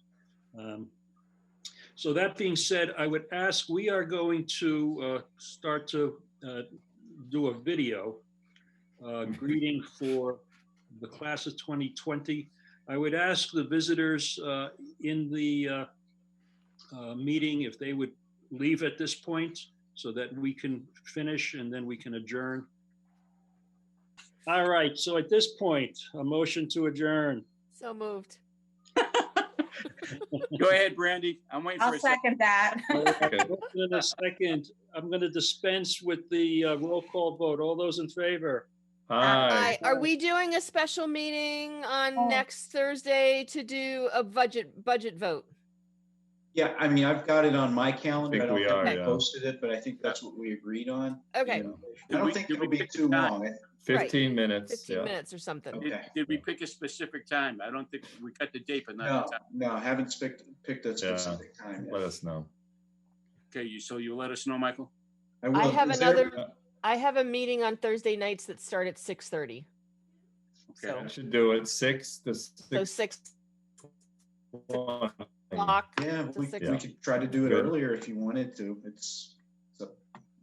So that being said, I would ask, we are going to start to do a video greeting for the class of 2020. I would ask the visitors in the meeting if they would leave at this point so that we can finish and then we can adjourn. All right, so at this point, a motion to adjourn. So moved. Go ahead, Brandy. I'm waiting I'll for a second. second that. In a second, I'm going to dispense with the roll call vote. All those in favor? Aye. Are we doing a special meeting on next Thursday to do a budget vote? Yeah, I mean, I've got it on my calendar. I don't think we yeah. posted it, but I think that's what we agreed on. Okay. I don't think it'll be too long. 15 minutes. 15 minutes or something. Okay. Did we pick a specific time? I don't think we got the date, but not No, the time. no, I haven't picked a specific time yet. Let us know. Okay, so you let us know, Michael? I will. I have Is there- another. I have a meeting on Thursday nights that start at 6:30. Okay, I should do it 6 to 6. So 6 o'clock. Yeah, we could try to do it earlier if you wanted to.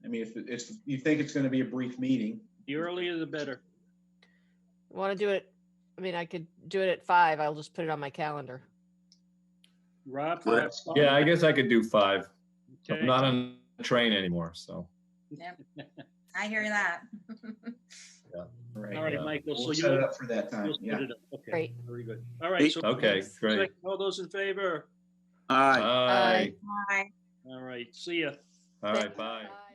I mean, if you think it's going to be a brief meeting. The earlier the better. Want to do it? I mean, I could do it at 5. I'll just put it on my calendar. Rob? Yeah, I guess I could do 5. Okay. I'm not on the train anymore, so. Yep. I hear that. Yeah. All right, Michael. We'll So set you it up for that time. you'll set Yeah. it up. Okay. Great. Very good. All right. So Okay, great. all those in favor? Aye. Aye. Bye. All right. See ya. All right, bye. Bye.